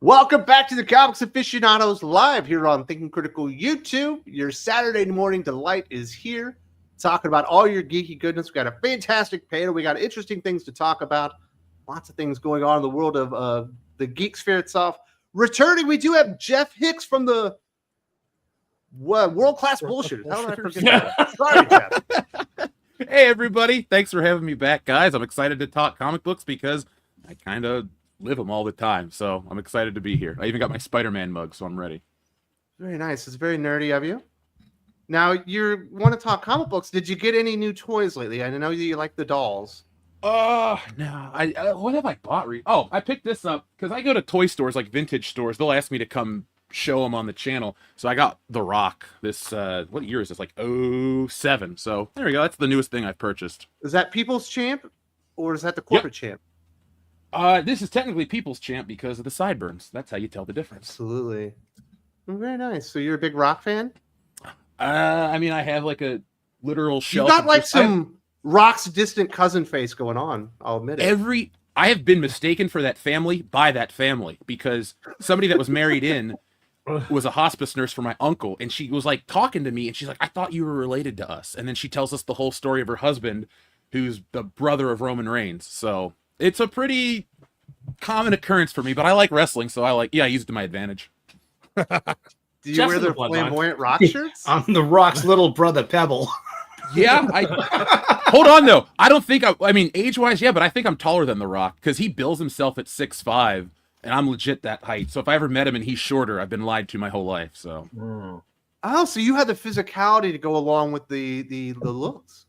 Welcome back to the Comics Aficionados live here on Thinking Critical YouTube. Your Saturday morning delight is here, talking about all your geeky goodness. We got a fantastic panel. We got interesting things to talk about. Lots of things going on in the world of the geek sphere itself. Returning, we do have Jeff Hicks from the World Class Bullshit. How did I forget that? Sorry, Jeff. Hey, everybody. Thanks for having me back, guys. I'm excited to talk comic books because I kind of live them all the time, so I'm excited to be here. I even got my Spider-Man mug, so I'm ready. Very nice. It's very nerdy of you. Now, you want to talk comic books. Did you get any new toys lately? I know you like the dolls. No. What have I bought? I picked this up because I go to toy stores, like vintage stores. They'll ask me to come show them on the channel. So I got The Rock. This, what year is this? Like 07. So there we go. That's the newest thing I've purchased. Is that People's Champ or is that the corporate champ? This is technically People's Champ because of the sideburns. That's how you tell the difference. Absolutely. Very nice. So you're a big Rock fan? I mean, I have like a literal shelf. You got like some Rock's distant cousin face going on. I'll admit it. I have been mistaken for that family by that family because somebody that was married in was a hospice nurse for my uncle, and she was like talking to me, and she's like, "I thought you were related to us." And then she tells us the whole story of her husband, who's the brother of Roman Reigns. So it's a pretty common occurrence for me, but I like wrestling, so I use it to my advantage. Do you wear the flamboyant Rock shirts? I'm the Rock's little brother, Pebble. Yeah, hold on though. I don't think I mean age-wise, yeah, but I think I'm taller than The Rock because he bills himself at 6'5", and I'm legit that height. So if I ever met him and he's shorter, I've been lied to my whole life. So. Oh, so you had the physicality to go along with the looks.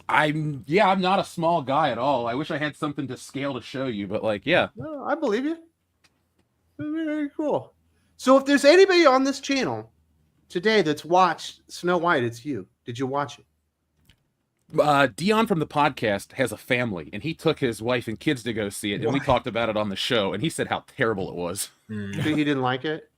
I'm not a small guy at all. I wish I had something to scale to show you, but yeah. No, I believe you. Very cool. So if there's anybody on this channel today that's watched Snow White, it's you. Did you watch it? Dion from the podcast has a family, and he took his wife and kids to go see it, and we talked about it on the show, and he said how terrible it was. So he didn't like it?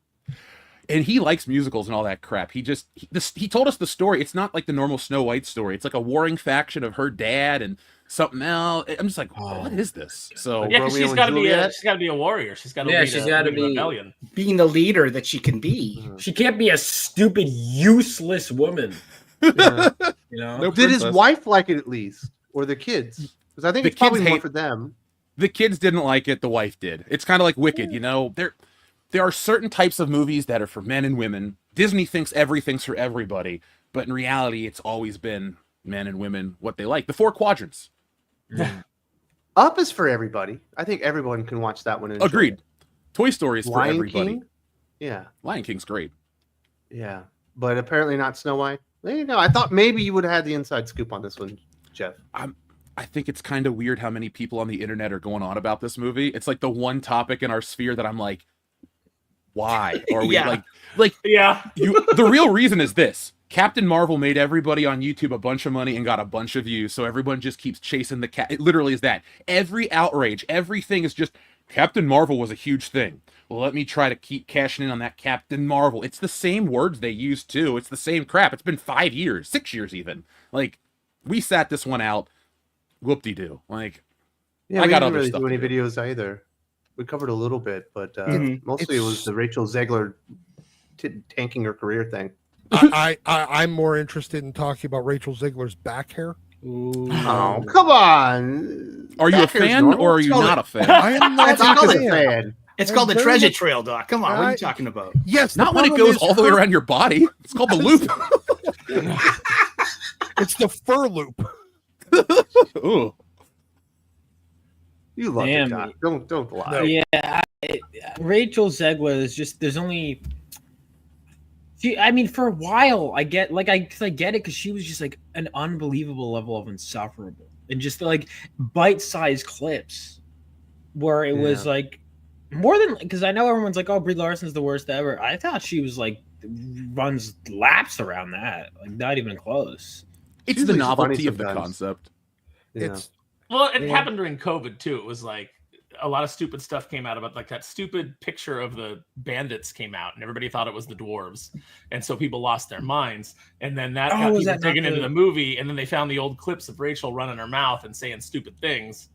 And he likes musicals and all that crap. He told us the story. It's not like the normal Snow White story. It's like a warring faction of her dad and something else. I'm just like, what is this? So yeah, she's got to be a warrior. She's got to be a rebellion. Being the leader that she can be. She can't be a stupid, useless woman. Yeah. You know? No Did princess. his wife like it at least, or the kids? Because I think The it's probably kids more hate- for them. The kids didn't like it. The wife did. It's kind of like Wicked, you know. There are certain types of movies that are for men and women. Disney thinks everything's for everybody, but in reality, it's always been men and women what they like. The 4 quadrants. Up is for everybody. I think everyone can watch that one. And enjoy Agreed. it. Toy Story is for Lion everybody. King? Yeah. Lion King's great. Yeah. But apparently not Snow White. There you go. I thought maybe you would have had the inside scoop on this one, Jeff. I think it's kind of weird how many people on the internet are going on about this movie. It's like the one topic in our sphere that I'm like, why? Or we Yeah. the real reason is this. Captain Marvel made everybody on YouTube a bunch of money and got a bunch of views, so everyone just keeps chasing the cat. It literally is that. Every outrage, everything is just Captain Marvel was a huge thing. Well, let me try to keep cashing in on that Captain Marvel. It's the same words they use too. It's the same crap. It's been 5 years, 6 years even. Like, we sat this one out. Whoop-de-doo. Like, Yeah, I we got didn't other really stuff do any to do. videos either. We covered a little bit, but mostly it was the Rachel Zegler tanking her career thing. I'm more interested in talking about Rachel Zegler's back hair. Oh, come on. Are you a Back hair's fan normal. or are you not a fan? I am not It's called a a fan. It's called the very treasure much- trail, Doc. Come on, what are you talking about? Yes, Not the when it problem goes is all the way her- around your body. It's called the loop. It's the fur loop. Ooh. You love Damn. it, Doc. Don't lie. No. Yeah, Rachel Zegler is just. There's only. I mean, for a while, I get it because she was just like an unbelievable level of insufferable, and just like bite-sized clips, where it was like more than because I know everyone's like, oh, Brie Larson's the worst ever. I thought she was like runs laps around that, like not even close. It's She's the like novelty funny of the sometimes. concept. Yeah. It's Well, it happened during COVID too. It was like a lot of stupid stuff came out about like that stupid picture of the bandits came out and everybody thought it was the dwarves. And so people lost their minds. And then that got people taken into the movie. And then they found the old clips of Rachel running her mouth and saying stupid things.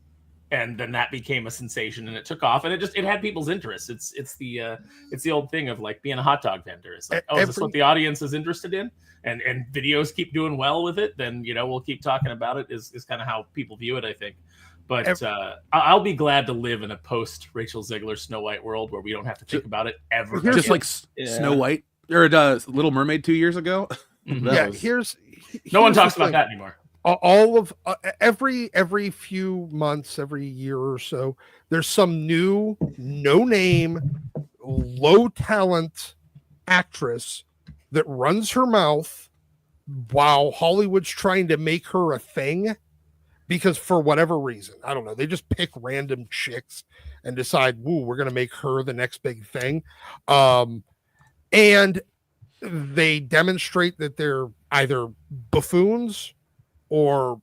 and then that became a sensation, and it took off, and it had people's interest. It's the old thing of like being a hot dog vendor. It's like, oh, is this what the audience is interested in? And videos keep doing well with it, then we'll keep talking about it. Is kind of how people view it, I think. But I'll be glad to live in a post Rachel Zegler Snow White world where we don't have to think about it ever. Just like Snow White or Little Mermaid 2 years ago. Here's no one talks about that anymore. All of every few months, every year or so, there's some new, no name, low talent actress that runs her mouth while Hollywood's trying to make her a thing, because for whatever reason, I don't know, they just pick random chicks and decide, woo, we're going to make her the next big thing. And they demonstrate that they're either buffoons or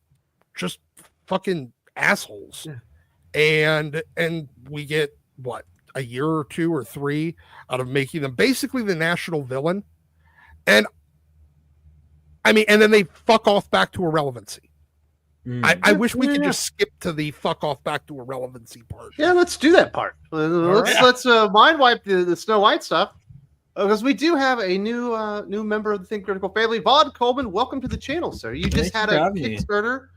just fucking assholes. And we get what, a year or 2 or 3 out of making them basically the national villain. And I mean, and then they fuck off back to irrelevancy. I wish we could just skip to the fuck off back to irrelevancy part. Yeah, let's do that part. Let's mind wipe the Snow White stuff, because we do have a new member of the Think Critical family. Vaughn Coleman, welcome to the channel, sir. You just had a Kickstarter,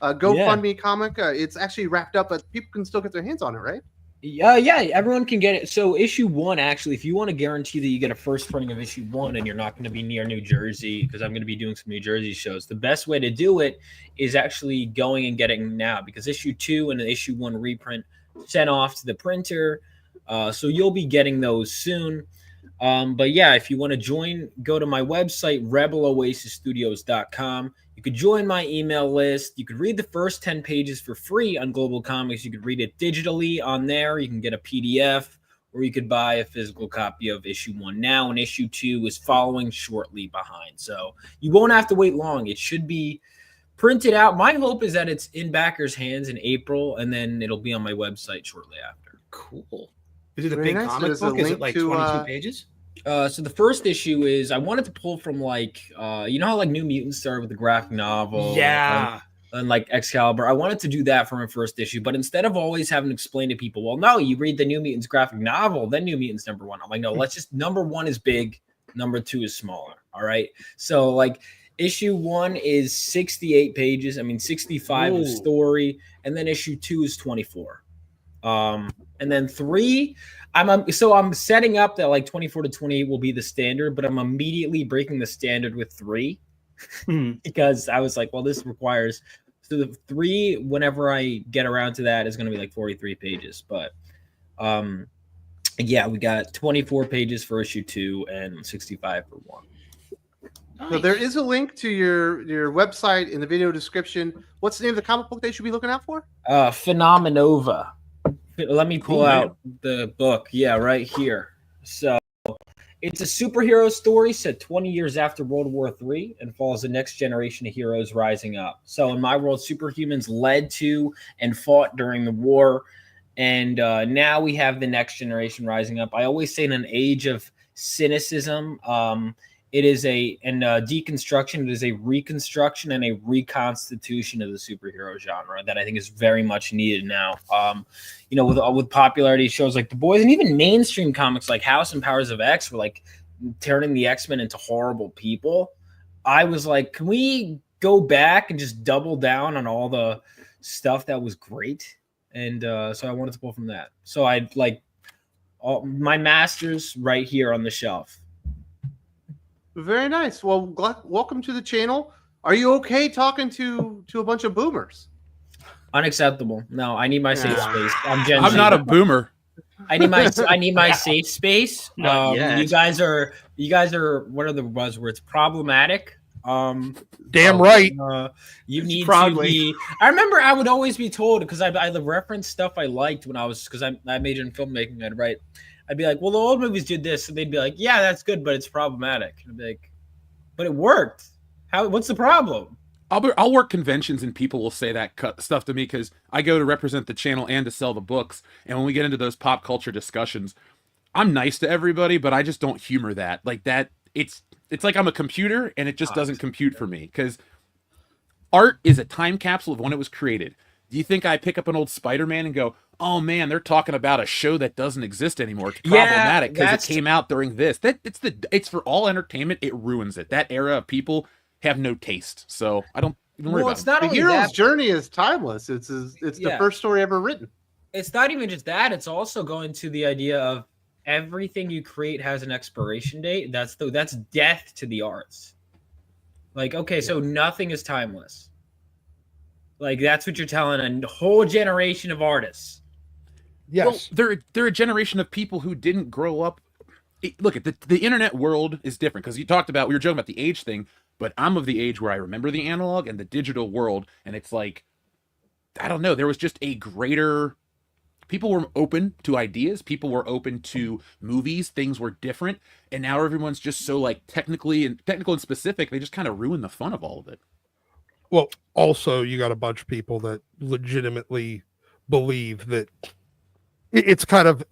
GoFundMe comic. It's actually wrapped up, but people can still get their hands on it, right? Yeah, everyone can get it. So issue 1, actually, if you want to guarantee that you get a first printing of issue 1 and you're not going to be near New Jersey, because I'm going to be doing some New Jersey shows, the best way to do it is actually going and getting now, because issue 2 and the issue 1 reprint sent off to the printer. So you'll be getting those soon. But yeah, if you want to join, go to my website, rebeloasisstudios.com. You could join my email list. You could read the first 10 pages for free on Global Comics. You could read it digitally on there. You can get a PDF, or you could buy a physical copy of issue 1 now, and issue 2 is following shortly behind. So you won't have to wait long. It should be printed out. My hope is that it's in backers' hands in April, and then it'll be on my website shortly after. Cool. Is it a big comic book? Is it like 22 pages? So the first issue is, I wanted to pull from like, you know how like New Mutants started with the graphic novel, and like Excalibur. I wanted to do that for my first issue, but instead of always having to explain to people, well, no, you read the New Mutants graphic novel, then New Mutants #1. I'm like, no, let's just, #1 is big, #2 is smaller. All right. So like issue 1 is 68 pages. I mean, 65 of story, and then issue 2 is 24. And then 3. I'm setting up that like 24 to 28 will be the standard, but I'm immediately breaking the standard with 3 because I was like, well, this requires, so the 3, whenever I get around to that, is going to be like 43 pages. But yeah, we got 24 pages for issue 2 and 65 for 1. So there is a link to your website in the video description. What's the name of the comic book they should be looking out for? Phenomenova. Let me pull out the book. Yeah, right here. So it's a superhero story set 20 years after World War III and follows the next generation of heroes rising up. So in my world, superhumans led to and fought during the war. And now we have the next generation rising up. I always say in an age of cynicism, it is deconstruction. It is a reconstruction and a reconstitution of the superhero genre that I think is very much needed now. With popularity shows like The Boys and even mainstream comics like House and Powers of X were like turning the X-Men into horrible people. I was like, can we go back and just double down on all the stuff that was great? And so I wanted to pull from that. So I'd like my masters right here on the shelf. Very nice. Well, welcome to the channel. Are you okay talking to a bunch of boomers? Unacceptable. No, I need my safe space. I'm Gen Z. I'm not a boomer. I need my safe space. You guys are what are the buzzwords? Problematic. Damn right. You need to be. I remember I would always be told, because I reference stuff I liked when I was, because I majored in filmmaking. I'd be like, well, the old movies did this, and they'd be like, yeah, that's good, but it's problematic. And I'd be like, but it worked. What's the problem? I'll work conventions and people will say that stuff to me because I go to represent the channel and to sell the books. And when we get into those pop culture discussions, I'm nice to everybody, but I just don't humor that. Like that, it's like I'm a computer and it just doesn't compute for me, because art is a time capsule of when it was created. Do you think I pick up an old Spider-Man and go, oh man, they're talking about a show that doesn't exist anymore? It's problematic because it came out during this. It's for all entertainment. It ruins it. That era of people have no taste. So I don't even worry about it's not the only hero's that, journey is timeless. It's the first story ever written. It's not even just that. It's also going to the idea of everything you create has an expiration date. That's death to the arts. Like, okay, so nothing is timeless. Like, that's what you're telling a whole generation of artists. Yes. Well, they're a generation of people who didn't grow up. Look, at the internet world is different because we were joking about the age thing, but I'm of the age where I remember the analog and the digital world, and it's like, I don't know, there was just a greater. People were open to ideas. People were open to movies. Things were different, and now everyone's just so like technical and specific. They just kind of ruin the fun of all of it. Well, also, you got a bunch of people that legitimately believe that it's kind of,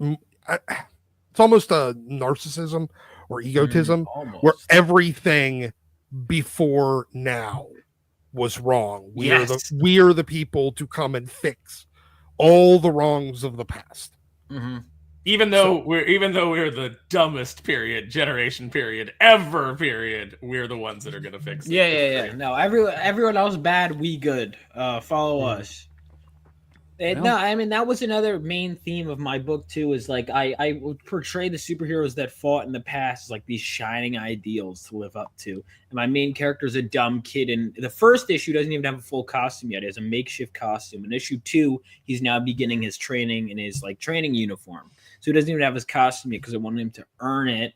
it's almost a narcissism or egotism where everything before now was wrong. We are the people to come and fix all the wrongs of the past. Mm-hmm. Even though we're the dumbest generation ever, we're the ones that are gonna fix it. Yeah. No, everyone else bad, we good. Follow us. No, I mean, that was another main theme of my book too. Is like I would portray the superheroes that fought in the past as like these shining ideals to live up to. And my main character is a dumb kid. And the first issue doesn't even have a full costume yet. It has a makeshift costume. In issue 2, he's now beginning his training in his like training uniform. So he doesn't even have his costume yet because I wanted him to earn it.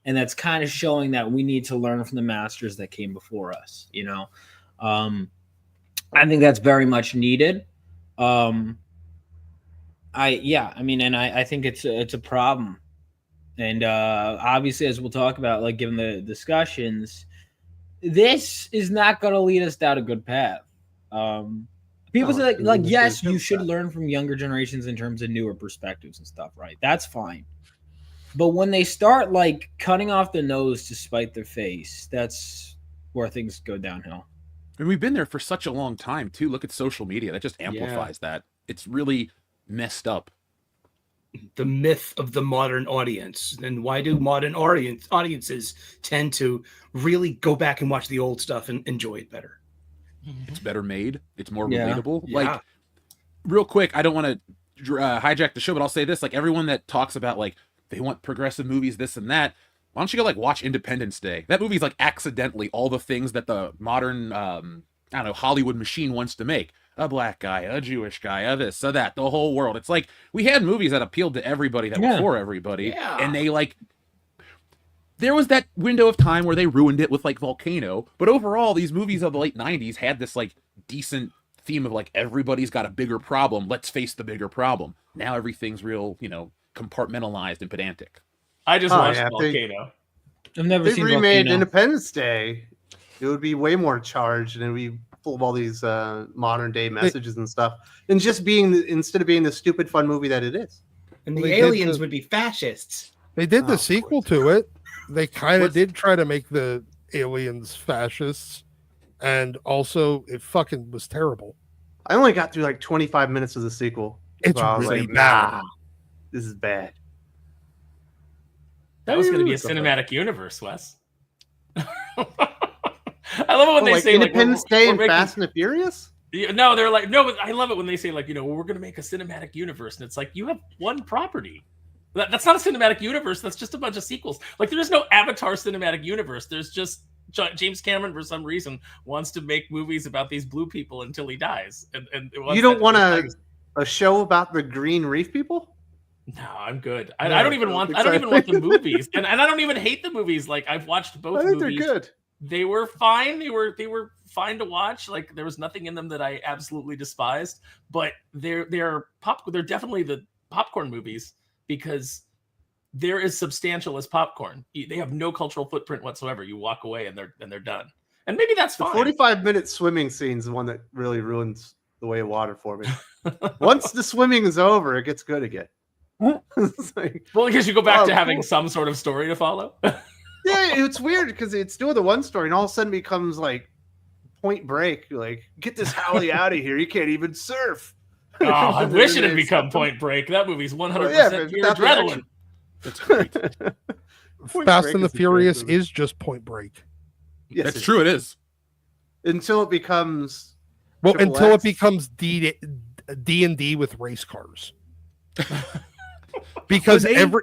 And that's kind of showing that we need to learn from the masters that came before us. You know, I think that's very much needed. I think it's a problem. And obviously, as we'll talk about, like given the discussions, this is not going to lead us down a good path. People say like yes, you should learn from younger generations in terms of newer perspectives and stuff, right? That's fine. But when they start like cutting off the nose to spite their face, that's where things go downhill. And we've been there for such a long time too. Look at social media. That just amplifies that. It's really messed up. The myth of the modern audience. And why do modern audiences tend to really go back and watch the old stuff and enjoy it better? It's better made. It's more relatable. Yeah. Like, real quick, I don't want to hijack the show, but I'll say this: like everyone that talks about like they want progressive movies, this and that. Why don't you go like watch Independence Day? That movie's like accidentally all the things that the modern Hollywood machine wants to make. A black guy, a Jewish guy, a this, a that, the whole world. It's like we had movies that appealed to everybody that were for everybody. Yeah. And they like there was that window of time where they ruined it with like Volcano. But overall, these movies of the late 90s had this like decent theme of like everybody's got a bigger problem. Let's face the bigger problem. Now everything's real, compartmentalized and pedantic. I just watched Volcano. I've never seen remade Volcano. Independence Day. It would be way more charged and it would be full of all these modern day messages and stuff. And just instead of being the stupid fun movie that it is. And the aliens would be fascists. They did the sequel to it. They kind of did try to make the aliens fascists. And also, it fucking was terrible. I only got through like 25 minutes of the sequel. It's really bad. This is bad. That was going to be a cinematic universe, Wes. I love it when they say Independence Day and Fast and the Furious. No, they're like no. But I love it when they say like we're going to make a cinematic universe, and it's like you have one property. That's not a cinematic universe. That's just a bunch of sequels. Like there is no Avatar cinematic universe. There's just James Cameron for some reason wants to make movies about these blue people until he dies. And you don't want a show about the Green Reef people? No, I'm good. I don't even want the movies, and I don't even hate the movies. Like I've watched both. I think movies. They're good. They were fine. They were fine to watch. Like there was nothing in them that I absolutely despised. But they're definitely the popcorn movies because they're as substantial as popcorn. They have no cultural footprint whatsoever. You walk away and they're done. And maybe that's fine. 45-minute swimming scene is the one that really ruins the way of water for me. Once the swimming is over, it gets good again. Well, because you go back to having some sort of story to follow. Yeah, it's weird because it's doing the one story and all of a sudden it becomes like Point Break. Like, get this Hallie out of here. You can't even surf. Oh, I wish it had become Point Break. That movie's 100% but pure without the adrenaline. action. That's great. Point Fast Break and the is a great Furious movie. is just Point Break. Yes, That's true. It is. Until it becomes Well, Triple until X. it becomes D&D with race cars. Because Well, they-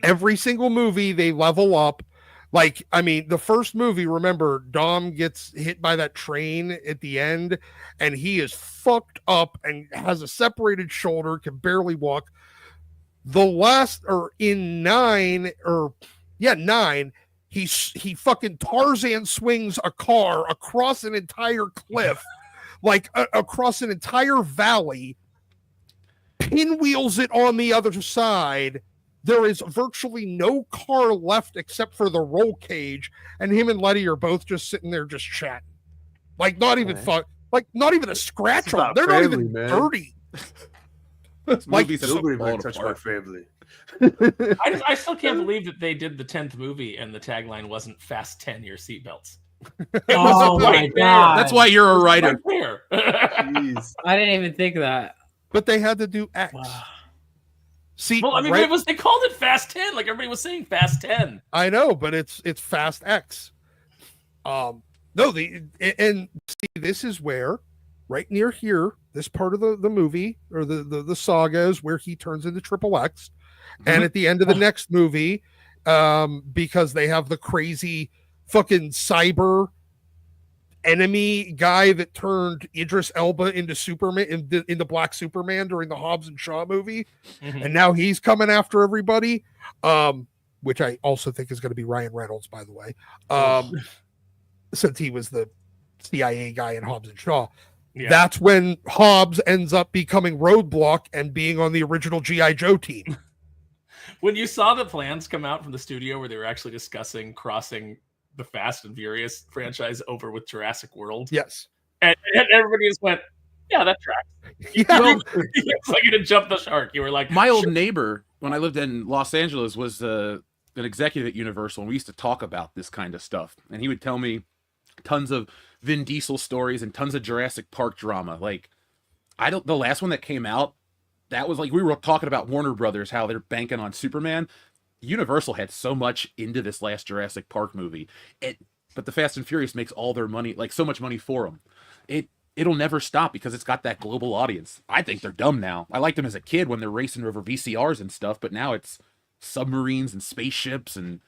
every single movie they level up. Like, I mean, the first movie, remember, Dom gets hit by that train at the end, and he is fucked up and has a separated shoulder, can barely walk. The last, or in 9, he fucking Tarzan swings a car across an entire cliff, like across an entire valley, pinwheels it on the other side. There is virtually no car left except for the roll cage, and him and Letty are both just sitting there just chatting. Like, not even fun, like not even a scratch It's on them. about They're not family, even man. dirty. This Like, movie's Nobody falling might touch my apart. family. I still can't believe that they did the 10th movie and the tagline wasn't "Fast 10 your seatbelts." Oh my right there. god. That's why you're a writer. Right there. Jeez. I didn't even think of that. But they had to do X. Wow. See, Well, I mean, right- they called it Fast 10. Like everybody was saying Fast 10. I know, but it's Fast X. No, and see, this is where, right near here, this part of the movie or the saga is where he turns into Triple X, and at the end of the next movie, because they have the crazy fucking cyber enemy guy that turned Idris Elba into Superman into Black Superman during the Hobbs and Shaw movie, Mhm. and now he's coming after everybody. Which I also think is going to be Ryan Reynolds, by the way, since he was the CIA guy in Hobbs and Shaw. Yeah. That's when Hobbs ends up becoming Roadblock and being on the original G.I. Joe team. When you saw the plans come out from the studio where they were actually discussing crossing the Fast and Furious franchise over with Jurassic World, Yes. and everybody just went, "Yeah, that tracks." Yeah. Well, It's like you to jump the shark. You were like, my old neighbor, when I lived in Los Angeles, was an executive at Universal, and we used to talk about this kind of stuff. And he would tell me tons of Vin Diesel stories and tons of Jurassic Park drama. Like, the last one that came out, that was like, we were talking about Warner Brothers, how they're banking on Superman. Universal had so much into this last Jurassic Park movie. But the Fast and Furious makes all their money, like so much money for them. It'll never stop because it's got that global audience. I think they're dumb now. I liked them as a kid when they're racing over VCRs and stuff, but now it's submarines and spaceships and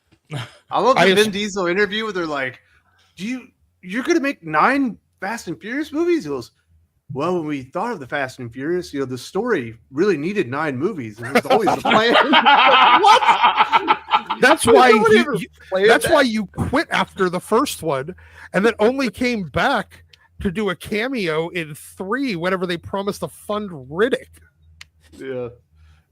I love the I- Vin Diesel interview where they're like, you're going to make 9 Fast and Furious movies? He goes, well, when we thought of the Fast and Furious, the story really needed 9 movies. And it was always the plan. What? That's why Nobody ever planned that's that. why you quit after the first one and then only came back to do a cameo in 3 whenever they promised to fund Riddick. Yeah.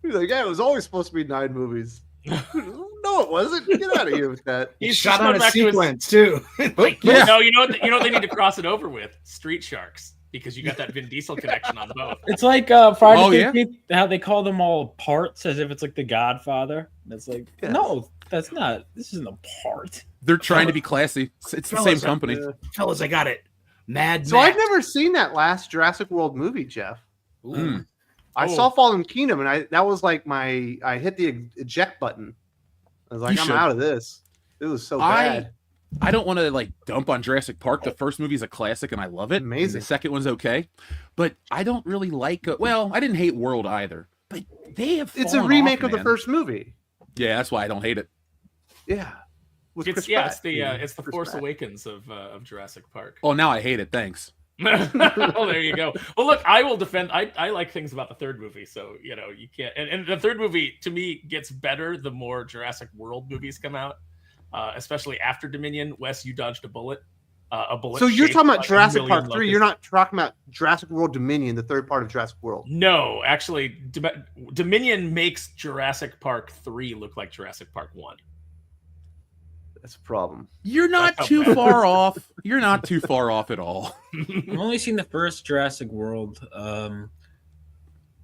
He's like, yeah, it was always supposed to be 9 movies. No, it wasn't. Get out of here with that. He He's shot going on a back to his- sequence too. Like, Yeah. No, you know what they need to cross it over with? Street Sharks, because you got that Vin Diesel connection on both. It's like Friday Oh, the yeah? 13th, how they call them all parts as if it's like the Godfather. It's like, Yes. no, that's not. This isn't a part. they're trying to be classy. It's the same Fellas, company. Yeah. fellas, I got it. Mad So Max. I've never seen that last Jurassic World movie, Jeff. Mm. I Oh. saw Fallen Kingdom, and that was like I hit the eject button. I was like, You I'm should. out of this. It was so I bad. I don't want to like dump on Jurassic Park. The first movie's a classic and I love it. and Amazing. The second one's okay, but I don't really like. Well, I didn't hate World either, but they have. It's a fallen remake off, of the man. first movie. Yeah, that's why I don't hate it. Yeah. With It's Chris yeah, Pratt. it's the Yeah, it's the Chris Force Pratt. Awakens of Jurassic Park. Oh, now I hate it. Thanks. Oh, there you go. Well, look, I will defend. I like things about the third movie, so you can't. And the third movie to me gets better the more Jurassic World movies come out, especially after Dominion. Wes, you dodged a bullet. A bullet. So you're shaped talking about like a Jurassic million Park 3. locusts. You're not talking about Jurassic World Dominion, the third part of Jurassic World. No, actually, Dominion makes Jurassic Park 3 look like Jurassic Park 1. That's a problem. You're not That's too how bad. far off. You're not too far off at all. I've only seen the first Jurassic World.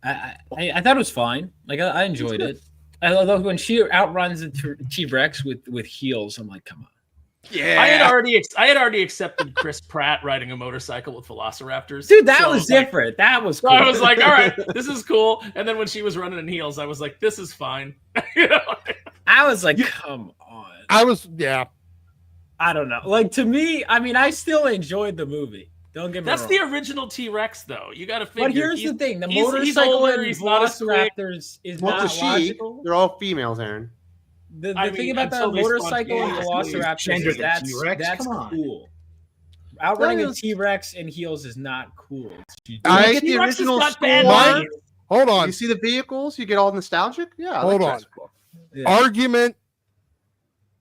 I thought it was fine. Like I enjoyed it. Although when she outruns the T-Rex with heels, I'm like, come on. Yeah. I had already accepted Chris Pratt riding a motorcycle with velociraptors. Dude, that So, was like, different. That was So cool. I was like, all right, this is cool. And then when she was running in heels, I was like, this is fine. You know? I was like, come on. I was, yeah. I don't know. Like, to me, I mean, I still enjoyed the movie. Don't get me That's wrong. the original T-Rex, though. You got to figure. But here's the thing: the he's motorcycle older, and he's not as quick. velociraptors is Well, not it's a she. logical. They're all females, Aaron. The I thing mean, about the until they motorcycle and spontaneously velociraptors gender is the that's T-Rex? that's Come on. cool. Outrunning a Well, T-Rex in heels is not cool. I get the T-Rex has original got bad score. knees. hold You on. see the vehicles, you get all nostalgic. Yeah, I Hold like on. Jurassic World. Yeah. Argument.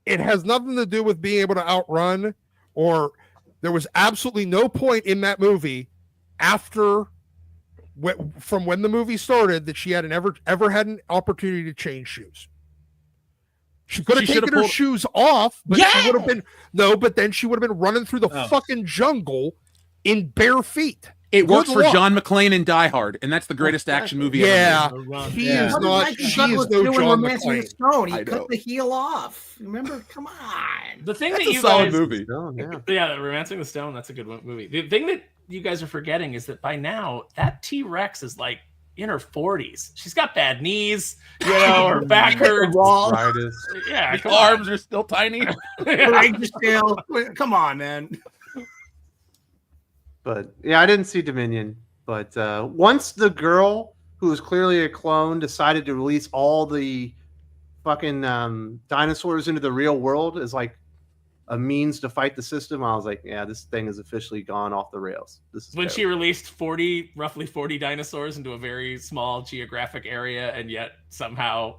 It has nothing to do with being able to outrun, or there was absolutely no point in that movie after from when the movie started that she had ever had an opportunity to change shoes. She could have She should've taken her pulled- shoes off, but she Yeah! would have been but then she would have been running through the Oh. fucking jungle in bare feet. It Good worked for luck. John McClane in Die Hard, and that's the greatest action movie Yeah, ever Run. he Yeah. is What did not. Michael She Douglas is no do in John Romancing the McClane. Stone? He I know. cut the heel off. Remember? Come on. The thing That's that a you solid guys, movie. Oh, yeah. yeah, Romancing the Stone, that's a good movie. The thing that you guys are forgetting is that by now that T-Rex is like in her 40s. She's got bad knees, you know, her back hurts. Arthritis. Yeah, The come on. arms are still tiny. Ranger scale. Come on, man. But yeah, I didn't see Dominion. But once the girl, who was clearly a clone, decided to release all the fucking dinosaurs into the real world as like a means to fight the system, I was like, yeah, this thing has officially gone off the rails. This is When she terrible. released roughly 40 dinosaurs into a very small geographic area, and yet somehow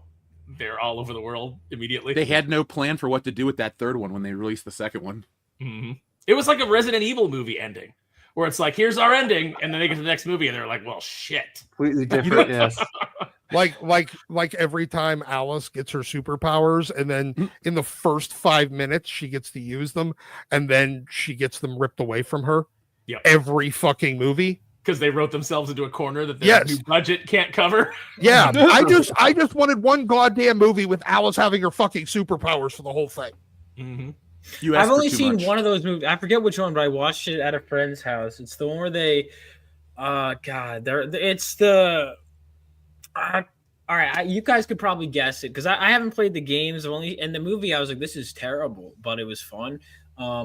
they're all over the world immediately. They had no plan for what to do with that third one when they released the second one. Mhm. It was like a Resident Evil movie ending, where it's like, here's our ending, and then they get to the next movie, and they're like, well, shit. Completely different. Yes. Like every time Alice gets her superpowers, and then in the first 5 minutes she gets to use them, and then she gets them ripped away from her. Yep. Every fucking movie. Because they wrote themselves into a corner that their Yes. new budget can't cover. Yeah, I just wanted one goddamn movie with Alice having her fucking superpowers for the whole thing. Mm-hmm. You asked I've for only too seen much. one of those movies. I forget which one, but I watched it at a friend's house. It's the one where they, God, it's the. All right, you guys could probably guess it because I haven't played the games. Only in the movie, I was like, this is terrible, but it was fun.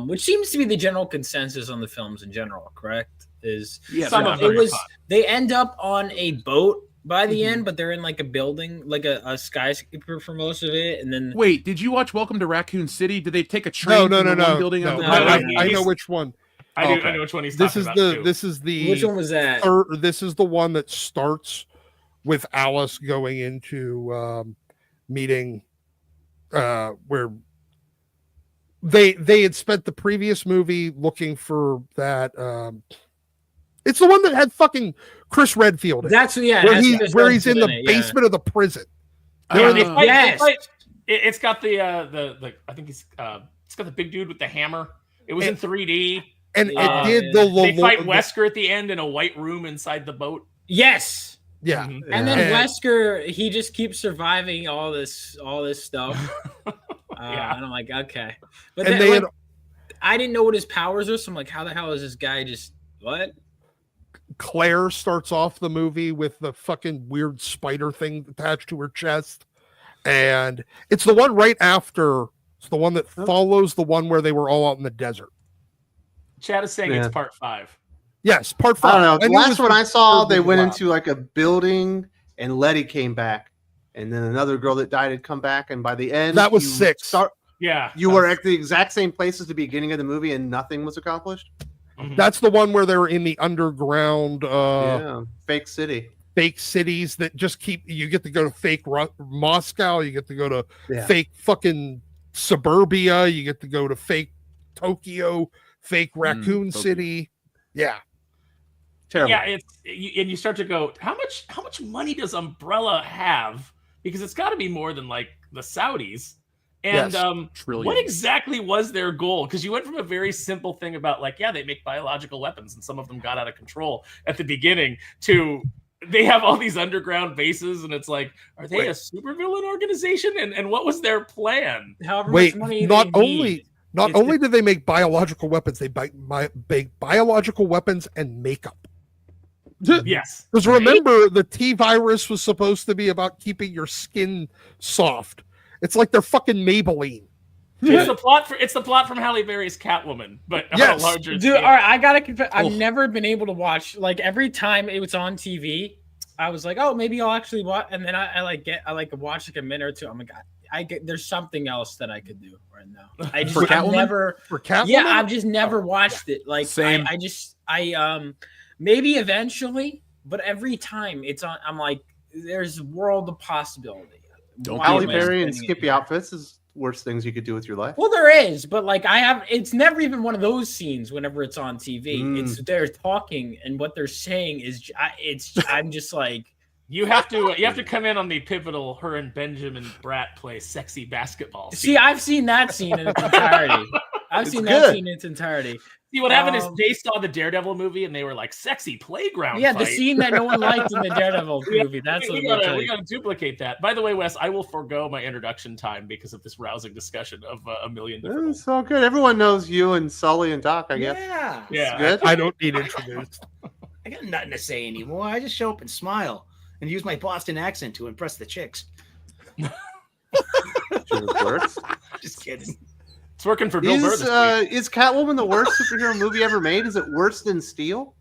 Which seems to be the general consensus on the films in general. Correct? Is Yeah, Some they're of not- them it are was fun. they end up on a boat by the Mhm. end, but they're in like a building, like a skyscraper for most of it, and then Wait, did you watch Welcome to Raccoon City? Did they take a train? No, from the one no. building up No, to no, the no, I other? know which one. I Okay. know which one he's This talking is about, the too. this is the which one was that? this is the one that starts with Alice going into meeting where they had spent the previous movie looking for that it's the one that had fucking Chris Redfield in it, That's it where has he Chris where he's in the Redfield it, yeah. basement of the prison. Oh, They're in They the- fight- Yes. they fight- It's got the I think it's got the big dude with the hammer. It was in 3D. and Yeah. it did the They fight the- Wesker at the end in a white room inside the boat. Yes. yeah. Mhm. And then Yeah. Wesker, he just keeps surviving all this stuff. Yeah. And I'm like, okay. But And then, they like, had I didn't know what his powers are, so I'm like, how the hell is this guy just what? Claire starts off the movie with the fucking weird spider thing attached to her chest. And it's the one right after. It's the one that follows the one where they were all out in the desert. Chad is saying Yeah. it's part 5. Yes, part I 5. don't know. The knew it last was one the I saw, third they one went last. into like a building, and Letty came back, and then another girl that died had come back, and by the end, That was you 6. Yeah. You were at the exact same place as the beginning of the movie, and nothing was accomplished. Mhm. That's the one where they're in the underground Yeah, fake city. fake cities that just keep. You get to go to fake Moscow. You get to go to Yeah. fake fucking suburbia. You get to go to fake Tokyo, fake Raccoon Tokyo. City. Yeah. Terrible. Yeah, and you start to go, how much money does Umbrella have? Because it's got to be more than like the Saudis. And Yes, trillions. what exactly was their goal? Because you went from a very simple thing about like, yeah, they make biological weapons, and some of them got out of control at the beginning, to they have all these underground bases, and it's like, are they Wait. a supervillain organization? And what was their plan? However Wait, much money not they only need. Not only did they make biological weapons, they make biological weapons and makeup. Yes. Because remember, the T virus was supposed to be about keeping your skin soft. It's like they're fucking Maybelline. It's the plot from Halle Berry's Catwoman, but on a larger Dude, scale. all right, I gotta confess, I've never been able to watch, like, every time it was on TV, I was like, oh, maybe I'll actually watch, and then I watch like a minute or two. I'm like, there's something else that I could do right now. I just For Catwoman? For Catwoman? Yeah, I've just never watched it. Like, Same. I maybe eventually, but every time it's on, I'm like, there's a world of possibility. Don't Why Halle am I Berry and spending Skippy it? outfits is worst things you could do with your life. Well, there is, but like it's never even one of those scenes whenever it's on TV. It's they're talking and what they're saying is I'm just like, You have to come in on the pivotal her and Benjamin Bratt play sexy basketball. see, I've seen that scene in its entirety. I've seen that scene in its entirety. See, what happened is they saw the Daredevil movie and they were like, sexy playground Yeah, fight. the scene that no one liked in the Daredevil movie. That's we gotta duplicate that. By the way, Wes, I will forego my introduction time because of this rousing discussion of a million different. It's all good. Everyone knows you and Sully and Doc, I guess. Yeah. Yeah. Good. I don't need introduced. I got nothing to say anymore. I just show up and smile and use my Boston accent to impress the chicks. Sure it works. Just kidding. It's working for Bill Burr this week. Is Catwoman the worst superhero movie ever made? Is it worse than Steel?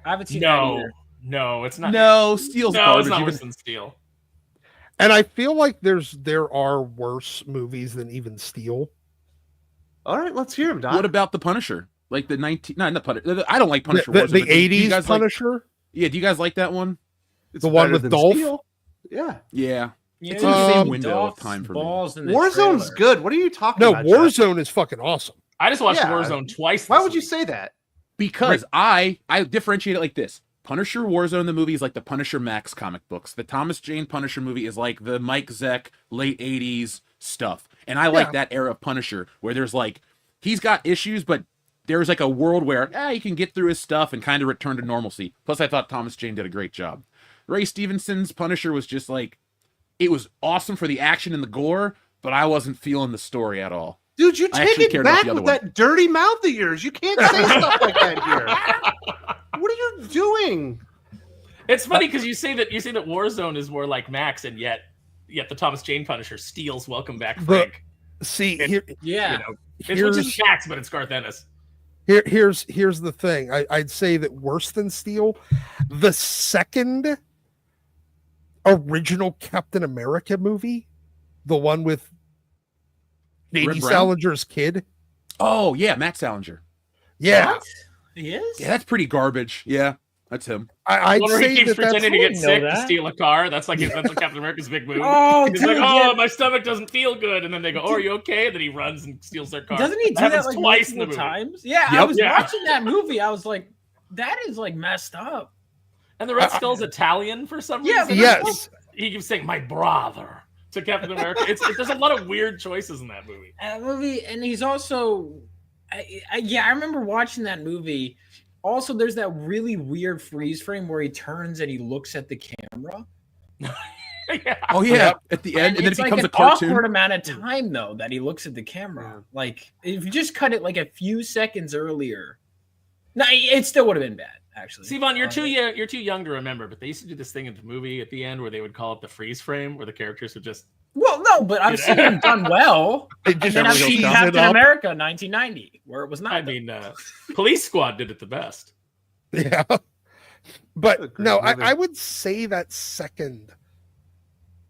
I haven't seen that either. No, it's not. No, Steel's no, garbage. it's not Even- worse than Steel. And I feel like there are worse movies than even Steel. All right, let's hear him, Doc. What about the Punisher? Like the 19... No, not Punisher. I don't like Punisher. The Warzone, but do you 80s guys like- Punisher? Yeah, do you guys like that one? It's the one better with than Dolph? Steel. Yeah. Yeah. Yeah, It's in the same Um, window of Dolph's time for me. balls in the Warzone's trailer. good. What are you talking No, about? Jeff? Warzone is fucking awesome. I just watched Yeah. Warzone twice. Why this would you week. say that? Because I differentiate it like this. Punisher Warzone, the movie, is like the Punisher Max comic books. The Thomas Jane Punisher movie is like the Mike Zeck late 80s stuff. And I like that era of Punisher where there's like, he's got issues, but there's like a world where he can get through his stuff and kind of return to normalcy. Plus, I thought Thomas Jane did a great job. Ray Stevenson's Punisher was just like, it was awesome for the action and the gore, but I wasn't feeling the story at all. Dude, you I take actually it cared about back the other with one. that dirty mouth of yours. You can't say stuff like that here. What are you doing? It's funny because you say that Warzone is more like Max, and yet the Thomas Jane Punisher steals Welcome Back Frank. See, It- here, Yeah. You know, it's which is Max, but it's Garth Ennis. here's the thing. I'd say that worse than Steel, the second original Captain America movie, the one with Red J.D. Brown? Salinger's kid. Oh, yeah, Matt Salinger. Yeah, What? He is? Yeah, that's pretty garbage. Yeah, that's him. I'd Where he say keeps that that's pretending to get know sick to that. steal a car. That's like Captain America's big move. Oh, He's dude, like, oh, yeah. my stomach doesn't feel good, and then they go, oh, are you okay? And then he runs and steals their car. Doesn't he do That that happens like twice in the multiple movie. times? Yeah, I Yep. was Yeah. watching that movie. I was like, that is like messed up. And the Red Skull's Italian for some Yeah, reason. yes. He keeps saying, my brother, to Captain America. There's a lot of weird choices in that movie. And he's also, I remember watching that movie. Also, there's that really weird freeze frame where he turns and he looks at the camera. Yeah. Oh, yeah, at the end, and then it it's like becomes an a cartoon. awkward amount of time though that he looks at the camera. Like if you just cut it like a few seconds earlier, no, it still would have been bad. Actually, Sivan, you're too young to remember, but they used to do this thing in the movie at the end where they would call it the freeze frame, where the characters would just. Well, no, but I've seen him done well. They And just then I've really seen done Captain it up. America 1990, where it was not. I mean, Police Squad did it the best. Yeah, That's a but great no, movie. I would say that second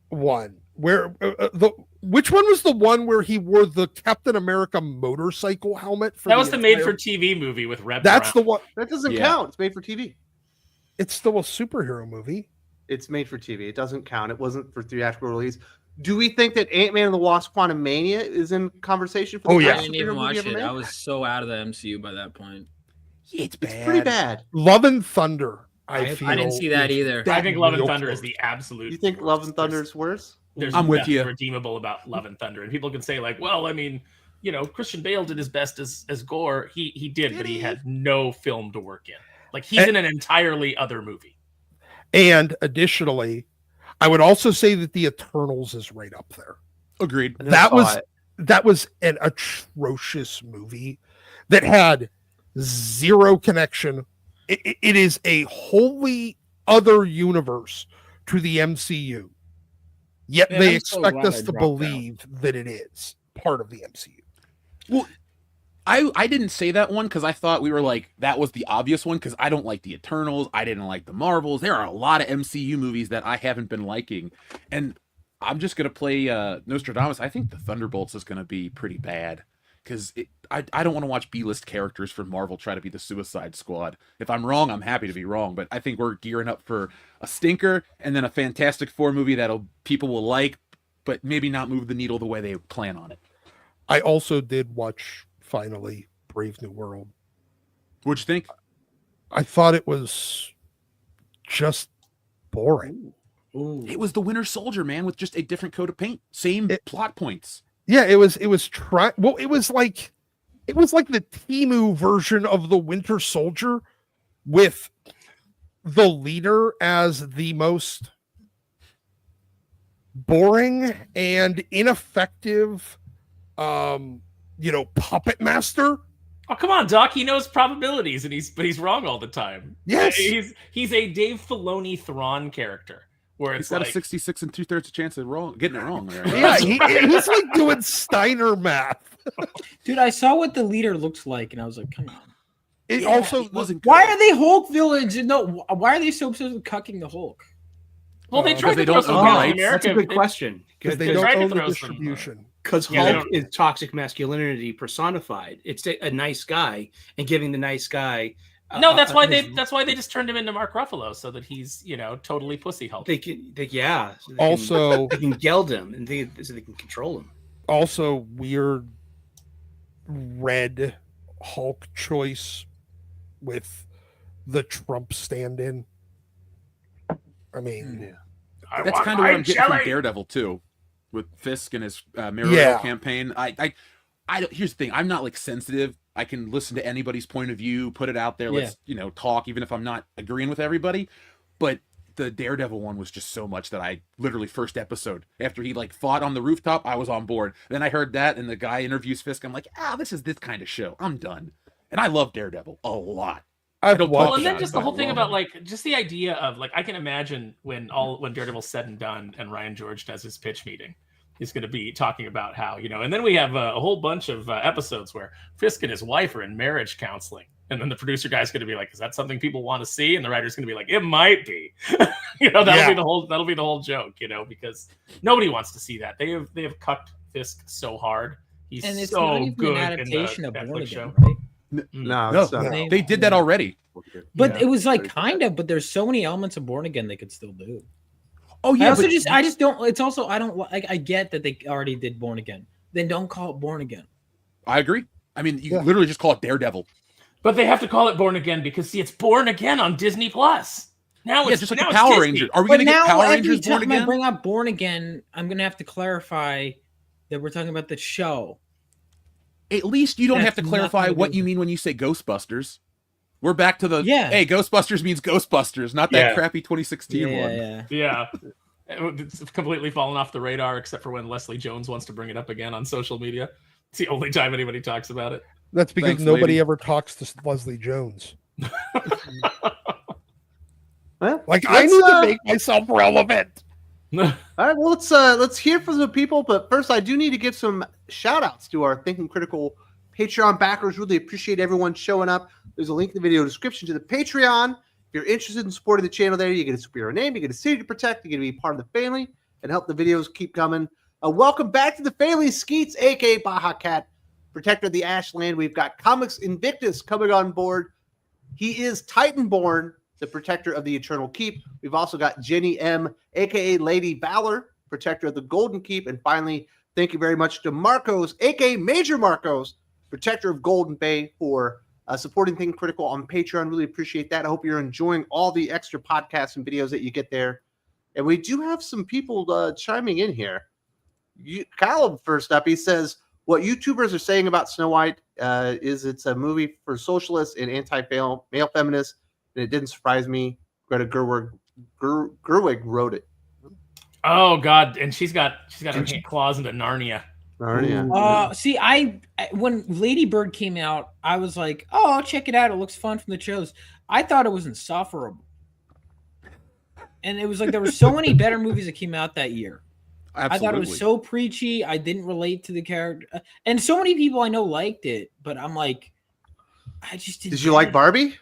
one where which one was the one where he wore the Captain America motorcycle helmet? For That was the entire- made-for-TV movie with Reb That's the Brown. one. That doesn't Yeah. count. It's made for TV. It's still a superhero movie. It's made for TV. It doesn't count. It wasn't for theatrical release. Do we think that Ant-Man and the Wasp: Quantumania is in conversation for the Oh, yeah. I best didn't even superhero movie watch ever it. made? I was so out of the MCU by that point. It's bad. It's pretty bad. Love and Thunder. I feel I didn't see that is- either. I think Love and real Thunder is close. the absolute. You think Love worst. and Thunder is worse? There's I'm with nothing you. redeemable about Love and Thunder, and people can say like, well, I mean, you know, Christian Bale did his best as Gore. He did, but he had no film to work in. Like he's in an entirely other movie. And additionally, I would also say that the Eternals is right up there. Agreed. I never That saw was it. that was an atrocious movie that had zero connection. It is a wholly other universe to the MCU. Yet Man, they I'm so expect glad us I to dropped believe that it is part of the MCU. Well, I didn't say that one because I thought we were like, that was the obvious one because I don't like the Eternals. I didn't like the Marvels. There are a lot of MCU movies that I haven't been liking. And I'm just going to play Nostradamus. I think the Thunderbolts is going to be pretty bad because I don't want to watch B-list characters from Marvel try to be the Suicide Squad. If I'm wrong, I'm happy to be wrong. But I think we're gearing up for a stinker and then a Fantastic Four movie that people will like, but maybe not move the needle the way they plan on it. I also did watch, finally, Brave New World. What'd you think? I thought it was just boring. Ooh. It was the Winter Soldier, man, with just a different coat of paint. Same plot points. Yeah, it was it was like the Temu version of the Winter Soldier with the leader as the most boring and ineffective puppet master. Oh, come on, Doc. He knows probabilities, but he's wrong all the time. Yes. He's a Dave Filoni Thrawn character, where He's it's got like a 66 2/3 chance of getting it wrong. Right? Yeah, he's like doing Steiner math. Dude, I saw what the leader looks like, and I was like, come on. It Yeah, also it wasn't. Why are they Hulk villains? No, why are they so obsessed with cucking the Hulk? well, they tried they to throw don't some own guys rights. in America. That's a good question. because they They don't tried to own the throw some, distribution. Because Yeah, they Hulk don't- is toxic masculinity personified. It's a nice guy and giving the nice guy. No, that's why his- they just turned him into Mark Ruffalo so that he's totally pussy Hulk. They can, so they can- Also, they can geld him and so they can control him. also weird red Hulk choice with the Trump stand-in. I mean, That's kind of what I'm getting from Daredevil too, with Fisk and his mayoral campaign. I don't. Here's the thing: I'm not like sensitive. I can listen to anybody's point of view, put it out there. Let's talk, even if I'm not agreeing with everybody. But the Daredevil one was just so much that I literally first episode after he like fought on the rooftop, I was on board. Then I heard that, and the guy interviews Fisk. I'm like, this is this kind of show. I'm done. And I love Daredevil a lot. I've don't watched Well, and then about just it, the but whole I thing love about it. like just the idea of like I can imagine when Daredevil's said and done and Ryan George does his pitch meeting, he's going to be talking about how and then we have a whole bunch of episodes where Fisk and his wife are in marriage counseling, and then the producer guy's going to be like, "Is that something people want to see?" And the writer's going to be like, "It might be." That'll be the whole joke, because nobody wants to see that. They have cucked Fisk so hard. He's And it's so not even good an adaptation in the of Netflix Born show. Again, right? No, No, it's not. they did that already. But Yeah. it was like kind of, but there's so many elements of Born Again they could still do. Oh yeah, I just don't. It's also I don't like. I get that they already did Born Again. Then don't call it Born Again. I agree. I mean, you literally just call it Daredevil. But they have to call it Born Again because it's Born Again on Disney Plus. Now it's just like now a it's Power Disney. Ranger. Are we But going to get now Power every Rangers Born time I Again? bring up Born Again, I'm gonna have to clarify that we're talking about the show. At least you don't have to That's clarify nothing to what do you with mean when you say Ghostbusters. We're back to the Yeah. hey, Ghostbusters means Ghostbusters, not that Yeah. crappy 2016 one. Yeah. Yeah. It's completely fallen off the radar except for when Leslie Jones wants to bring it up again on social media. It's the only time anybody talks about it. That's because Thanks, nobody lady. ever talks to Leslie Jones. Well, Like I let's, need to make myself relevant. All right, well, let's hear from some people, but first I do need to give some shout outs to our Thinking Critical Patreon backers. Really appreciate everyone showing up. There's a link in the video description to the Patreon. If you're interested in supporting the channel there, you get a superhero name, you get a city to protect, you get to be part of the family and help the videos keep coming. Welcome back to the family, Skeets, aka Baja Cat, protector of the Ashland. We've got Comics Invictus coming on board. He is Titanborn, the protector of the Eternal Keep. We've also got Jenny M, aka Lady Valor, protector of the Golden Keep. And finally, thank you very much to Marcos, aka Major Marcos, protector of Golden Bay, for supporting Think Critical on Patreon. Really appreciate that. I hope you're enjoying all the extra podcasts and videos that you get there. And we do have some people chiming in here. Caleb, first up, he says, what YouTubers are saying about Snow White is it's a movie for socialists and anti-male feminists, and it didn't surprise me. Greta Gerwig wrote it. Oh God, and she's got her claws into Narnia. See, when Lady Bird came out, I was like, oh, I'll check it out. It looks fun from the trailers. I thought it was insufferable. And it was like there were so many better movies that came out that year. Absolutely. I thought it was so preachy. I didn't relate to the character. And so many people I know liked it, but I'm I just didn't. Did you like Barbie?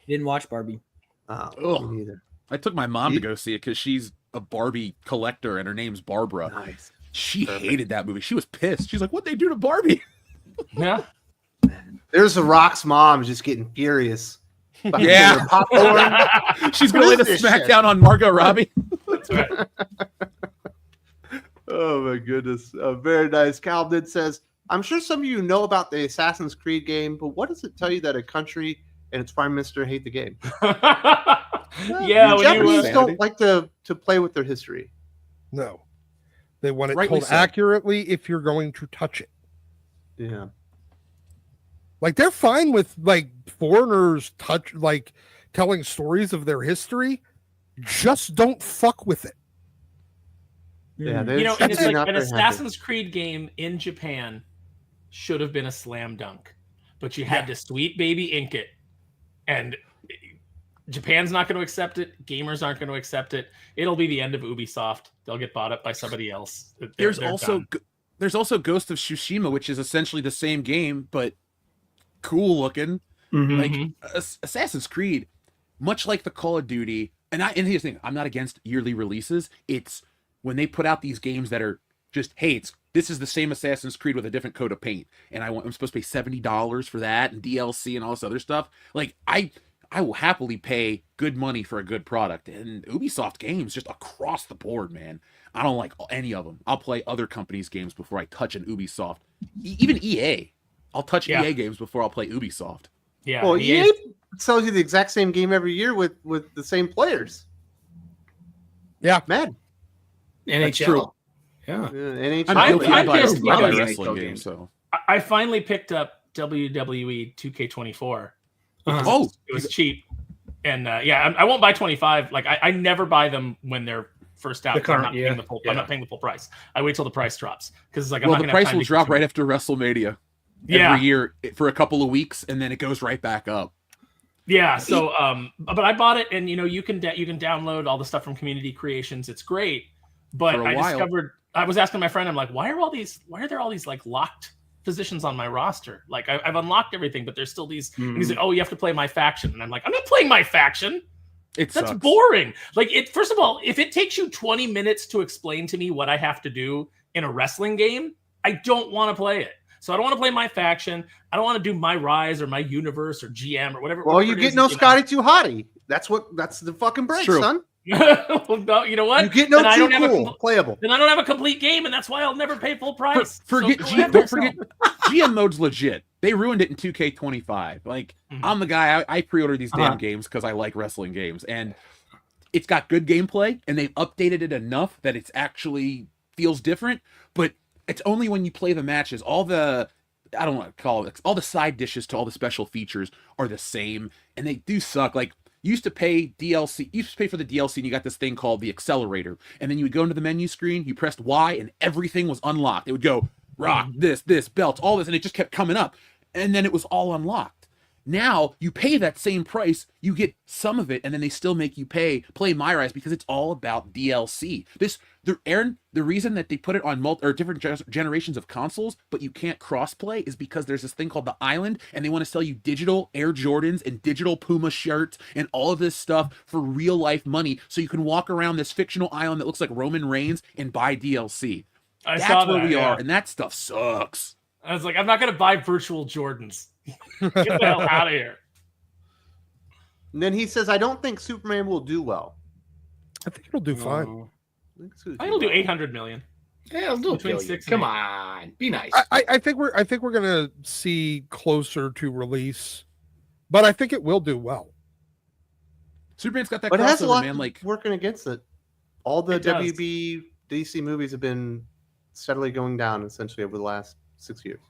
Didn't watch Barbie. Oh, me neither. I took my mom to go see it because she's a Barbie collector and her name's Barbara. Nice. She hated that movie. She was pissed. She's like, "What'd they do to Barbie?" Yeah. There's The Rock's mom just getting furious. Yeah. Popcorn. She's going to lay the smackdown on Margot Robbie. That's right. Oh my goodness. Very nice. Calvin says, I'm sure some of you know about the Assassin's Creed game, but what does it tell you that a country and its prime minister hate the game? Yeah, The Japanese don't like to play with their history. No. They want it Rightly told so. accurately if you're going to touch it. Yeah. Like they're fine with foreigners telling stories of their history. Just don't fuck with it. Yeah, And it's like an Assassin's Creed game in Japan should have been a slam dunk, but you had to sweet baby ink it, and Japan's not going to accept it. Gamers aren't going to accept it. It'll be the end of Ubisoft. They'll get bought up by somebody else. There's also Ghost of Tsushima, which is essentially the same game but cool looking. Assassin's Creed, much like the Call of Duty, and here's the thing: I'm not against yearly releases. It's when they put out these games that are just, hey, this is the same Assassin's Creed with a different coat of paint, and I'm supposed to pay $70 for that and DLC and all this other stuff. Like I will happily pay good money for a good product. And Ubisoft games, just across the board, man, I don't like any of them. I'll play other companies' games before I touch an Ubisoft. Even EA. I'll touch EA games before I'll play Ubisoft. Yeah. Well, EA sells you the exact same game every year with the same players. Yeah. Mad. NHL. Yeah. NHL. I'm guilty I'm by pissed. by Yeah. wrestling games, so. I finally picked up WWE 2K24. Oh, It was cheap. And I won't buy 25. Like I never buy them when they're first out. I'm not paying the full price. I wait till the price drops because it's like I'm not the gonna price have time will to drop get right to it. after WrestleMania every year for a couple of weeks, and then it goes right back up. Yeah. So, but I bought it, and you can download all the stuff from Community Creations. It's great, but I was asking my friend, I'm like, why are there all these like locked positions on my roster? Like I've unlocked everything, but there's still these. And he's like, oh, you have to play my faction, and I'm like, I'm not playing my faction. That's sucks. boring. Like first of all, if it takes you 20 minutes to explain to me what I have to do in a wrestling game, I don't want to play it. So I don't want to play my faction. I don't want to do my Rise or my Universe or GM or whatever. Well, you get no Scotty too hotty. That's the fucking break, son. Well, no, you know what? You get no too cool playable. Then I don't have a complete game, and that's why I'll never pay full price. Don't forget, GM mode's legit. They ruined it in 2K25. Like I'm the guy. I pre-order these damn games because I like wrestling games, and it's got good gameplay, and they've updated it enough that it's actually feels different. But it's only when you play the matches. All the all the side dishes to all the special features are the same, and they do suck. Like you used to pay DLC. You used to pay for the DLC, and you got this thing called the accelerator. And then you would go into the menu screen, you pressed Y, and everything was unlocked. It would go rock, this, belt, all this, and it just kept coming up. And then it was all unlocked. Now you pay that same price, you get some of it, and then they still make you play My Rise because it's all about DLC. The reason that they put it on different generations of consoles, but you can't cross-play, is because there's this thing called the Island, and they want to sell you digital Air Jordans and digital Puma shirts and all of this stuff for real-life money, so you can walk around this fictional island that looks like Roman Reigns and buy DLC. That's where we are, and that stuff sucks. I was like, I'm not going to buy virtual Jordans. Get the hell out of here. And then he says, I don't think Superman will do well. I think it'll do fine. I think it'll do 800 million. Yeah, it'll do Between 6 and Come 8. on, be nice. I think we're gonna see closer to release, but I think it will do well. Superman's got that But it has a crossover, lot man. Like working against it. All the It does. WB DC movies have been steadily going down essentially over the last 6 years.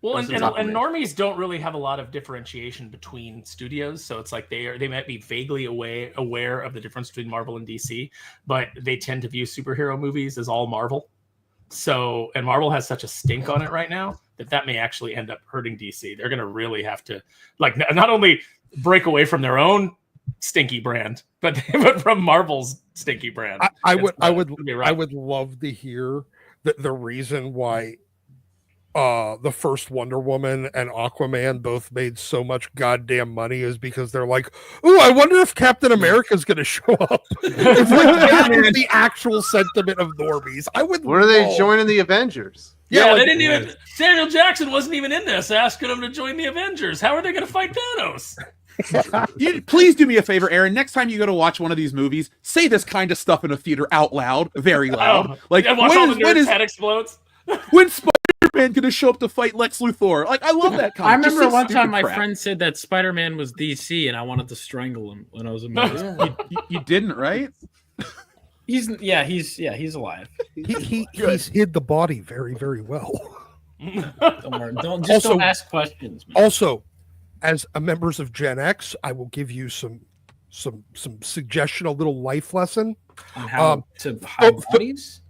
Well, That's and the top of it. normies don't really have a lot of differentiation between studios, so it's like they might be vaguely aware of the difference between Marvel and DC, but they tend to view superhero movies as all Marvel. So, and Marvel has such a stink on it right now that may actually end up hurting DC. They're going to really have to, like, not only break away from their own stinky brand, but from Marvel's stinky brand. I would love to hear the reason why the first Wonder Woman and Aquaman both made so much goddamn money is because they're like, oh, I wonder if Captain America's going to show up. It's like that is the actual sentiment of normies. I would. Were they joining the Avengers? Yeah, like, they didn't even. Samuel Jackson wasn't even in this, asking them to join the Avengers. How are they going to fight Thanos? Please do me a favor, Aaron. Next time you go to watch one of these movies, say this kind of stuff in a theater out loud, very loud. Like, and watch all the nerds' head explodes. When Spider-Man gonna show up to fight Lex Luthor? Like, I love that kind. I remember one time my friend said that Spider-Man was DC, and I wanted to strangle him when I was a movie. you didn't, right? He's alive. He's hid the body very, very well. Don't worry. Don't ask questions, man. Also, as a members of Gen X, I will give you some suggestion, a little life lesson on how to hide bodies.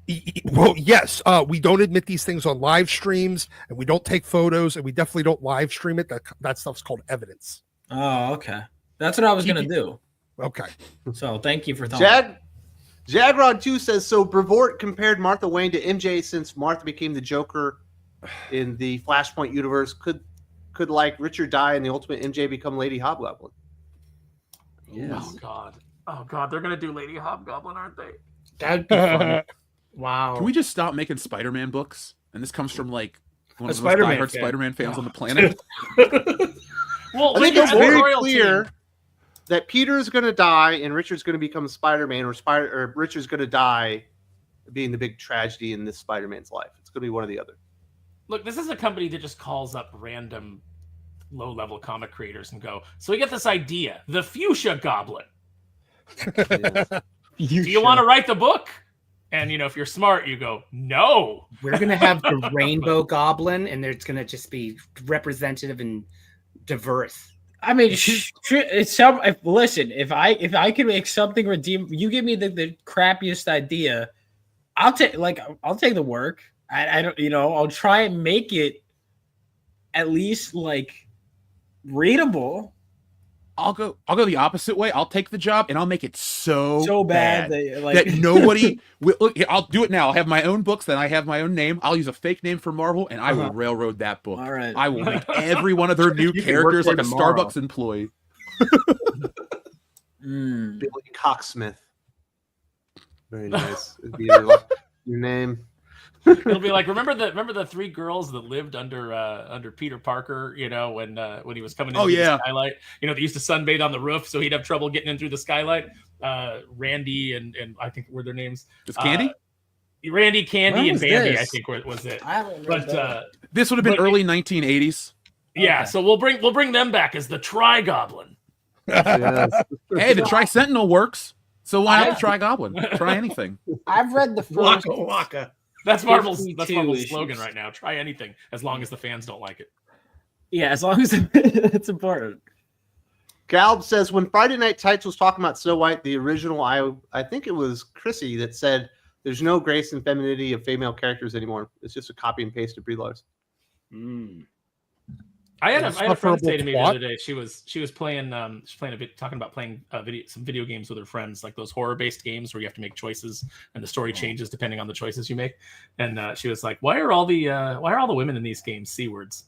Well, yes, we don't admit these things on live streams, and we don't take photos, and we definitely don't live stream it. That stuff's called evidence. Oh, okay. That's what I was gonna do. Okay. So thank you for telling me. Jagrod 2 says, so Brevoort compared Martha Wayne to MJ since Martha became the Joker in the Flashpoint universe. Could like Richard die and the ultimate MJ become Lady Hobgoblin? Yes. Oh God, they're gonna do Lady Hobgoblin, aren't they? That'd be fun. Wow. Can we just stop making Spider-Man books? And this comes from like one of the most diehard Spider-Man fans on the planet. Well, I think it's very clear that Peter's going to die and Richard's going to become Spider-Man, or Richard's going to die being the big tragedy in this Spider-Man's life. It's going to be one or the other. Look, this is a company that just calls up random low-level comic creators and go, so we get this idea, the Fuchsia Goblin. Do you want to write the book? And, if you're smart, you go, no. We're going to have the Rainbow Goblin, and it's going to just be representative and diverse. I mean, listen, if I can make something redeemable, you give me the crappiest idea, I'll take the work. I don't, I'll try and make it at least like readable. I'll go the opposite way. I'll take the job and I'll make it so bad that nobody will. Look, I'll do it now. I'll have my own books, then I have my own name. I'll use a fake name for Marvel, and I will railroad that book. All right. I will make every one of their new characters like a Starbucks employee. Billy Cocksmith. Very nice. It'd be your name. It'll be like, remember the three girls that lived under Peter Parker, when he was coming into the skylight, they used to sunbathe on the roof, so he'd have trouble getting in through the skylight. Randy and I think were their names. Was Candy? Randy, Candy, and Bambi, I think was it. This would have been early 1980s. Yeah, okay. So we'll bring them back as the Tri-Goblin. Yes. Hey, the Tri-Sentinel works, so why not the Tri-Goblin? Try anything. I've read the first Waka. That's Marvel's slogan right now. Try anything as long as the fans don't like it. Yeah, as long as it's important. Galb says, when Friday Night Tights was talking about Snow White, the original, I think it was Chrissy that said there's no grace and femininity of female characters anymore. It's just a copy and paste of Brie Larson. I had a friend say to me the other day, she was playing talking about playing some video games with her friends, like those horror-based games where you have to make choices and the story changes depending on the choices you make. And she was like, why are all the women in these games C words?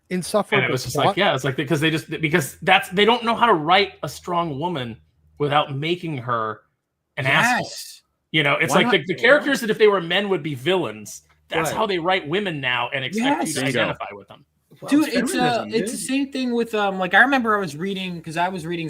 Insufferable. And it was just like, yeah, it's like because they don't know how to write a strong woman without making her an asshole. It's Why like not? the characters that if they were men would be villains. That's how they write women now and expect you to identify with them. Well, dude, it's the same thing with I remember I was reading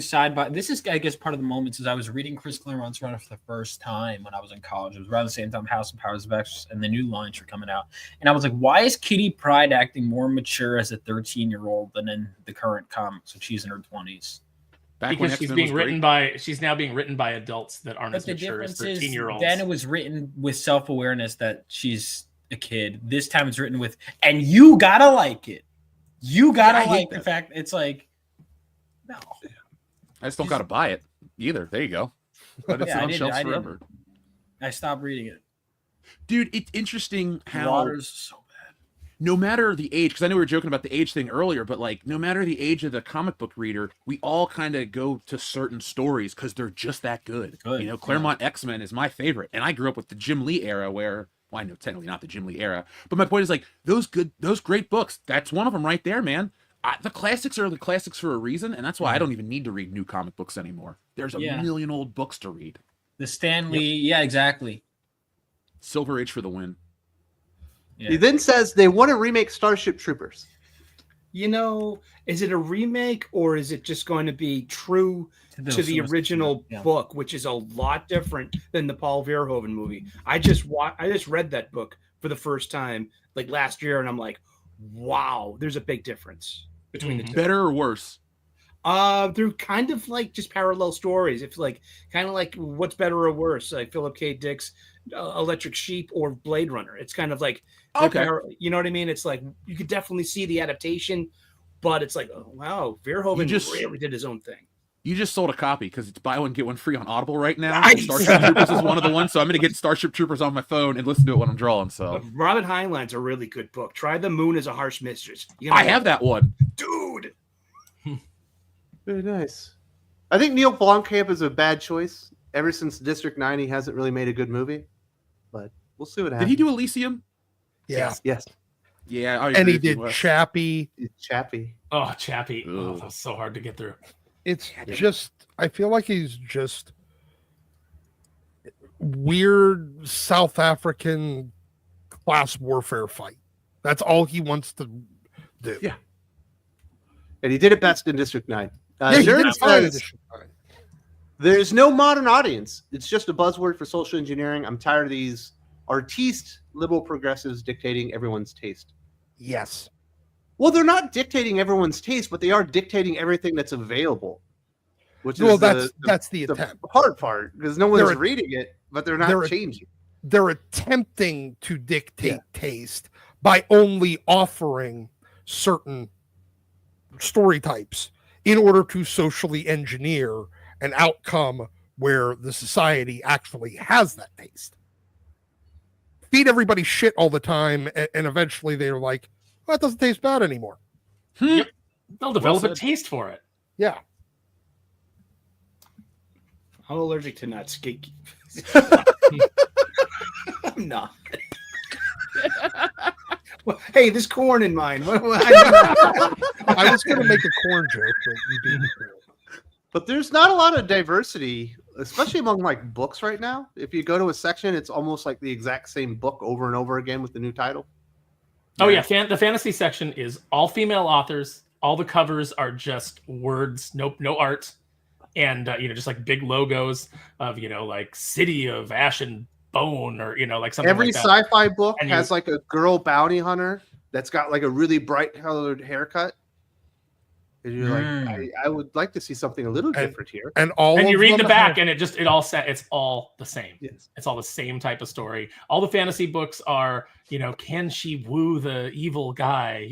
side by. This is I guess part of the moments is I was reading Chris Claremont's run for the first time when I was in college. It was around the same time House of Powers of X and the new Launch were coming out, and I was like, why is Kitty Pryde acting more mature as a 13-year-old than in the current comics when she's in her 20s? Because she's now being written by adults that aren't as mature as 13-year-olds. Then it was written with self-awareness that she's a kid. This time it's written with, and you gotta like it. You gotta like the fact it's like, no. I just don't gotta buy it either. There you go. But it's on shelves forever. I stopped reading it. Dude, it's interesting how Waters so bad. no matter the age, because I know we were joking about the age thing earlier, but like no matter the age of the comic book reader, we all kind of go to certain stories because they're just that good. Good, You know, Claremont X-Men is my favorite, and I grew up with the Jim Lee era where, well, I know technically not the Jim Lee era, but my point is like those great books. That's one of them right there, man. The classics are the classics for a reason, and that's why I don't even need to read new comic books anymore. There's a million old books to read. The Stanley, yeah, exactly. Silver Age for the win. Yeah. He then says they want to remake Starship Troopers. You know, is it a remake or is it just going to be true to the original book, which is a lot different than the Paul Verhoeven movie? I just read that book for the first time like last year, and I'm like, wow, there's a big difference between the two. Better or worse? They're kind of like just parallel stories. It's like kind of like what's better or worse, like Philip K. Dick's Electric Sheep or Blade Runner. It's kind of like, okay, you know what I mean? It's like you could definitely see the adaptation, but it's like, oh, wow, Verhoeven really did his own thing. You just sold a copy because it's buy one get one free on Audible right now. Nice. Starship Troopers is one of the ones, so I'm going to get Starship Troopers on my phone and listen to it when I'm drawing. So Robin Heinlein's a really good book. Try The Moon is a Harsh Mistress. I have that one, dude. Very nice. I think Neil Blomkamp is a bad choice. Ever since District 9, he hasn't really made a good movie, but we'll see what happens. Did he do Elysium? Yeah. Yes. Yeah, I and agree he did Chappie. Chappie. Oh, Chappie. Oh, that was so hard to get through. It's just, I feel like he's just weird South African class warfare fight. That's all he wants to do. Yeah. And he did it best in District 9. He did it fine in District 9. There's no modern audience. It's just a buzzword for social engineering. I'm tired of these artiste liberal progressives dictating everyone's taste. Yes. Well, they're not dictating everyone's taste, but they are dictating everything that's available. Which Well, is that's the attempt. Hard part, because no one's reading it, but they're not changing. They're attempting to dictate taste by only offering certain story types in order to socially engineer an outcome where the society actually has that taste. Feed everybody shit all the time, and eventually they're like, well, that doesn't taste bad anymore. Yep. They'll develop a taste for it. Yeah. I'm allergic to nuts. I'm not. Well, hey, there's corn in mine. I was going to make a corn joke, but you didn't. But there's not a lot of diversity, especially among like books right now. If you go to a section, it's almost like the exact same book over and over again with the new title. Oh yeah, the fantasy section is all female authors. All the covers are just words, no art, and just like big logos of like City of Ash and Bone, or like something. Every like that. sci-fi book has like a girl bounty hunter that's got like a really bright colored haircut. And you're like, I would like to see something a little different here. And you read the back, and it's all the same. Yes. It's all the same type of story. All the fantasy books are, can she woo the evil guy?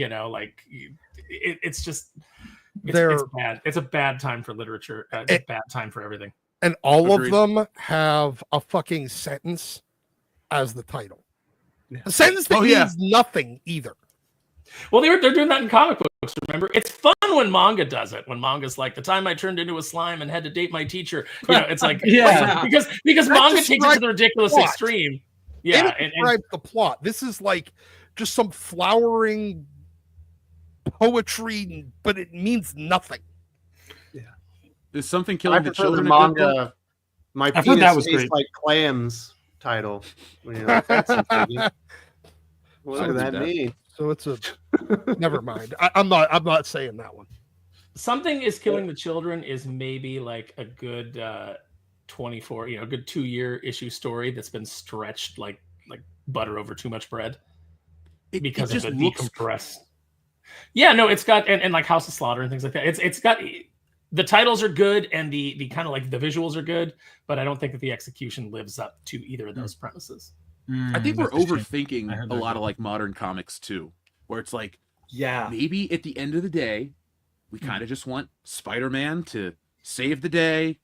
It's bad. It's a bad time for literature. It's a bad time for everything. And all of them have a fucking sentence as the title. A sentence that means nothing either. Well, they're doing that in comic books. Remember, it's fun when manga does it. When manga's like, the time I turned into a slime and had to date my teacher. It's like because manga takes it to the ridiculous extreme. Yeah, and describe the plot. This is like just some flowering poetry, but it means nothing. Yeah, is something killing the children? Manga. My penis tastes like clams. Title. That's intriguing. What does that mean? So it's a never mind. I'm not saying that one. Something is killing the children is maybe like a good 24, good 2-year issue story that's been stretched like butter over too much bread because of the decompressed. Yeah, no, it's got and like House of Slaughter and things like that. It's got the titles are good and the kind of like the visuals are good, but I don't think that the execution lives up to either of those premises. I think we're overthinking a lot of like modern comics too, where it's like, maybe at the end of the day, we kind of just want Spider-Man to save the day,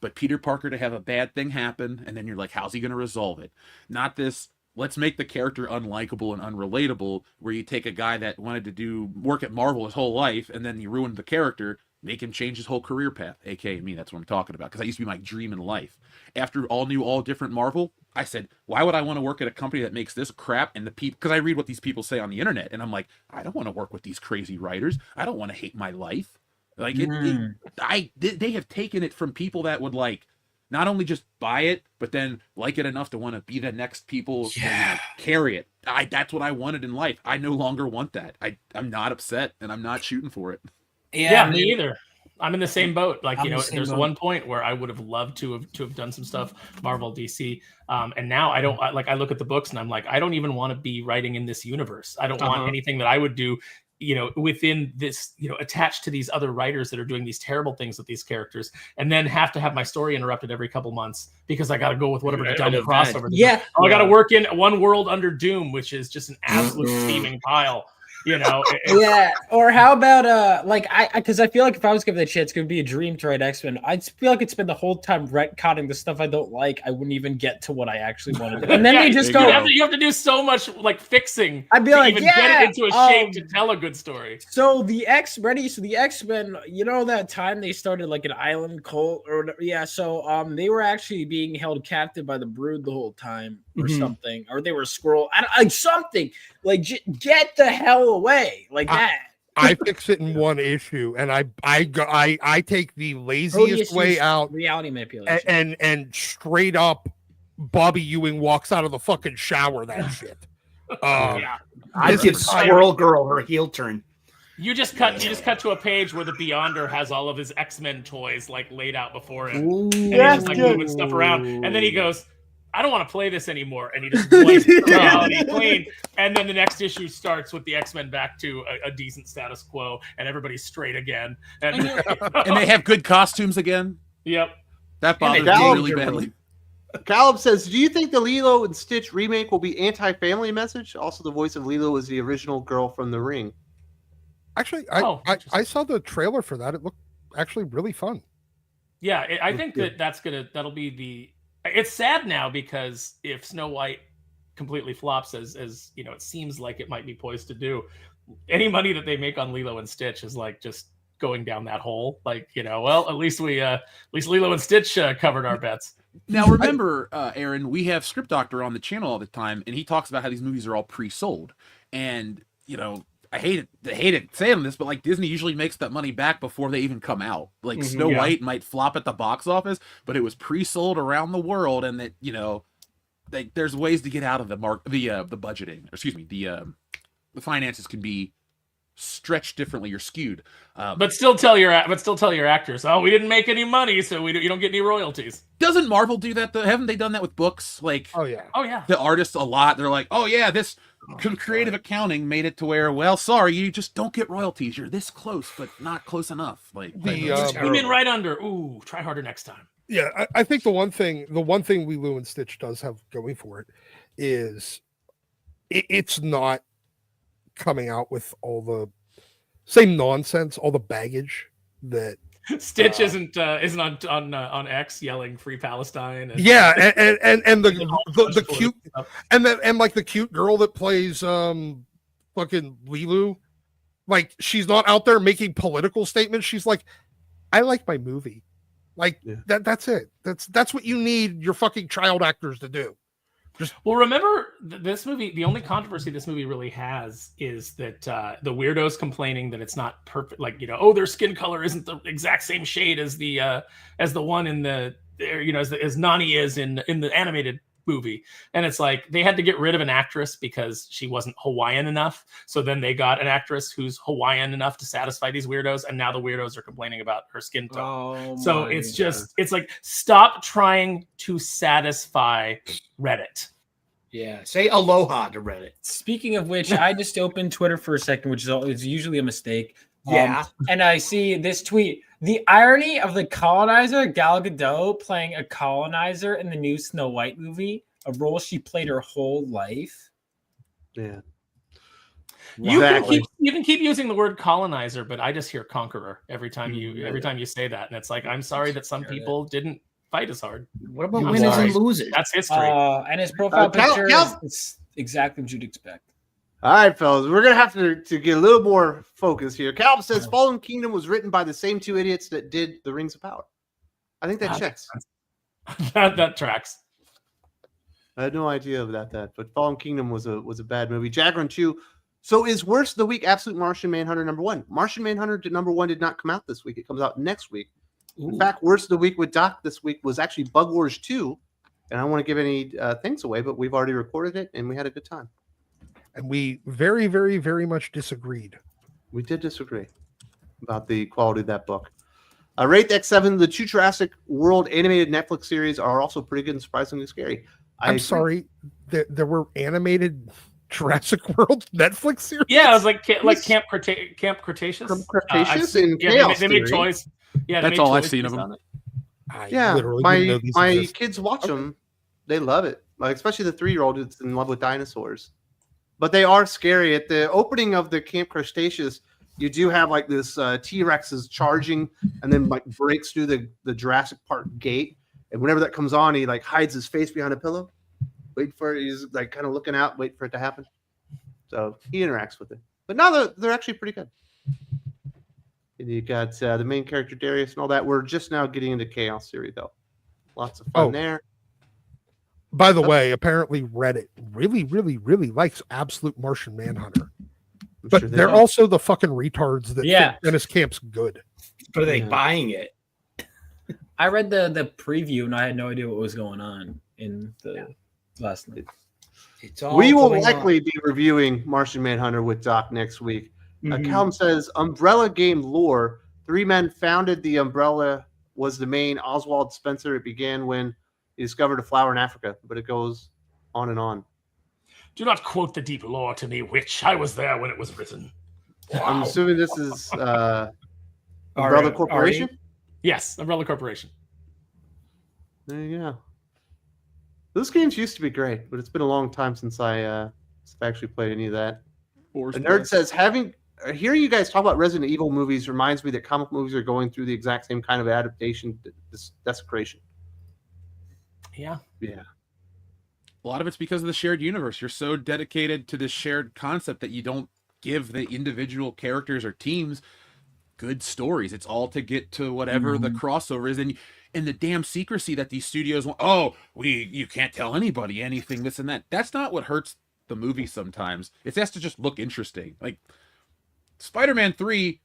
but Peter Parker to have a bad thing happen, and then you're like, how's he going to resolve it? Not this let's make the character unlikable and unrelatable, where you take a guy that wanted to do work at Marvel his whole life, and then you ruined the character, make him change his whole career path, aka me. That's what I'm talking about, because that used to be my dream in life. After all different Marvel, I said, why would I want to work at a company that makes this crap? And the people, because I read what these people say on the internet, and I'm like, I don't want to work with these crazy writers. I don't want to hate my life. Like they have taken it from people that would like not only just buy it, but then like it enough to want to be the next people and carry it. That's what I wanted in life. I no longer want that. I'm not upset, and I'm not shooting for it. Yeah, me either. I'm in the same boat. Like, there's one point where I would have loved to have done some stuff, Marvel, DC, and now I don't. I look at the books and I'm like, I don't even want to be writing in this universe. I don't want anything that I would do, within this, attached to these other writers that are doing these terrible things with these characters, and then have to have my story interrupted every couple months because I got to go with whatever dumb crossover. I got to work in One World Under Doom, which is just an absolute steaming pile. Yeah. Or how about because I feel like if I was given the chance, it would be a dream to write X-Men. I'd feel like I'd spend the whole time retconning the stuff I don't like. I wouldn't even get to what I actually wanted to do. And then they just go. You have to do so much like fixing. I'd be like, even get it into a shape to tell a good story. So the X-Men, that time they started like an island cult or whatever. Yeah. So they were actually being held captive by the Brood the whole time or something, or they were a squirrel. Something like get the hell away like that. I fix it in one issue, and I take the laziest way out, reality manipulation, and straight up, Bobby Ewing walks out of the fucking shower. That shit. I give Squirrel Girl her heel turn. You just cut to a page where the Beyonder has all of his X-Men toys like laid out before him, and he's just like moving stuff around, and then he goes, I don't want to play this anymore, and he just wipes the reality clean. And then the next issue starts with the X-Men back to a decent status quo, and everybody's straight again. And they have good costumes again. Yep. That bothers me really badly. Caleb says, do you think the Lilo and Stitch remake will be anti-family message? Also, the voice of Lilo is the original girl from The Ring. Actually, I saw the trailer for that. It looked actually really fun. Yeah, I think that'll be the... It's sad now because if Snow White completely flops as it seems like it might be poised to do, any money that they make on Lilo and Stitch is like just going down that hole. Like, well, at least Lilo and Stitch covered our bets. Now remember, Aaron, we have Script Doctor on the channel all the time, and he talks about how these movies are all pre-sold. And I hate it saying this, but like Disney usually makes that money back before they even come out. Like Snow White might flop at the box office, but it was pre-sold around the world, and that there's ways to get out of the budgeting. Excuse me, the finances can be stretched differently or skewed. But still tell your actors, oh, we didn't make any money, so you don't get any royalties. Doesn't Marvel do that though? Haven't they done that with books? Like, oh yeah, the artists a lot. They're like, oh yeah, this creative accounting made it to where, well, sorry, you just don't get royalties. You're this close, but not close enough. Like, came in right under. Ooh, try harder next time. Yeah, I think the one thing Lilo and Stitch does have going for it is it's not coming out with all the same nonsense, all the baggage that Stitch isn't on X yelling "Free Palestine." And and the cute and like the cute girl that plays fucking Lilu, like she's not out there making political statements. She's like, I like my movie, like that's it. That's what you need your fucking child actors to do. Well, remember this movie, the only controversy this movie really has is that the weirdos complaining that it's not perfect, like, their skin color isn't the exact same shade as the one in the, as Nani is in the animated movie. And it's like they had to get rid of an actress because she wasn't Hawaiian enough. So then they got an actress who's Hawaiian enough to satisfy these weirdos, and now the weirdos are complaining about her skin tone. So it's like, stop trying to satisfy Reddit. Yeah, say aloha to Reddit. Speaking of which, I just opened Twitter for a second, which is usually a mistake. Yeah. And I see this tweet. The irony of the colonizer, Gal Gadot, playing a colonizer in the new Snow White movie, a role she played her whole life. Yeah. You can keep using the word colonizer, but I just hear conqueror every time you say that. And it's like, I'm sorry that some people didn't fight as hard. What about I'm winners sorry. and losers? That's history. And his profile Cal- picture Cal- is exactly what you'd expect. All right, fellas, we're gonna have to get a little more focus here. Calvin says Fallen Kingdom was written by the same two idiots that did The Rings of Power. I think that checks. that tracks. I had no idea about that, but Fallen Kingdom was a bad movie. Jagron 2. So is Worst of the Week Absolute Martian Manhunter #1? Martian Manhunter #1 did not come out this week. It comes out next week. Ooh. In fact, Worst of the Week with Doc this week was actually Bug Wars 2. And I don't want to give any things away, but we've already recorded it and we had a good time. And we very, very, very much disagreed. We did disagree about the quality of that book. Rate X7, the two Jurassic World animated Netflix series are also pretty good and surprisingly scary. I'm sorry, there were animated Jurassic World Netflix series. Yeah, it was like Camp Cretaceous. From Cretaceous I've- and yeah, Chaos they made Theory. choice. Yeah, they That's made all I've choices seen of them. on it. I Yeah, literally didn't know these my existed. kids watch them. They love it. Like, especially the 3-year-old who's in love with dinosaurs. But they are scary. At the opening of the Camp Cretaceous, you do have like this T-Rex is charging and then like breaks through the Jurassic Park gate. And whenever that comes on, he like hides his face behind a pillow. Wait for it. He's like kind of looking out, wait for it to happen. So he interacts with it. But now they're actually pretty good. And you got the main character Darius and all that. We're just now getting into Chaos Theory though. Lots of fun there. By the way, apparently Reddit really, really, really likes Absolute Martian Manhunter. I'm But sure they're do. also the fucking retards that Yeah. think Dennis Camp's good. Are they Yeah. buying it? I read the preview and I had no idea what was going on in the last night. It's all We will going likely be reviewing Martian Manhunter with Doc next week. on. Mhm. Callum says Umbrella game lore. 3 men founded the Umbrella was the main Oswald Spencer. It began when he discovered a flower in Africa, but it goes on and on. Do not quote the deep lore to me, witch. I was there when it was written. I'm assuming this is Umbrella Are- Corporation. Yes, Umbrella Corporation. There you go. Those games used to be great, but it's been a long time since I actually played any of that. The nerd says hearing you guys talk about Resident Evil movies reminds me that comic movies are going through the exact same kind of adaptation, desecration. Yeah. Yeah. A lot of it's because of the shared universe. You're so dedicated to this shared concept that you don't give the individual characters or teams good stories. It's all to get to whatever the crossover is, and the damn secrecy that these studios want. Oh, you can't tell anybody anything, this and that. That's not what hurts the movie sometimes. It has to just look interesting. Like Spider-Man 3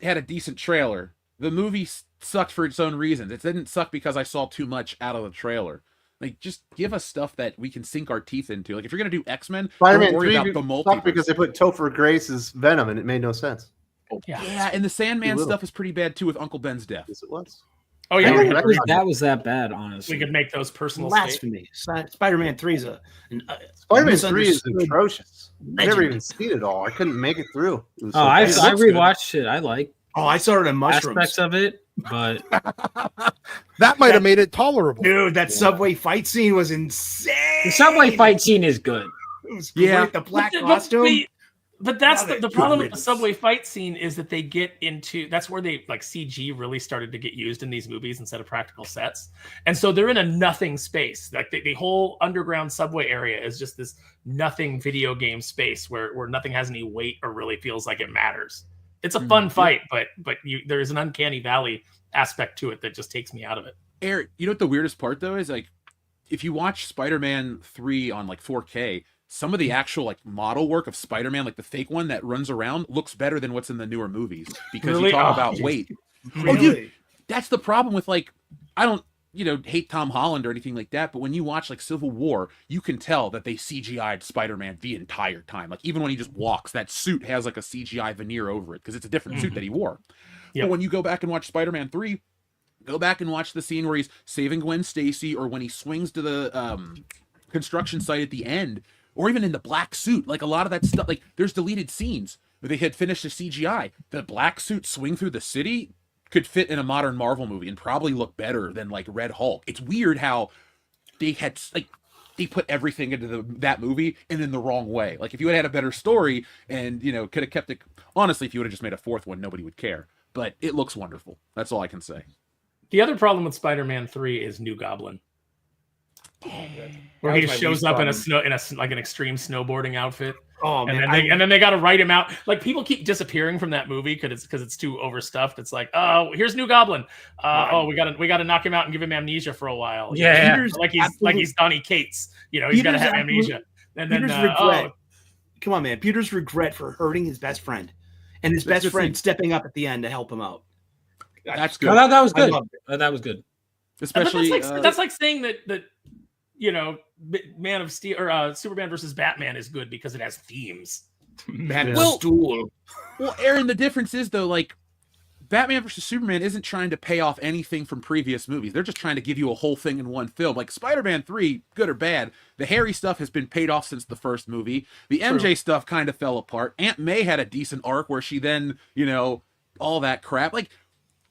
had a decent trailer. The movie sucked for its own reasons. It didn't suck because I saw too much out of the trailer. Like, just give us stuff that we can sink our teeth into. Like, if you're gonna do X-Men, Spider-Man don't worry 3 about the sucked multiverse. because they put Topher Grace as Venom and it made no sense. Yeah, and the Sandman little. stuff is pretty bad too with Uncle Ben's death. Yes, it was. Oh I yeah, don't we think could, that was that bad, honestly. we could make those personal statements. Blasphemy. Spider-Man 3 is Spider-Man 3 is misunderstood atrocious. I never legend. even seen it all. I couldn't make it through. It was Oh, so I bad. rewatched it. I like Oh, I saw it in mushrooms. aspects of it, but That might have made it tolerable. Dude, that subway fight scene was insane. the subway fight scene is good. It was great. Yeah. The black But- costume. But that's Now the that problem with the riddance. subway fight scene is that they get into that's where they like CG really started to get used in these movies instead of practical sets. And so they're in a nothing space. Like the whole underground subway area is just this nothing video game space where nothing has any weight or really feels like it matters. It's a fun fight, but there's an uncanny valley aspect to it that just takes me out of it. Eric, you know what the weirdest part though is? Like, if you watch Spider-Man 3 on like 4K, some of the actual like model work of Spider-Man, like the fake one that runs around, looks better than what's in the newer movies because Really? you talk Oh, about geez. weight. Really? Oh, dude, that's the problem with like, I don't, hate Tom Holland or anything like that, but when you watch like Civil War, you can tell that they CGI'd Spider-Man the entire time. Like even when he just walks, that suit has like a CGI veneer over it because it's a different suit that he wore. Yep. But when you go back and watch Spider-Man 3, go back and watch the scene where he's saving Gwen Stacy or when he swings to the construction site at the end, or even in the black suit. Like a lot of that stuff, like there's deleted scenes where they had finished the CGI. The black suit swing through the city could fit in a modern Marvel movie and probably look better than like Red Hulk. It's weird how they had like they put everything into that movie and in the wrong way. Like if you had had a better story and could have kept it, honestly, if you would have just made a fourth one, nobody would care. But it looks wonderful. That's all I can say. The other problem with Spider-Man 3 is New Goblin, where That he was just my shows least up problem. in a like an extreme snowboarding outfit. Oh man, And then they got to write him out. Like people keep disappearing from that movie because it's too overstuffed. It's like, oh, here's New Goblin. Oh, we got to knock him out and give him amnesia for a while. Yeah. Peter's like he's Donny Cates. You know, he's got to have amnesia. And then Peter's regret. Come on, man. Peter's regret for hurting his best friend, and his best friend stepping up at the end to help him out. That's No, good. that was good. loved That was good. Especially that's like saying that you know, Man of Steel or Superman versus Batman is good because it has themes. Man Well- stool. well, Aaron, the difference is though, like Batman versus Superman isn't trying to pay off anything from previous movies. They're just trying to give you a whole thing in one film. Like Spider-Man 3, good or bad, the Harry stuff has been paid off since the first movie. The MJ stuff kind of fell apart. Aunt May had a decent arc where she then, you know, all that crap. Like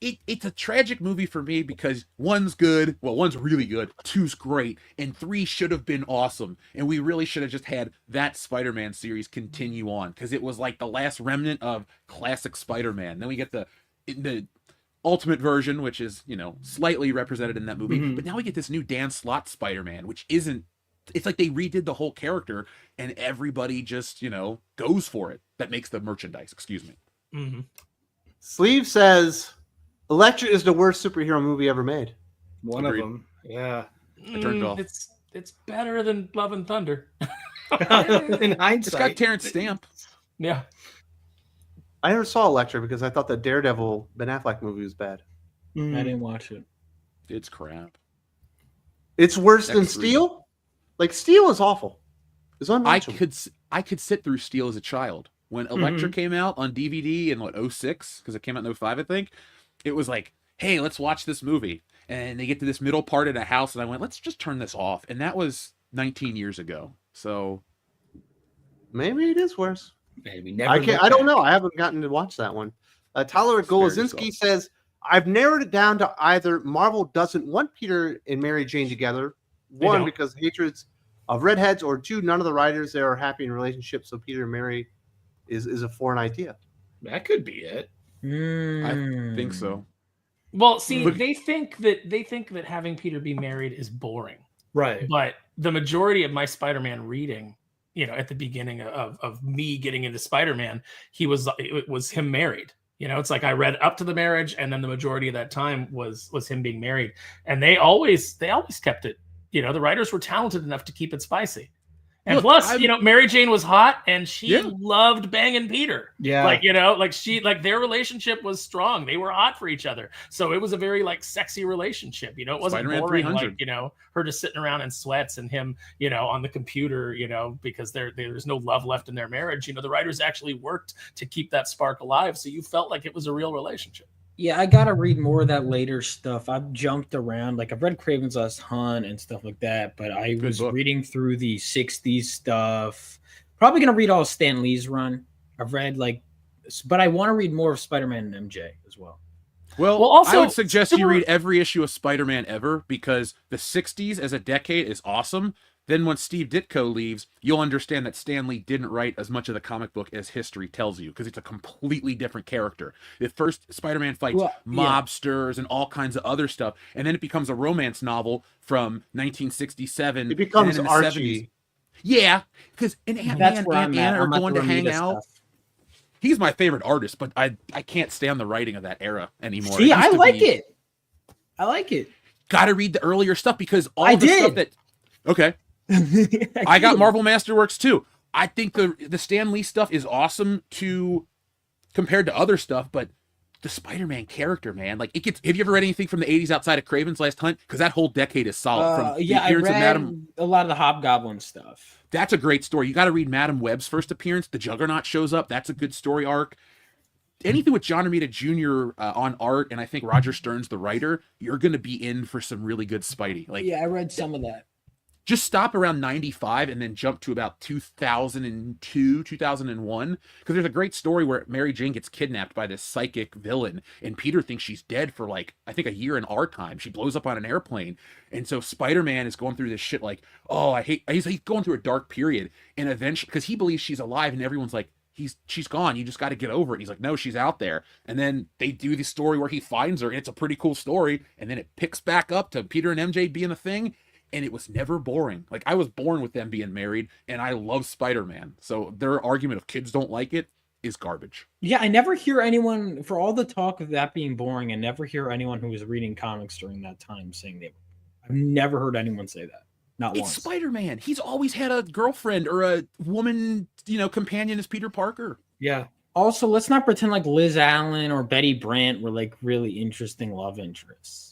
it's a tragic movie for me because one's good, well, one's really good, two's great, and three should have been awesome. And we really should have just had that Spider-Man series continue on because it was like the last remnant of classic Spider-Man. Then we get the ultimate version, which is, you know, slightly represented in that movie. Mhm. But now we get this new Dan Slott Spider-Man, which isn't, it's like they redid the whole character and everybody just, you know, goes for it. That makes the merchandise, excuse me. Mm-hmm. Sleeve says Electra is the worst superhero movie ever made. One Agreed. of them. Yeah. I turned it off. It's better than Love and Thunder. In It's hindsight, got Terrence Stamp. Yeah. I never saw Electra because I thought the Daredevil Ben Affleck movie was bad. I didn't watch it. It's crap. It's worse than Next Steel? Like Steel is awful. It's unwatchable. I could sit through Steel as a child. When Electra came out on DVD in what 06, because it came out in 05, I think, it was like, hey, let's watch this movie. And they get to this middle part in a house, and I went, let's just turn this off. And that was 19 years ago. So Maybe it is worse. Maybe never. I can't. look I don't back. know. I haven't gotten to watch that one. Tyler Spare Golozinski yourself. says, "I've narrowed it down to either Marvel doesn't want Peter and Mary Jane together. One, don't. because hatreds of redheads, or two, none of the writers there are happy in relationships. So Peter and Mary is a foreign idea." That could be it. I think so. Well, see, Look- they think that having Peter be married is boring. Right. But the majority of my Spider-Man reading, you know, at the beginning of me getting into Spider-Man, it was him married. You know, it's like I read up to the marriage, and then the majority of that time was him being married. And they always kept it. You know, the writers were talented enough to keep it spicy. And Look, plus, you know, Mary Jane was hot, and she Yeah. loved banging Peter. Yeah. Like, you know, like their relationship was strong. They were hot for each other. So it was a very like sexy relationship. You know, it wasn't Spider-Man boring 300. like, you know, her just sitting around in sweats and him, you know, on the computer, you know, because there's no love left in their marriage. You know, the writers actually worked to keep that spark alive. So you felt like it was a real relationship. Yeah, I gotta read more of that later stuff. I've jumped around, like I've read Craven's Last Hunt and stuff like that, but I was book. reading through the '60s stuff. Probably gonna read all of Stan Lee's run. I've read but I want to read more of Spider-Man and MJ as well. Well, also, I would suggest you similar- read every issue of Spider-Man ever because the 60s as a decade is awesome. Then when Steve Ditko leaves, you'll understand that Stan Lee didn't write as much of the comic book as history tells you because it's a completely different character. The first Spider-Man fights Well, yeah. mobsters and all kinds of other stuff, and then it becomes a romance novel from 1967. It becomes and in the Archie. 70s. Yeah, because Ant-Man That's and where Aunt I'm at. Anna are I'm at going the to hang Romita out. stuff. He's my favorite artist, but I can't stand the writing of that era anymore. See, I used to like be- it. I like it. Got to read the earlier stuff because all I the stuff did. that. Okay, I got Marvel Masterworks too. I think the Stan Lee stuff is awesome compared to other stuff, but the Spider-Man character, man, like it gets. Have you ever read anything from the '80s outside of Craven's Last Hunt? Because that whole decade is solid. From the Yeah, I appearance of read Madam, a lot of the Hobgoblin stuff. that's a great story. You got to read Madam Web's first appearance. The Juggernaut shows up. That's a good story arc. Anything with John Romita Jr. On art, and I think Roger Stern's the writer, you're going to be in for some really good Spidey. Like, Yeah, I read some of that. just stop around 95 and then jump to about 2002, 2001. Because there's a great story where Mary Jane gets kidnapped by this psychic villain, and Peter thinks she's dead for like, I think a year in our time. She blows up on an airplane. And so Spider-Man is going through this shit like, oh, he's going through a dark period. And eventually, because he believes she's alive, and everyone's like, she's gone. You just got to get over it. And he's like, no, she's out there. And then they do the story where he finds her, and it's a pretty cool story. And then it picks back up to Peter and MJ being a thing. And it was never boring. Like, I was born with them being married, and I love Spider-Man. So their argument of kids don't like it is garbage. Yeah, I never hear anyone, for all the talk of that being boring, I never hear anyone who was reading comics during that time saying they were. I've never heard anyone say that. Not once. It's Spider-Man. He's always had a girlfriend or a woman, companion as Peter Parker. Yeah. Also, let's not pretend like Liz Allen or Betty Brant were like really interesting love interests.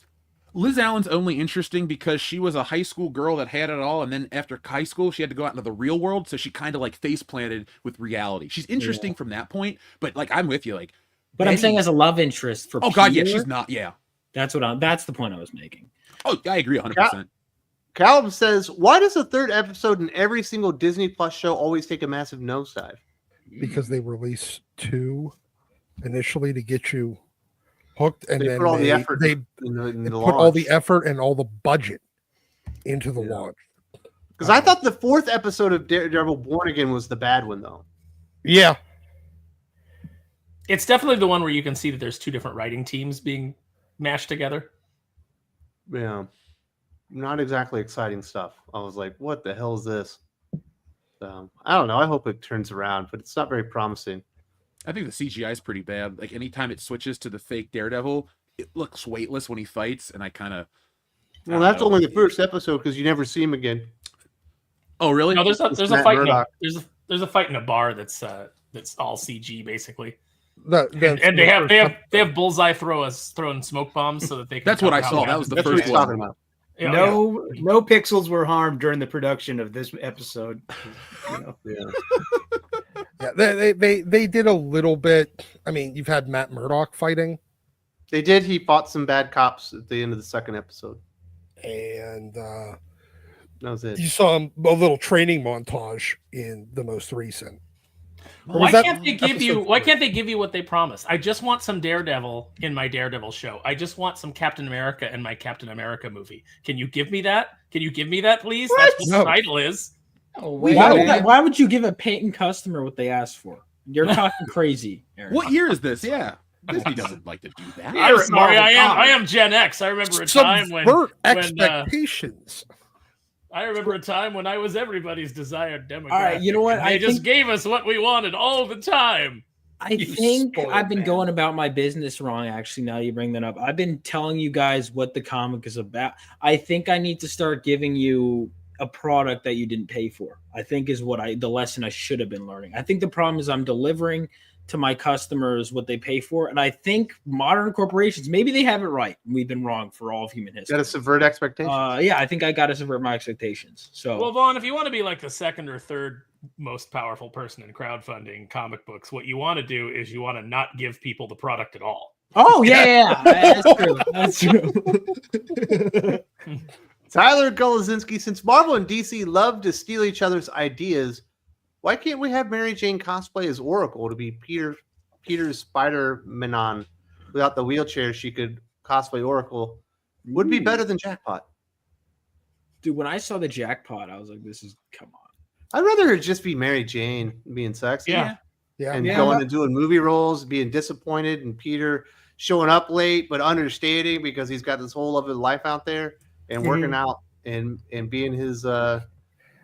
Liz Allen's only interesting because she was a high school girl that had it all, and then after high school, she had to go out into the real world, so she kind of like face planted with reality. She's interesting from that point, but like I'm with you, like. But Betty, I'm saying as a love interest for. Oh Peter, God, yeah, she's not. Yeah, that's the point I was making. Oh, I agree 100%. Callum says, "Why does the third episode in every single Disney Plus show always take a massive nosedive?" Because they release 2 initially to get you hooked, and they then put all the effort they put all the effort and all the budget into the launch. Because I thought the 4th episode of Daredevil Born Again was the bad one, though. Yeah, it's definitely the one where you can see that there's 2 different writing teams being mashed together. Yeah, not exactly exciting stuff. I was like, "What the hell is this?" I don't know. I hope it turns around, but it's not very promising. I think the CGI is pretty bad. Like, anytime it switches to the fake Daredevil, it looks weightless when he fights, and I kind of. Well, that's only the first episode because you never see him again. Oh, really? No, there's a fight. There's a fight in a bar that's all CG basically. And they have Bullseye throwing smoke bombs so that they can. That's what I saw. That was the first one. Talking about. No pixels were harmed during the production of this episode. They did a little bit. I mean, you've had Matt Murdock fighting. They did. He fought some bad cops at the end of the 2nd episode, and that was it. You saw a little training montage in the most recent. Why can't they give you what they promised? I just want some Daredevil in my Daredevil show. I just want some Captain America in my Captain America movie. Can you give me that? Can you give me that, please? What? That's what the title is. Oh, why would you give a paying customer what they asked for? You're talking crazy, Aaron. What year is this? Yeah. Disney doesn't like to do that. I'm sorry, I am Gen X. I remember a time when expectations. I remember a time when I was everybody's desired demographic. All right, you know what? They just gave us what we wanted all the time. I think I've been going about my business wrong, actually, now you bring that up. I've been telling you guys what the comic is about. I think I need to start giving you a product that you didn't pay for, I think is the lesson I should have been learning. I think the problem is I'm delivering to my customers what they pay for. And I think modern corporations, maybe they have it right. We've been wrong for all of human history. Got to subvert expectations. Yeah, I think I got to subvert my expectations. So, well, Vaughn, if you want to be like the 2nd or 3rd most powerful person in crowdfunding comic books, what you want to do is you want to not give people the product at all. Oh, yeah. That's true. That's true. Tyler Golazinski, since Marvel and DC love to steal each other's ideas, why can't we have Mary Jane cosplay as Oracle to be Peter's Spider-Man? Without the wheelchair, she could cosplay Oracle. Would be better than Jackpot. Dude, when I saw the Jackpot, I was like, come on. I'd rather her just be Mary Jane being sexy. Yeah. And going and doing movie roles, being disappointed, and Peter showing up late but understanding because he's got this whole other life out there and working out and being his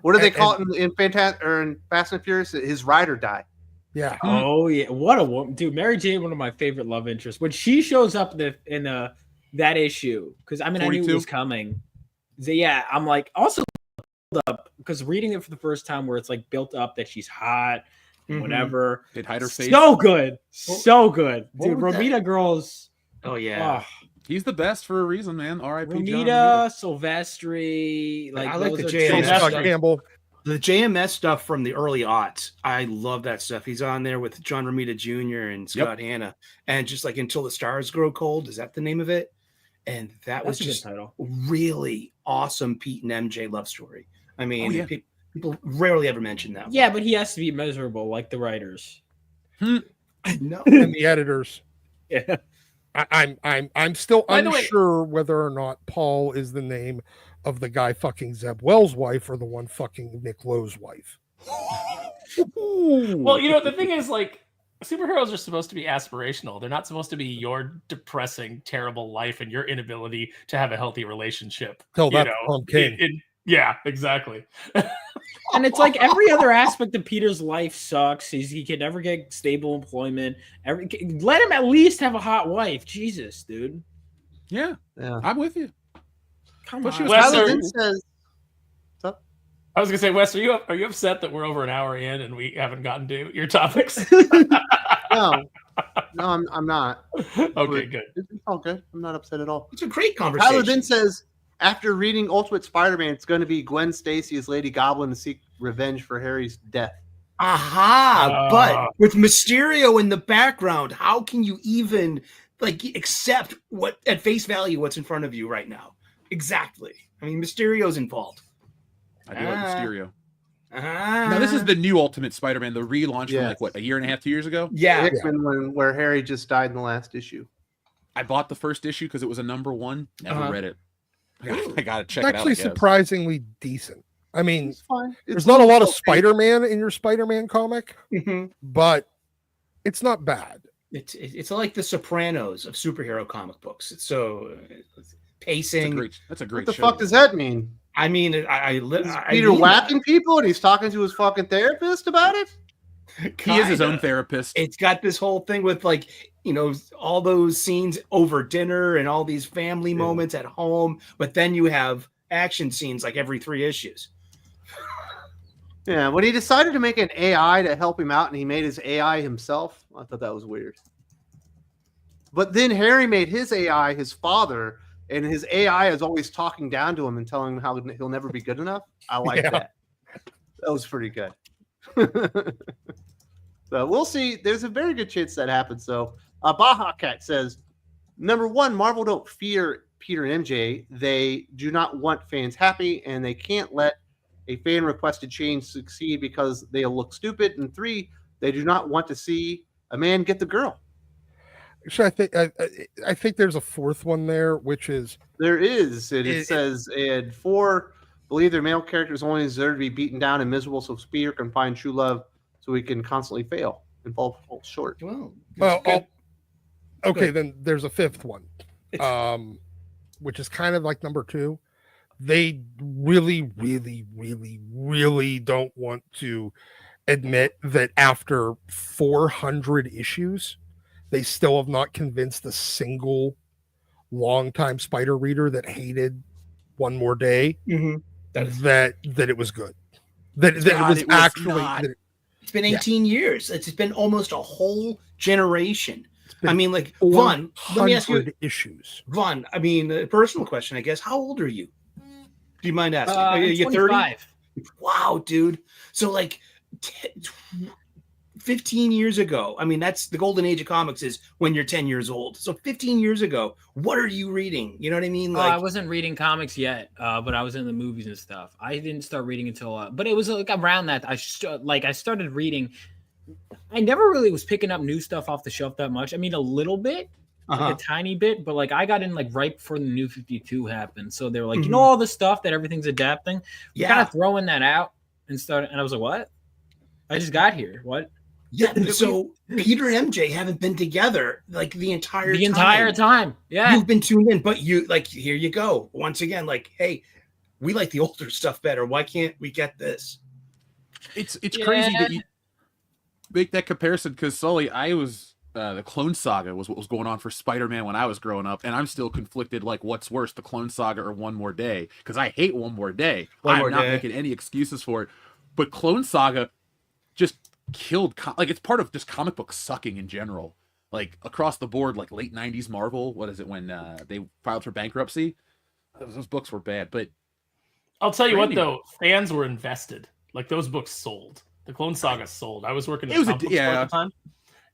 what do they call it in Fast and Furious? His ride or die. Yeah. Oh yeah. What a woman, dude. Mary Jane, one of my favorite love interests. When she shows up in that issue, because I mean 42. I knew it was coming. So, yeah, I'm like also up because reading it for the first time where it's like built up that she's hot, whatever. They'd hide her face. So good, so good, dude. Romita girls. Oh yeah. He's the best for a reason, man. R.I.P. Romita, Silvestri. I like the JMS Campbell. The JMS stuff from the early aughts. I love that stuff. He's on there with John Romita Jr. and Scott Hanna. And just like Until the Stars Grow Cold, is that the name of it? And that's was just really awesome Pete and MJ love story. I mean, people rarely ever mention that. Yeah, but he has to be miserable like the writers. No, and the editors. Yeah. I'm still unsure whether or not Paul is the name of the guy fucking Zeb Wells' wife or the one fucking Nick Lowe's wife. Well, you know, the thing is, like, superheroes are supposed to be aspirational. They're not supposed to be your depressing, terrible life and your inability to have a healthy relationship. Till you that know, Tom King. Yeah, exactly. And it's like every other aspect of Peter's life sucks. He can never get stable employment. Let him at least have a hot wife. Jesus, dude. Yeah, Yeah. I'm with you. Come But she on. was Wes, Tyler are- then says, I was gonna say, Wes, are you upset that we're over an hour in and we haven't gotten to your topics? no, I'm not. Okay, good. It's all good. I'm not upset at all. It's a great conversation. Tyler then says, after reading Ultimate Spider-Man, it's going to be Gwen Stacy as Lady Goblin to seek revenge for Harry's death. Aha! But with Mysterio in the background, how can you even accept what at face value what's in front of you right now? Exactly. I mean, Mysterio's involved. I do like Mysterio. Ah. Now, this is the new Ultimate Spider-Man, the relaunch Yes. from like what, a year and a half, 2 years ago. Yeah. Hickman one where Harry just died in the last issue. I bought the first issue because it was a #1. Never Uh-huh. read it. I gotta check It's it out. actually I guess. surprisingly decent. I mean, It's fine. there's not a lot of Spider-Man in your Spider-Man comic, Mhm. but it's not bad. It's like the Sopranos of superhero comic books. It's so That's a pacing. great What the show. fuck does that mean? I mean, Is I Peter mean whacking people and he's talking to his fucking therapist about it? that. He is his own Kinda. therapist. It's got this whole thing with all those scenes over dinner and all these family moments at home, but then you have action scenes like every 3 issues. Yeah, when he decided to make an AI to help him out and he made his AI himself, I thought that was weird. But then Harry made his AI his father, and his AI is always talking down to him and telling him how he'll never be good enough. I like that. That was pretty good. So we'll see. There's a very good chance that happens. So Baja Cat says, #1, Marvel don't fear Peter and MJ. They do not want fans happy, and they can't let a fan requested change succeed because they'll look stupid. And 3, they do not want to see a man get the girl. Actually, I think there's a 4th one there, which is There is. It says, and 4, believe their male characters only deserve to be beaten down and miserable, so Peter can find true love so he can constantly fail and fall short. Well, okay. Then there's a 5th one, which is kind of like #2. They really, really, really, really don't want to admit that after 400 issues, they still have not convinced a single longtime Spider reader that hated One More Day that it was good. That it was actually. It's been 18 years. It's been almost a whole generation. been I mean, like, Vaughn, let me ask you, 400 issues. Vaughn, I mean, a personal question, I guess. How old are you? Do you mind asking? Are I'm you 30? 25. Wow, dude. So, like, 15 years ago, I mean, that's the golden age of comics is when you're 10 years old. So 15 years ago, what are you reading? You know what I mean? I wasn't reading comics yet, but I was in the movies and stuff. I didn't start reading until, but it was like around that I started reading. I never really was picking up new stuff off the shelf that much. I mean, a little bit, like a tiny bit, but like I got in like right before the New 52 happened. So they were like, you know, all the stuff that everything's adapting. We're kind of throwing that out and started. And I was like, what? I just got here. What? Yeah. So Peter and MJ haven't been together like the entire time. Yeah. You've been tuned in, but you like, here you go. Once again, like, hey, we like the older stuff better. Why can't we get this? It's crazy that you make that comparison because Sully, I was the Clone Saga was what was going on for Spider-Man when I was growing up, and I'm still conflicted. Like, what's worse, the Clone Saga or One More Day? Because I hate One More Day. I'm not making any excuses for it, but Clone Saga just killed. It's part of just comic book sucking in general. Like across the board, like late '90s Marvel. What is it when they filed for bankruptcy? Those books were bad, but I'll tell you what though, fans were invested. Like those books sold. The Clone Saga sold. I was working at the comic book store at the time.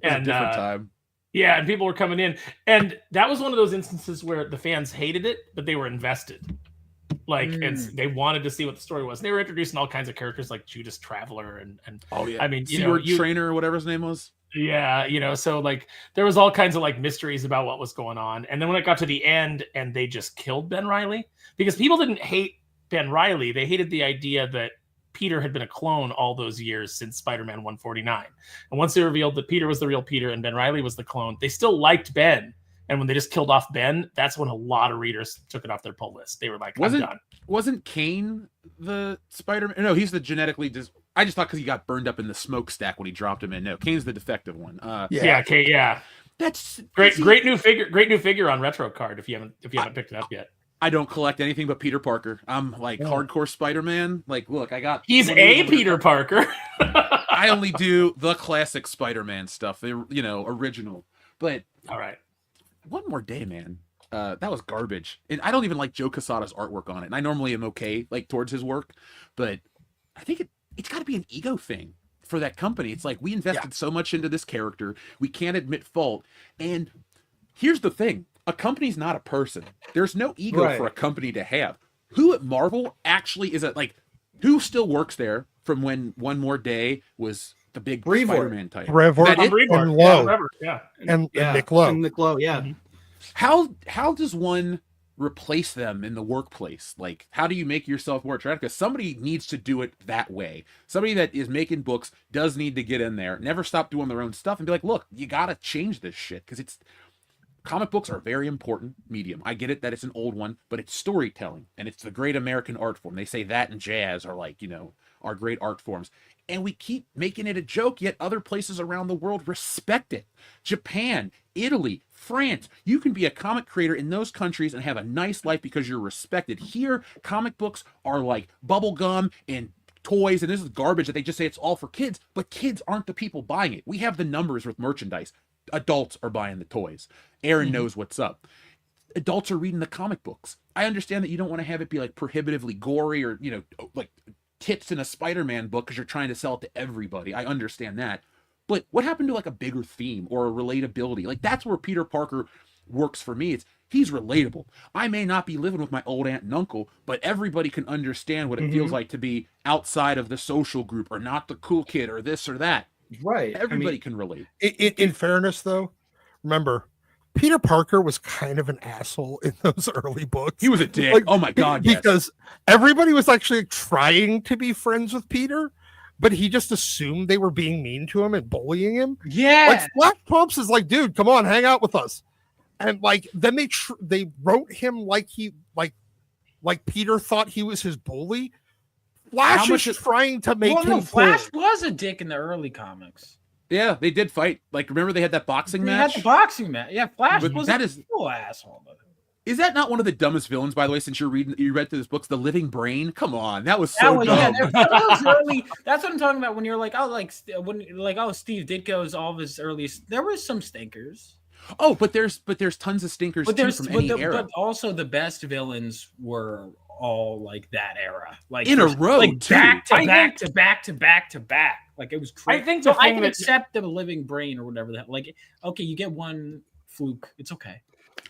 And a different time. Yeah, and people were coming in. And that was one of those instances where the fans hated it, but they were invested. Like, and they wanted to see what the story was. And they were introducing all kinds of characters like Judas Traveler and oh yeah, I mean, Trainer or whatever his name was. Yeah, so like there was all kinds of like mysteries about what was going on. And then when it got to the end and they just killed Ben Reilly, because people didn't hate Ben Reilly, they hated the idea that Peter had been a clone all those years since Spider-Man 149. And once they revealed that Peter was the real Peter and Ben Reilly was the clone, they still liked Ben. And when they just killed off Ben, that's when a lot of readers took it off their pull list. They were like, I'm done. Wasn't Kane the Spider-Man? No, he's the genetically... I just thought because he got burned up in the smokestack when he dropped him in. No, Kane's the defective one. Kane, yeah. That's great new figure on Retro Card if you haven't picked it up yet. I don't collect anything but Peter Parker. I'm like hardcore Spider-Man. Like, look, I got... He's a Peter Parker. I only do the classic Spider-Man stuff, the original. But all right, one more day, man. That was garbage, and I don't even like Joe Quesada's artwork on it. And I normally am okay like towards his work, but I think it's got to be an ego thing for that company. It's like we invested so much into this character, we can't admit fault. And here's the thing. A company's not a person. There's no ego for a company to have. Who at Marvel actually is who still works there from when One More Day was the big Spider-Man title? Brevoort and Lowe. And Nick Lowe. And Nick Lowe, yeah. Mm-hmm. How does one replace them in the workplace? Like, how do you make yourself more attractive? Because somebody needs to do it that way. Somebody that is making books does need to get in there, never stop doing their own stuff, and be like, look, you got to change this shit, because comic books are a very important medium. I get it that it's an old one, but it's storytelling, and it's the great American art form. They say that and jazz are are great art forms. And we keep making it a joke, yet other places around the world respect it. Japan, Italy, France. You can be a comic creator in those countries and have a nice life because you're respected. Here, comic books are like bubblegum and toys, and this is garbage that they just say it's all for kids, but kids aren't the people buying it. We have the numbers with merchandise. Adults are buying the toys. Aaron knows what's up. Adults are reading the comic books. I understand that you don't want to have it be like prohibitively gory or, like tits in a Spider-Man book because you're trying to sell it to everybody. I understand that. But what happened to like a bigger theme or a relatability? Like, that's where Peter Parker works for me. He's relatable. I may not be living with my old aunt and uncle, but everybody can understand what it feels like to be outside of the social group or not the cool kid or this or that. Right. Everybody can relate. In fairness, though, remember, Peter Parker was kind of an asshole in those early books. He was a dick. Oh my God, because everybody was actually trying to be friends with Peter, but he just assumed they were being mean to him and bullying him. Yeah. Like Flash Thompson is like, dude, come on, hang out with us. And like then they wrote him like Peter thought he was his bully. Flash is trying to make him Flash was a dick in the early comics. Yeah, they did fight. Like, remember they had that boxing match? They had the boxing match. Yeah, Flash was a cool asshole. Is that not one of the dumbest villains, by the way, since you read through this book, The Living Brain? Come on, that was so dumb. Yeah, that's what I'm talking about when you're like, Steve Ditko's all of his earliest. There was some stinkers. Oh, but there's tons of stinkers from any era. But also the best villains were all like that era, like in a row, like back to back. Like it was crazy. I think so I can accept the Living Brain or whatever that. Like, okay, you get one fluke, it's okay.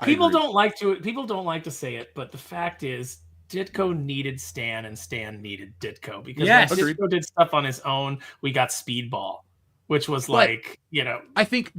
People don't like to say it, but the fact is, Ditko needed Stan and Stan needed Ditko because when Ditko did stuff on his own, we got Speedball, which was I think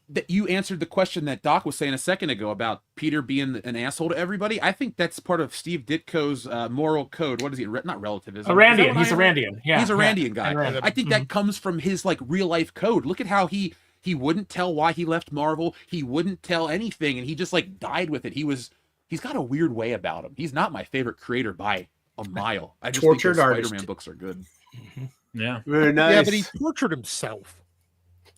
that you answered the question that Doc was saying a second ago about Peter being an asshole to everybody. I think that's part of Steve Ditko's moral code. What is he? Not relativism. Randian. He's a Randian. Yeah, he's a Randian guy. I think that comes from his like real life code. Look at how he wouldn't tell why he left Marvel. He wouldn't tell anything, and he just like died with it. He's got a weird way about him. He's not my favorite creator by a mile. I just think those Spider-Man books are good. Yeah, very nice. Yeah, but he tortured himself.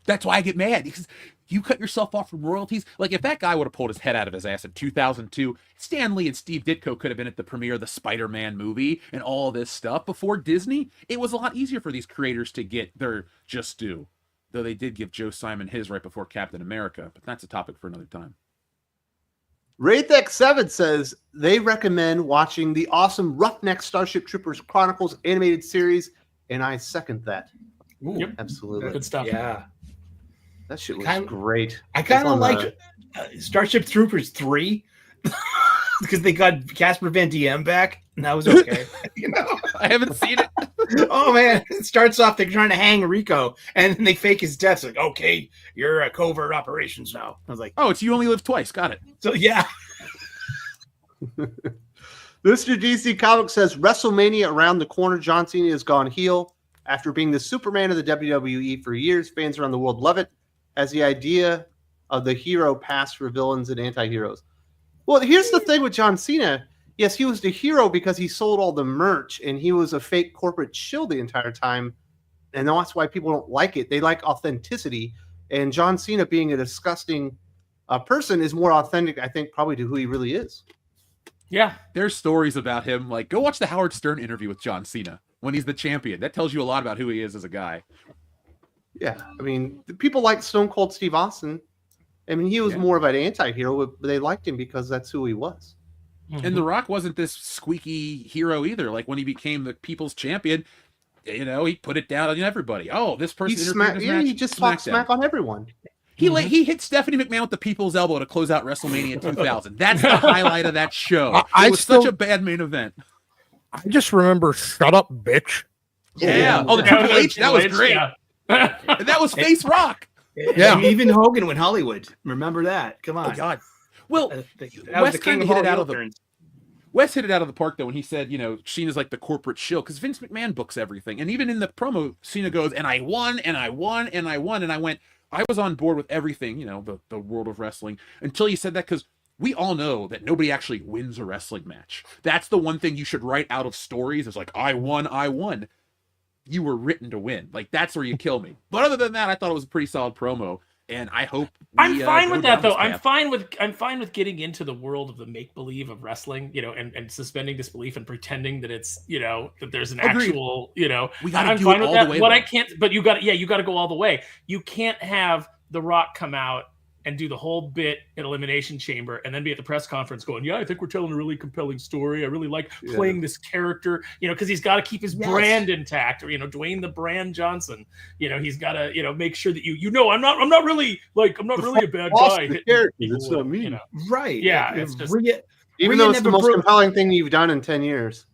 That's why I get mad, because you cut yourself off from royalties. Like, if that guy would have pulled his head out of his ass in 2002, Stan Lee and Steve Ditko could have been at the premiere of the Spider-Man movie and all this stuff before Disney. It was a lot easier for these creators to get their just due. Though they did give Joe Simon his right before Captain America, but that's a topic for another time. Wraithx7 says they recommend watching the awesome Roughneck Starship Troopers Chronicles animated series, and I second that. Ooh, yep. Absolutely. Good stuff. Yeah. That shit was great. I kind of like Starship Troopers 3 because they got Casper Van Diem back, and that was okay. I haven't seen it. Oh man, it starts off they're trying to hang Rico, and then they fake his death. It's like, okay, you're a covert operations now. I was like, oh, it's You Only Live Twice. Got it. So yeah. Mr. DC Comics says WrestleMania around the corner. John Cena has gone heel after being the Superman of the WWE for years. Fans around the world love it as the idea of the hero pass for villains and anti-heroes. Well, here's the thing with John Cena. Yes, he was the hero because he sold all the merch and he was a fake corporate shill the entire time. And that's why people don't like it. They like authenticity. And John Cena being a disgusting person is more authentic, I think, probably to who he really is. Yeah. There's stories about him. Like, go watch the Howard Stern interview with John Cena when he's the champion. That tells you a lot about who he is as a guy. Yeah. I mean, people like Stone Cold Steve Austin. I mean, he was more of an anti-hero, but they liked him because that's who he was. And The Rock wasn't this squeaky hero either. Like, when he became the people's champion, you know, he put it down on everybody. Oh, this person he just talked smack on everyone. He hit Stephanie McMahon with the people's elbow to close out WrestleMania in 2000. That's the highlight of that show. It was such a bad main event. I just remember "Shut Up, Bitch." Yeah. Oh, the Triple H. That was great. Yeah. And that was face Rock. Yeah, and even Hogan went Hollywood. Remember that? Come on. Oh God. Well, That was Wes the kind king of of hit all it out heel of the turns. Wes hit it out of the park though when he said, you know, Cena's like the corporate shill because Vince McMahon books everything, and even in the promo, Cena goes, "And I won, and I won, and I won," and I went, I was on board with everything, you know, the world of wrestling until you said that because we all know that nobody actually wins a wrestling match. That's the one thing you should write out of stories. It's like I won, I won. You were written to win. Like that's where you kill me. But other than that, I thought it was a pretty solid promo. And I hope I'm fine with that though. I'm path. fine with getting into the world of the make believe of wrestling, you know, and suspending disbelief and pretending that it's, you know, that there's an Agreed. actual, you know, We gotta I'm do fine it with all that. the way, What though. I can't, but you got to go all the way. You can't have The Rock come out and do the whole bit in Elimination Chamber and then be at the press conference going, yeah, I think we're telling a really compelling story. I really like playing this character, you know, because he's got to keep his brand intact, or, you know, Dwayne the Brand Johnson, you know, he's got to, you know, make sure that you know, I'm not really a bad guy. It's not me. You know? Right. Yeah, it's just Even though it's the most compelling thing you've done in 10 years.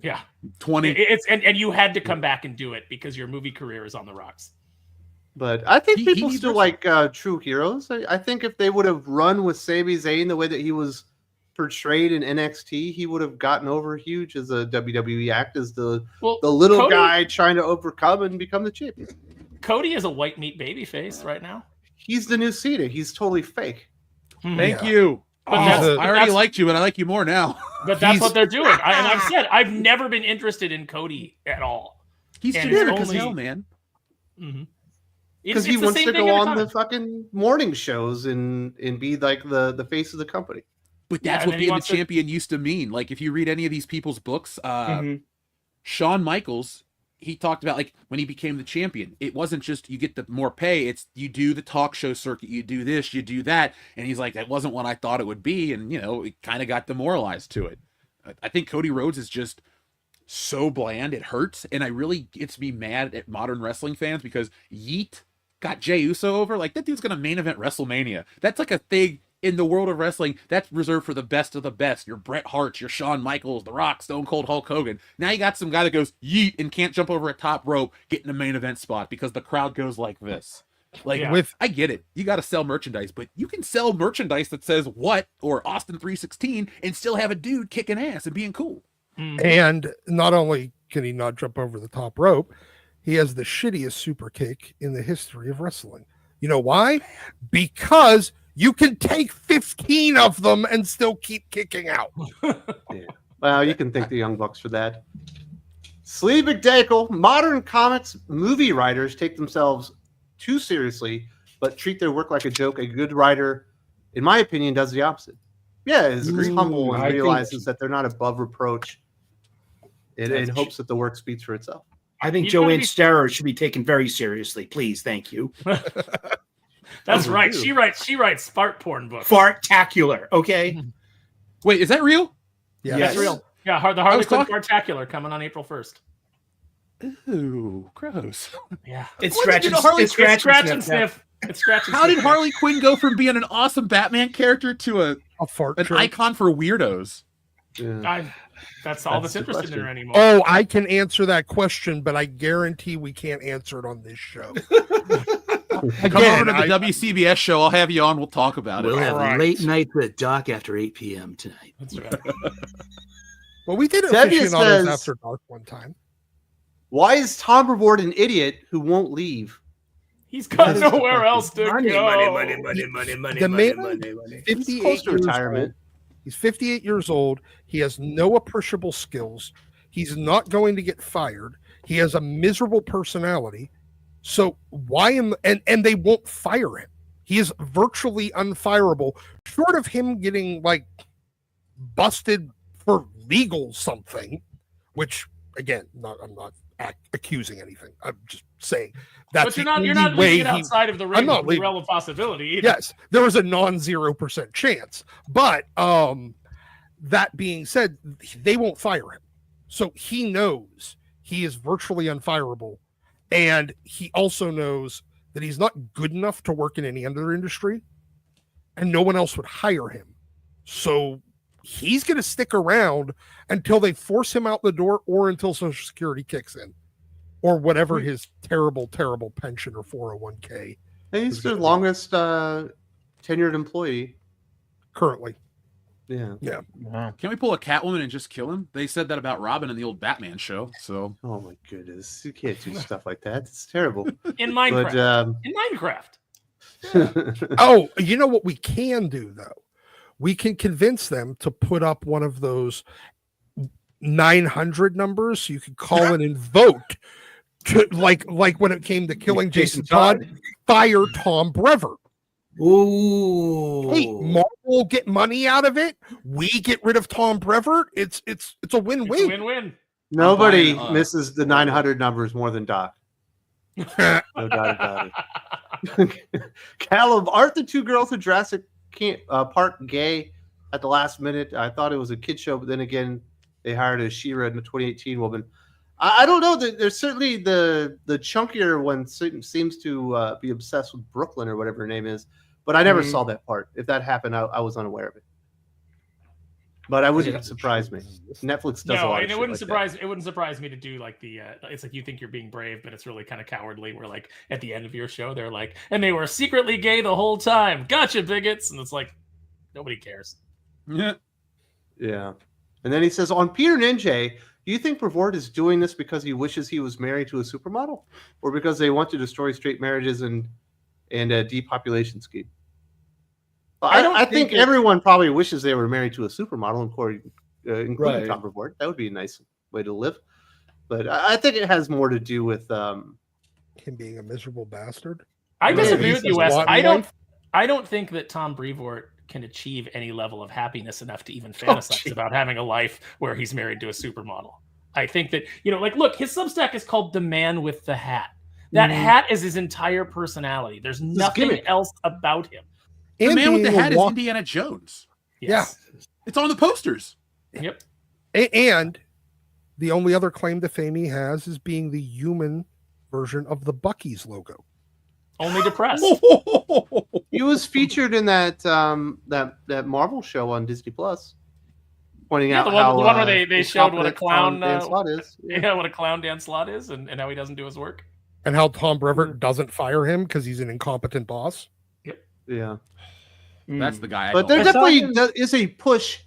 yeah, 20. it's and you had to come back and do it because your movie career is on the rocks. But I think He people needs still wrestling. like true heroes. I think if they would have run with Sami Zayn the way that he was portrayed in NXT, he would have gotten over huge as a WWE act, as the little Cody, guy trying to overcome and become the champion. Cody is a white meat baby face right now. He's the new Cena. He's totally fake. Thank you. But Oh, that's- I already liked you, but I like you more now. But that's what they're doing. And I've said I've never been interested in Cody at all. He's And generic it's as only- hell, man. Mm-hmm. Because he wants to go on the fucking morning shows and be like the face of the company. But that's what being the champion used to mean. Like if you read any of these people's books, Shawn Michaels, he talked about like when he became the champion, it wasn't just you get the more pay, it's you do the talk show circuit, you do this, you do that. And he's like, that wasn't what I thought it would be. And, you know, it kind of got demoralized to it. I think Cody Rhodes is just so bland, it hurts. And I really gets me mad at modern wrestling fans because Yeet got Jey Uso over. Like that dude's going to main event WrestleMania. That's like a thing in the world of wrestling that's reserved for the best of the best. Your Bret Harts, your Shawn Michaels, The Rock, Stone Cold Hulk Hogan. Now you got some guy that goes yeet and can't jump over a top rope, getting a main event spot because the crowd goes like this. Like I get it. You got to sell merchandise, but you can sell merchandise that says what or Austin 316 and still have a dude kicking ass and being cool. And not only can he not jump over the top rope, he has the shittiest super kick in the history of wrestling. You know why? Because you can take 15 of them and still keep kicking out. Well, you can thank the Young Bucks for that. Sleeve McDakel, modern comics movie writers take themselves too seriously, but treat their work like a joke. A good writer, in my opinion, does the opposite. Yeah, is humble and realizes that they're not above reproach and hopes that the work speaks for itself. I think Joanne Starrer should be taken very seriously. Please, thank you. That's right. She writes fart porn books. Fartacular. Okay. Wait, is that real? Yeah, that's real. Yeah, the Harley Quinn Fartacular coming on April 1st. Ooh, gross. Yeah, it's scratch and sniff. It's scratch and How did Harley Quinn go from being an awesome Batman character to an icon for weirdos? Yeah. That's all that's interested in her anymore. Oh, I can answer that question, but I guarantee we can't answer it on this show. Come over to the WCBS show. I'll have you on. We'll talk about it. We'll have late night with Doc after 8 p.m. tonight. That's right. Well, we did Debbie Aficionados says- After Dark one time. Why is Tom Brevoort an idiot who won't leave? He's got That is the nowhere question. else to Money, go. money, money, money, money, money, The money, man- money, money. He's 58 close to years retirement. old. He's 58 years old. He has no appreciable skills. He's not going to get fired. He has a miserable personality. So why am and they won't fire him? He is virtually unfireable, short of him getting like busted for legal something, which again, I'm not accusing anything. I'm just saying that's But you're the not only way leaving it outside of the I'm not realm leaving. of possibility either. Yes, there was a non-0% chance, but that being said, they won't fire him, so he knows he is virtually unfireable, and he also knows that he's not good enough to work in any other industry, and no one else would hire him. So he's going to stick around until they force him out the door, or until Social Security kicks in, or whatever his terrible pension or 401k He's the longest tenured employee. currently. Yeah. Wow. Can we pull a Catwoman and just kill him? They said that about Robin in the old Batman show. So Oh my goodness, you can't do stuff like that. It's terrible. In Minecraft. But In Minecraft. Oh, you know what we can do though? We can convince them to put up one of those 900 numbers so you could call in and vote to like when it came to killing Jason Todd, fire Tom Brevoort. Ooh. Hey, Marvel get money out of it. We get rid of Tom Brevoort. It's a It's a win-win. win-win. nobody buying, misses the 900 numbers more than Doc. No doubt about it. Callum, aren't the two girls in Jurassic Park gay at the last minute? I thought it was a kid show, but then again, they hired a She-Ra in the 2018 woman. I don't know. There's certainly the chunkier one seems to be obsessed with Brooklyn or whatever her name is, but I never saw that part. If that happened, I was unaware of it. But I wouldn't surprise me. Netflix does a No, lot and of it shit wouldn't like surprise it wouldn't surprise me to do like the it's like you think you're being brave, but it's really kind of cowardly. Where like at the end of your show, they're like, and they were secretly gay the whole time. Gotcha, bigots. And it's like nobody cares. yeah. that. Yeah. And then he says, on Peter Ninja, do you think Brevoort is doing this because he wishes he was married to a supermodel, or because they want to destroy straight marriages and a depopulation scheme? I think everyone probably wishes they were married to a supermodel, including Right. Tom Brevoort. That would be a nice way to live. But I think it has more to do with Him being a miserable bastard. I Yeah, disagree he with you, says Wes. what in I don't think that Tom Brevoort can achieve any level of happiness enough to even fantasize about having a life where he's married to a supermodel. I think that, like, look, his Substack is called The Man with the Hat. That hat is his entire personality. There's nothing gimmick. else about him. The And man with the being a hat is walk- Indiana Jones. Yes. It's on the posters. Yep. And the only other claim to fame he has is being the human version of the Buc-ee's logo. Only depressed. he was featured in that that Marvel show on Disney Plus, pointing Yeah, out the one, how the one where they showed what a incompetent clown Dan Slott is. yeah, what a clown Dan Slott is, and how he doesn't do his work. And how Tom Brevoort doesn't fire him because he's an incompetent boss. Yeah, That's the guy. but I there don't like. definitely is a push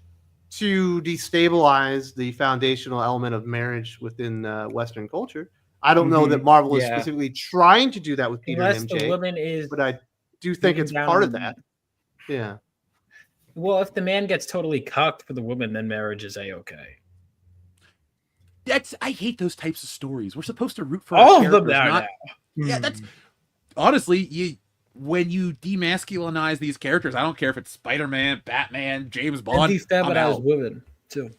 to destabilize the foundational element of marriage within Western culture. I don't know that Marvel is Yeah. specifically trying to do that with Peter Unless and the MJ, woman is but I do think moving it's down part of on- that. Yeah. well, if the man gets totally cucked for the woman, then marriage is a-okay. I hate those types of stories. We're supposed to root for All our of them characters, are not- now. Yeah, that's honestly when you demasculinize these characters. I don't care if it's Spider-Man, Batman, James And Bond. defeminized I'm out. women too.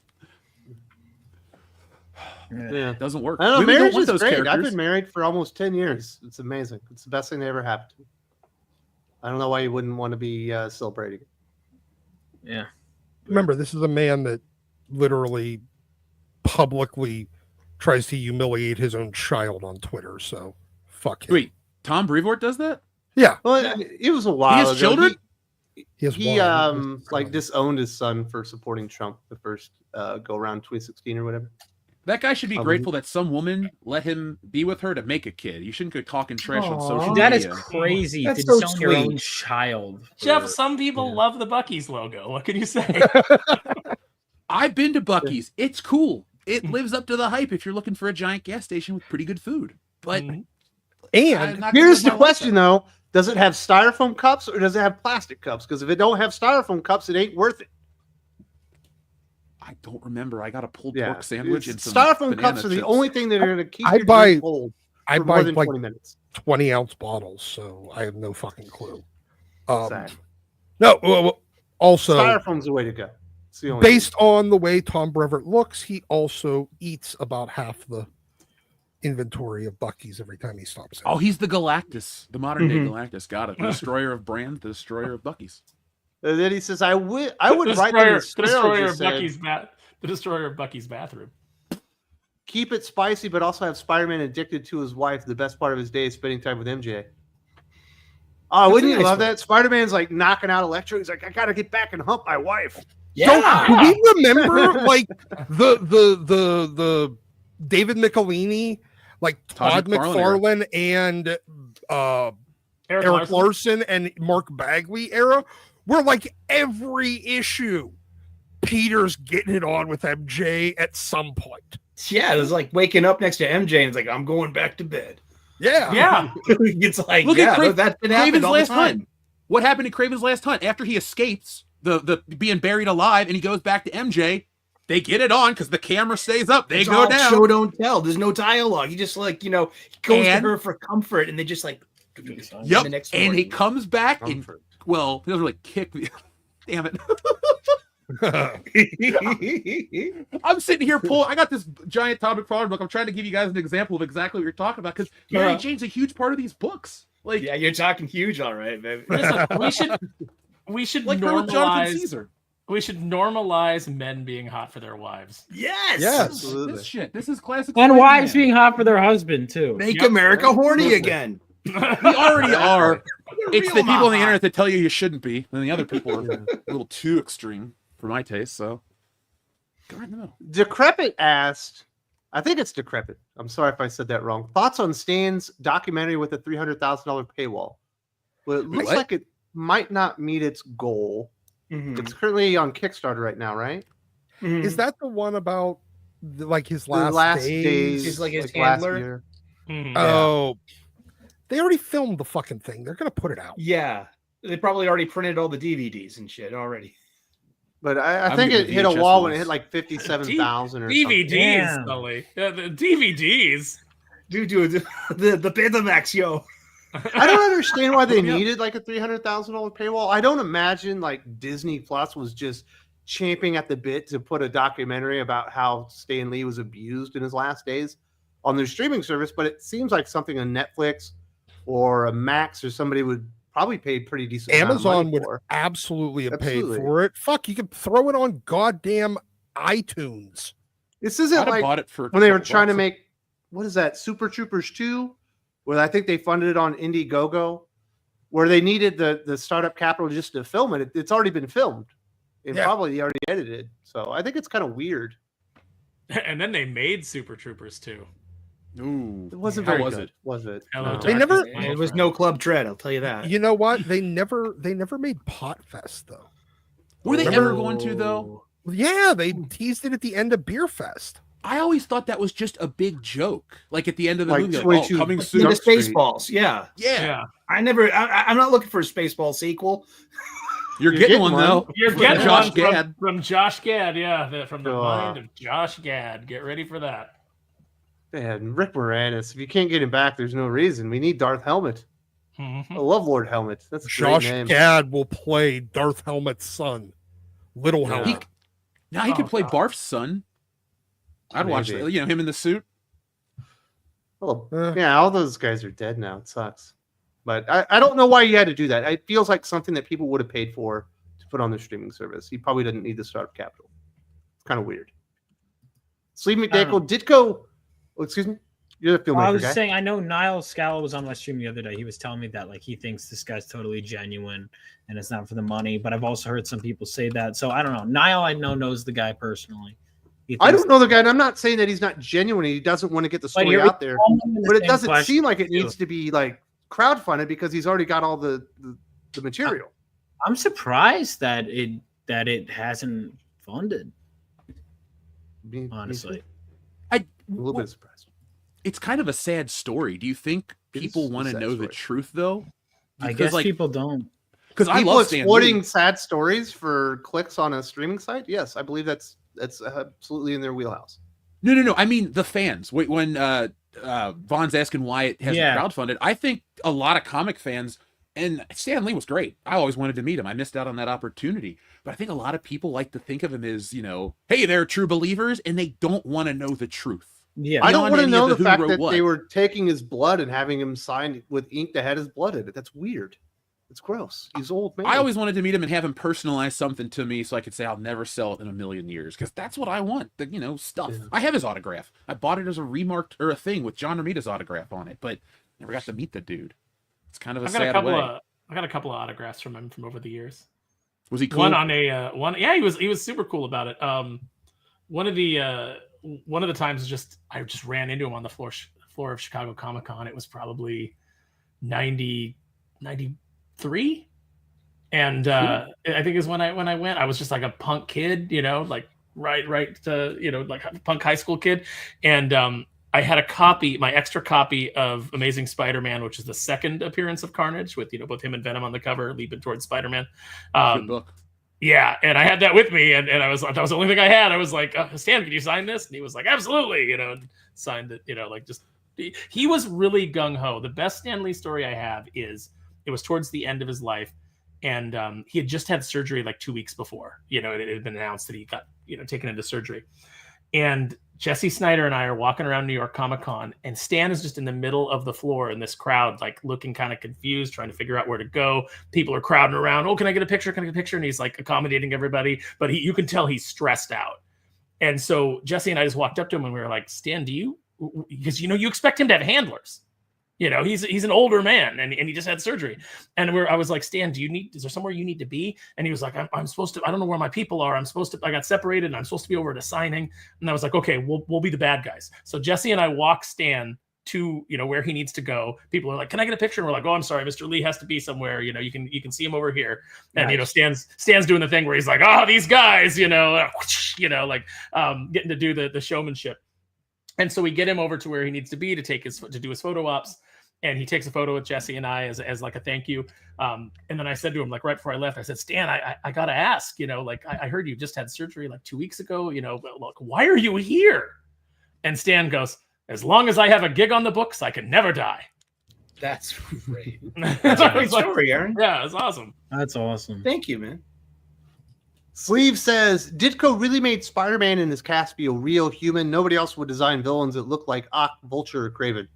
Yeah. Doesn't work. I don't know. Women don't Marriage want is those great. I've characters. been married for almost 10 years. It's amazing. It's the best thing that ever happened to me. I don't know why you wouldn't want to be celebrating it. Yeah. Remember, this is a man that literally publicly tries to humiliate his own child on Twitter. So fuck him. Wait, Tom Brevoort does that? Yeah, Well, it was a while has ago. children? he has He one. like disowned his son for supporting Trump the first go around 2016 or whatever. That guy should be Um, grateful that some woman let him be with her to make a kid. You shouldn't go talking trash on Aw. social That is media. crazy That's to so disown your own sweet. child. Jeff, for- some people yeah. love the Buc-ee's logo. What can you say? I've been to Buc-ee's. It's cool. It lives up to the hype if you're looking for a giant gas station with pretty good food. But And here's the question, though. Does it have styrofoam cups or does it have plastic cups? Because if it don't have styrofoam cups, it ain't worth it. I don't remember. I got a pulled pork sandwich and some styrofoam banana cups are the chips. only thing that are going to keep I your buy- drink cold I for buy more than like 20 minutes. 20-ounce bottles, so I have no fucking clue. Exactly. No, also Styrofoam's the way to go. It's the only based on the way Tom Brevoort looks, he also eats about half the inventory of Buc-ee's every time he stops. Oh, he's the Galactus, the modern day Mhm. Galactus. Got it. The destroyer of brand, the destroyer of Buc-ee's. And then he says, I would write them as the destroyer just of said, Bucky's the destroyer of Bucky's bathroom. keep it spicy, but also have Spider-Man addicted to his wife. The best part of his day is spending time with MJ. Oh, That's wouldn't a you nice love one. that? Spider-Man's like knocking out Electro. He's like, I gotta get back and hump my wife. Yeah. Do we remember like the David Michelini, like Todd McFarlane and Eric Larson and Mark Bagley era, where like every issue Peter's getting it on with MJ at some point. Yeah, it was like waking up next to MJ and it's like, I'm going back to bed. Yeah. Yeah. It's like, Look at that can happen Craven's all the Last time. Hunt. What happened to Craven's Last Hunt? After he escapes the being buried alive and he goes back to MJ, they get it on because the camera stays up. They It's go all down. show don't tell. There's no dialogue. He just like, he goes And- to her for comfort and they just like Yep. the next And he morning. comes back and, well, he doesn't really kick me. Damn it. I'm sitting here I got this giant Tom McFarlane book. I'm trying to give you guys an example of exactly what you're talking about because Mary Jane's a huge part of these books. Like, Yeah, you're talking huge, all right, baby. Listen, we should like her with Jonathan normalize. Caesar. We should normalize men being hot for their wives. Yes. Yes. This is classic. And Spider-Man. wives being hot for their husband too. Make Yep. America horny again. We already are. It's the real people on the hot. internet that tell you shouldn't be, and the other people are a little too extreme for my taste. So, go right in the middle. Decrepit asked, I think it's Decrepit. I'm sorry if I said that wrong. Thoughts on Stan's documentary with a $300,000 paywall? Well, it looks What? like it might not meet its goal. Mhm. It's currently on Kickstarter right now, right? Mhm. Is that the one about like his The last, days? He's like his last handler? year. Mhm. Oh, they already filmed the fucking thing. They're gonna put it out. Yeah. They probably already printed all the DVDs and shit already. But I I'm think getting it hit a VHS wall when it ones. hit like 57,000 or DVDs, Damn. Sully. The DVDs. Dude, the Betamax, yo. something. I don't understand why they Yeah. needed like a $300,000 paywall. I don't imagine like Disney Plus was just champing at the bit to put a documentary about how Stan Lee was abused in his last days on their streaming service, but it seems like something on Netflix or a Max or somebody would probably pay pretty decent amount of Amazon money would for. absolutely have Absolutely. paid for it. Fuck, you can throw it on goddamn iTunes. This I'd isn't have like bought it for when they were $12. trying to make, what is that, Super Troopers 2, where I think they funded it on Indiegogo, where they needed the startup capital just to film it. It's already been filmed and Yeah. probably already edited. So I think it's kind of weird. And then they made Super Troopers too. Ooh, It wasn't how very was good, it? was it? Hello, No. They never- darkness, my It was friend. no Club Dread, I'll tell you that. You know what? They never made Potfest though. Were they Remember- ever going to though? Yeah, they teased it at the end of Beer Fest. I always thought that was just a big joke. Like at the end of the Like movie, 22 coming In soon. the Jump Street. Spaceballs, yeah. Yeah, I'm not looking for a Spaceball sequel. you're getting one though. You're From getting Josh one Gad. from Josh Gad, yeah, from the Sure. mind of Josh Gad. Get ready for that. Man, Rick Moranis. If you can't get him back, there's no reason. We need Darth Helmet. Mhm. I love Lord Helmet. That's a Josh great name. Gad will play Darth Helmet's son, Little Yeah. Helmet. Now he could Oh, play God. Barf's son. I'd watch Maybe. that. You know, him in the suit. Oh, Eh. yeah, all those guys are dead now. It sucks. But I don't know why you had to do that. It feels like something that people would have paid for to put on their streaming service. He probably didn't need the startup capital. It's kind of weird. Sleeve McDakel, Ditko. Oh, excuse me? You're the filmmaker I was guy. saying, I know Niall Scala was on my stream the other day. He was telling me that like he thinks this guy's totally genuine and it's not for the money. But I've also heard some people say that. So I don't know. Niall, I know, knows the guy personally. He I thinks- don't know the guy, and I'm not saying that he's not genuine. He doesn't want to get the But story here we out there. all in the But it same doesn't question, seem like it too. needs to be like crowdfunded because he's already got all the material. I'm surprised that it hasn't funded. Me honestly. too. I A little bit surprised. It's kind of a sad story. Do you think people want to know the truth though? I guess like, people don't. Because I People love Stan exploiting Lee. sad stories for clicks on a streaming site. Yes, I believe that's absolutely in their wheelhouse. No. I mean the fans. When Vaughn's asking why it hasn't crowdfunded, I think a lot of comic fans, and Stan Lee was great. I always wanted to meet him. I missed out on that opportunity. But I think a lot of people like to think of him as, hey, they're true believers, and they don't want to know the truth. Yeah, I don't want to know the fact that what. they were taking his blood and having him signed with ink that had his blood in it. That's weird. It's gross. He's old man. I always wanted to meet him and have him personalize something to me so I could say I'll never sell it in a million years, because that's what I want. The stuff. Yeah. I have his autograph. I bought it as a remarked or a thing with John Romita's autograph on it, but never got to meet the dude. It's kind of a sad way. I got a couple of autographs from him from over the years. Was he cool? One on a one. Yeah, he was super cool about it. One of the times I just ran into him on the floor of Chicago Comic-Con. It was probably 93, and I think is when I went. I was just like a punk kid, like right to like a punk high school kid, and I had my extra copy of Amazing Spider-Man, which is the second appearance of Carnage, with both him and Venom on the cover, leaping towards Spider-Man. Good book. Yeah, and I had that with me, and that was the only thing I had. I was like, Stan, can you sign this? And he was like, absolutely, and signed it. He was really gung-ho. The best Stan Lee story I have is it was towards the end of his life, and he had just had surgery like 2 weeks before. It had been announced that he got taken into surgery, and Jesse Snyder and I are walking around New York Comic-Con, and Stan is just in the middle of the floor in this crowd, like looking kind of confused, trying to figure out where to go. People are crowding around. Oh, can I get a picture? Can I get a picture? And he's like accommodating everybody, but you can tell he's stressed out. And so Jesse and I just walked up to him and we were like, Stan, because you expect him to have handlers. He's an older man and he just had surgery. And I was like, Stan, is there somewhere you need to be? And he was like, I'm supposed to, I don't know where my people are. I got separated and I'm supposed to be over at a signing. And I was like, okay, we'll be the bad guys. So Jesse and I walk Stan to, where he needs to go. People are like, can I get a picture? And we're like, oh, I'm sorry, Mr. Lee has to be somewhere. You can see him over here. And, nice. Stan's doing the thing where he's like, oh, these guys, getting to do the showmanship. And so we get him over to where he needs to be to do his photo ops. And he takes a photo with Jesse and I as like a thank you. And then I said to him, like right before I left, I said, Stan, I got to ask, I heard you just had surgery like 2 weeks ago, but look, why are you here? And Stan goes, as long as I have a gig on the books, I can never die. That's great. That's a great story, Aaron. Yeah, it's awesome. That's awesome. Thank you, man. Sleeve says, Ditko really made Spider-Man and his cast be a real human. Nobody else would design villains that look like Ock, Vulture, or Kraven.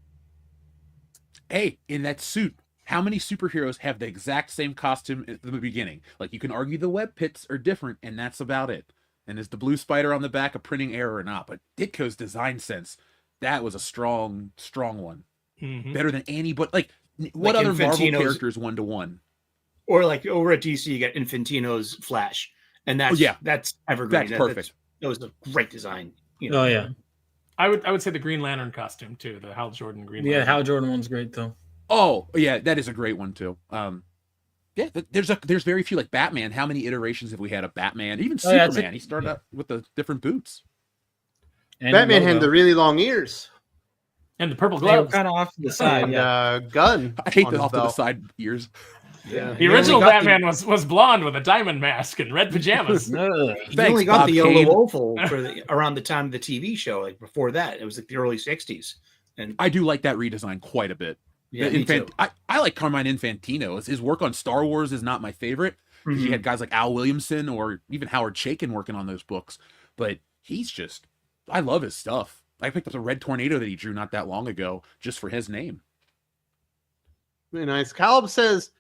Hey, in that suit, how many superheroes have the exact same costume at the beginning? Like, you can argue the web pits are different, and that's about it. And is the blue spider on the back a printing error or not? But Ditko's design sense, that was a strong one. Mm-hmm. Better than anybody. Like what other Marvel characters 1-to-1? Or like over at DC, you got Infantino's Flash. And that's evergreen. That's perfect. That was a great design. Oh, yeah. I would say the Green Lantern costume too, the Hal Jordan Green Lantern. Yeah, Hal Jordan one's great though. Oh yeah, that is a great one too. There's very few, like Batman. How many iterations have we had of Batman? Even Superman, he started out with the different boots. And Batman had the really long ears and the purple gloves, kind of off to the side. And gun. I hate the off to the side ears. Yeah, the original Batman was blonde with a diamond mask and red pajamas. You only got the yellow oval around the time of the TV show. Like before that, it was like the early '60s. And I do like that redesign quite a bit. Yeah, me too. I like Carmine Infantino. His work on Star Wars is not my favorite. Mm-hmm. He had guys like Al Williamson or even Howard Chaykin working on those books. But I love his stuff. I picked up the Red Tornado that he drew not that long ago just for his name. Very nice. Caleb says,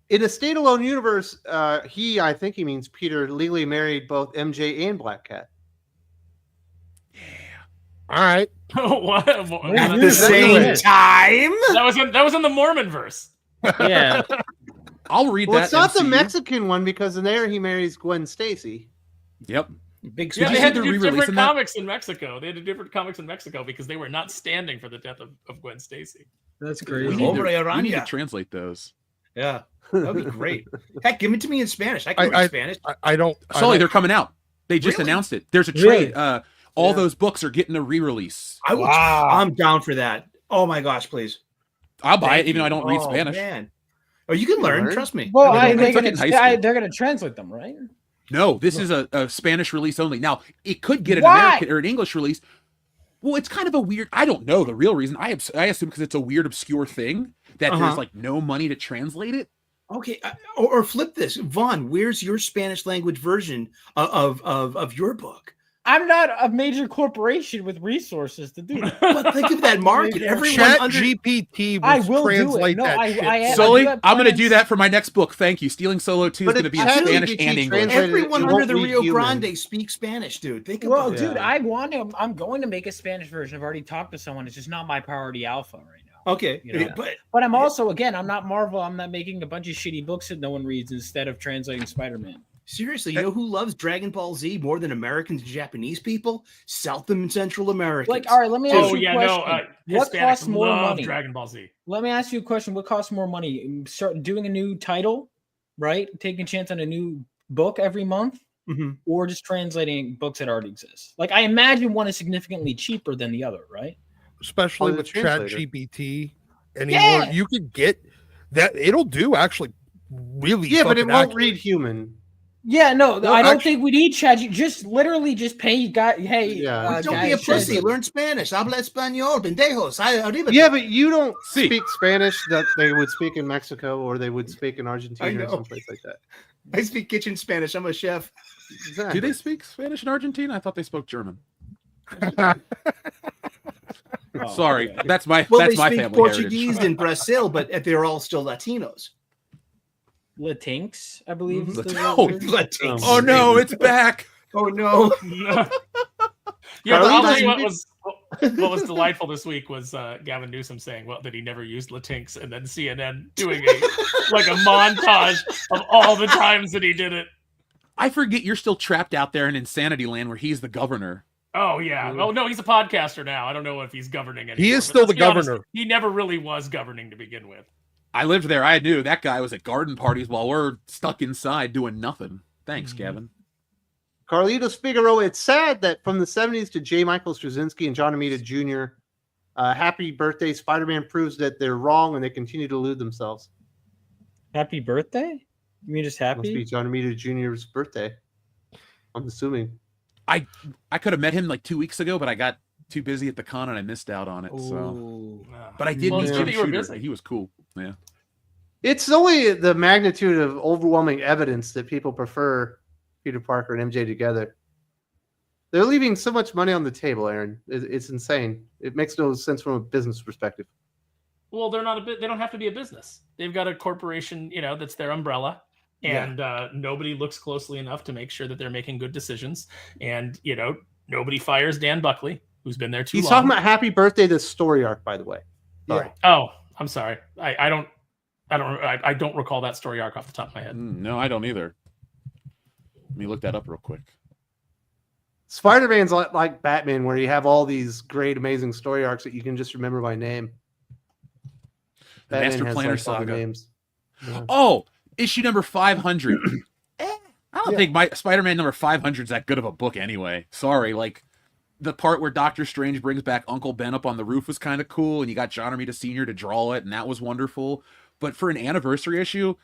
in a standalone universe, I think he means Peter, legally married both MJ and Black Cat. Yeah. All right. What? At the same time? That was in the Mormon verse. Yeah. I'll read that. Well, it's not MCU. the Mexican one because in there he marries Gwen Stacy. Yep. Big. Yeah, they had to do different comics in Mexico. They had to do different comics in Mexico because they were not standing for the death of Gwen Stacy. That's crazy. We need to translate those. Yeah. That'd be great. Heck, give it to me in Spanish. I can read Spanish. I don't. Sully, they're coming out. They just announced it. There's a trade. Really? all those books are getting a re-release. I'm down for that. Oh my gosh, please. I'll buy it even though I don't read Oh, Spanish. Man. Oh, you can learn. Trust me. Well, they're gonna translate them, right? No, this is a Spanish release only. Now, it could get an Why? American or an English release. Well, it's kind of a weird. I don't know the real reason. I assume because it's a weird, obscure thing that there's like no money to translate it. Okay, or flip this, Vaughn. Where's your Spanish language version of your book? I'm not a major corporation with resources to do that. But think of that market. Everyone Chat under GPT I will will do it. translate No, that shit. I Sully, do have I'm going to plans. do that for my next book. Thank you. Stealing Solo 2 is But going to be in ChatGPT Spanish and English. translated- everyone it under won't the read Rio human. Grande speaks Spanish, dude. Think Well, about dude, it. I'm going to make a Spanish version. I've already talked to someone. It's just not my priority alpha right now. Okay, You know? but I'm also, again, I'm not Marvel. I'm not making a bunch of shitty books that no one reads instead of translating Spider-Man. seriously, you know who loves Dragon Ball Z more than Americans and Japanese people? South and Central Americans. Like, all right, let me ask Oh you a yeah, question. no. What Hispanics costs more love money? Dragon Ball Z. Let me ask you a question. What costs more money? Start doing a new title, right? Taking a chance on a new book every month, Mhm. or just translating books that already exist? Like, I imagine one is significantly cheaper than the other, right? Especially the with translator. Chat GPT anymore. You could get that. It'll do actually really. Yeah, but it fucking won't accurate. read human. Yeah, no, No, I don't actually- think we need chat. Just literally just pay guy. Hey, Yeah. Don't guys, be a pussy. translate. Learn Spanish. Habla español, pendejos. Yeah, but you don't See. speak Spanish that they would speak in Mexico or they would speak in I Argentina or know. someplace like that. I speak kitchen Spanish. I'm a chef. Exactly. Do they speak Spanish in Argentina? I thought they spoke German. Oh, Sorry, okay. that's my Well, that's they my speak family Portuguese heritage. in Brazil, but they're all still Latinos. Latinx, I believe. is the Oh, word. Latinos. Oh no, it's back. Oh no. Yeah, but I'll tell you Carlito's- what was delightful this week was Gavin Newsom saying that he never used Latinx, and then CNN doing like a montage of all the times that he did it. I forget you're still trapped out there in insanity land where he's the governor. Oh yeah. Oh no, he's a podcaster now. I don't know if he's governing anymore. He is but still let's the be honest, governor. he never really was governing to begin with. I lived there. I knew that guy was at garden parties while we're stuck inside doing nothing. Thanks, Gavin. Carlitos Figaro, it's sad that from the 70s to J. Michael Straczynski and John Romita Jr., Happy Birthday Spider-Man proves that they're wrong and they continue to elude themselves. Happy birthday? You mean just Must be happy? John Romita Jr.'s birthday. I'm assuming. I could have met him like 2 weeks ago, but I got too busy at the con and I missed out on it. So, Ooh. but I did Well, meet it's Jim good that you were Shooter. busy. He was cool. Yeah. It's only the magnitude of overwhelming evidence that people prefer Peter Parker and MJ together. They're leaving so much money on the table, Aaron. It's insane. It makes no sense from a business perspective. Well, they're not they don't have to be a business. They've got a corporation, that's their umbrella. And nobody looks closely enough to make sure that they're making good decisions. And nobody fires Dan Buckley, who's been there too He's long. talking about Happy Birthday, the story arc, by the way. Sorry. Oh, I'm sorry. I don't recall that story arc off the top of my head. No, I don't either. Let me look that up real quick. Spider-Man's like Batman, where you have all these great, amazing story arcs that you can just remember by name. The Master has, Planner all the Saga. names. Yeah. Oh, issue number 500. I don't think my Spider-Man number 500 is that good of a book anyway. Sorry, like the part where Doctor Strange brings back Uncle Ben up on the roof was kind of cool, and you got John Romita Sr. to draw it, and that was wonderful. But for an anniversary issue,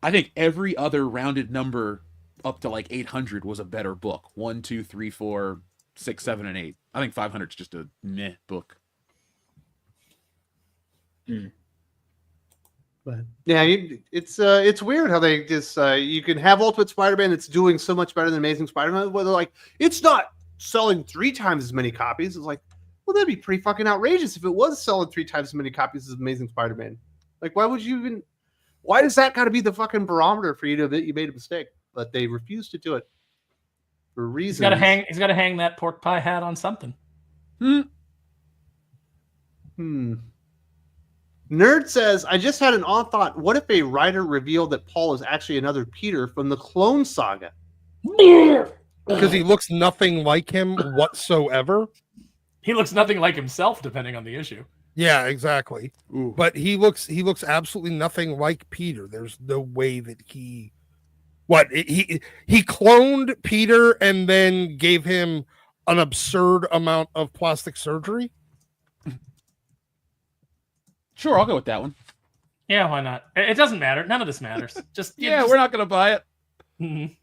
I think every other rounded number up to like 800 was a better book. 1, 2, 3, 4, 6, 7, and 8. I think 500 is just a meh book. But yeah, it's weird how they just you can have Ultimate Spider-Man that's doing so much better than Amazing Spider-Man, where they're like, it's not selling 3 times as many copies. It's like, well, that'd be pretty fucking outrageous if it was selling 3 times as many copies as Amazing Spider-Man. Like, why would you even? Why does that got to be the fucking barometer for you to admit you made a mistake? But they refuse to do it for reasons. He's got to hang that pork pie hat on something. Nerd says, I just had an odd thought. What if a writer revealed that Paul is actually another Peter from the Clone Saga? Because he looks nothing like him whatsoever. He looks nothing like himself, depending on the issue. Yeah, exactly. Ooh. But he looks absolutely nothing like Peter. There's no way that he cloned Peter and then gave him an absurd amount of plastic surgery. Sure, I'll go with that one. Yeah, why not? It doesn't matter. None of this matters. Just We're not gonna buy it. Mhm.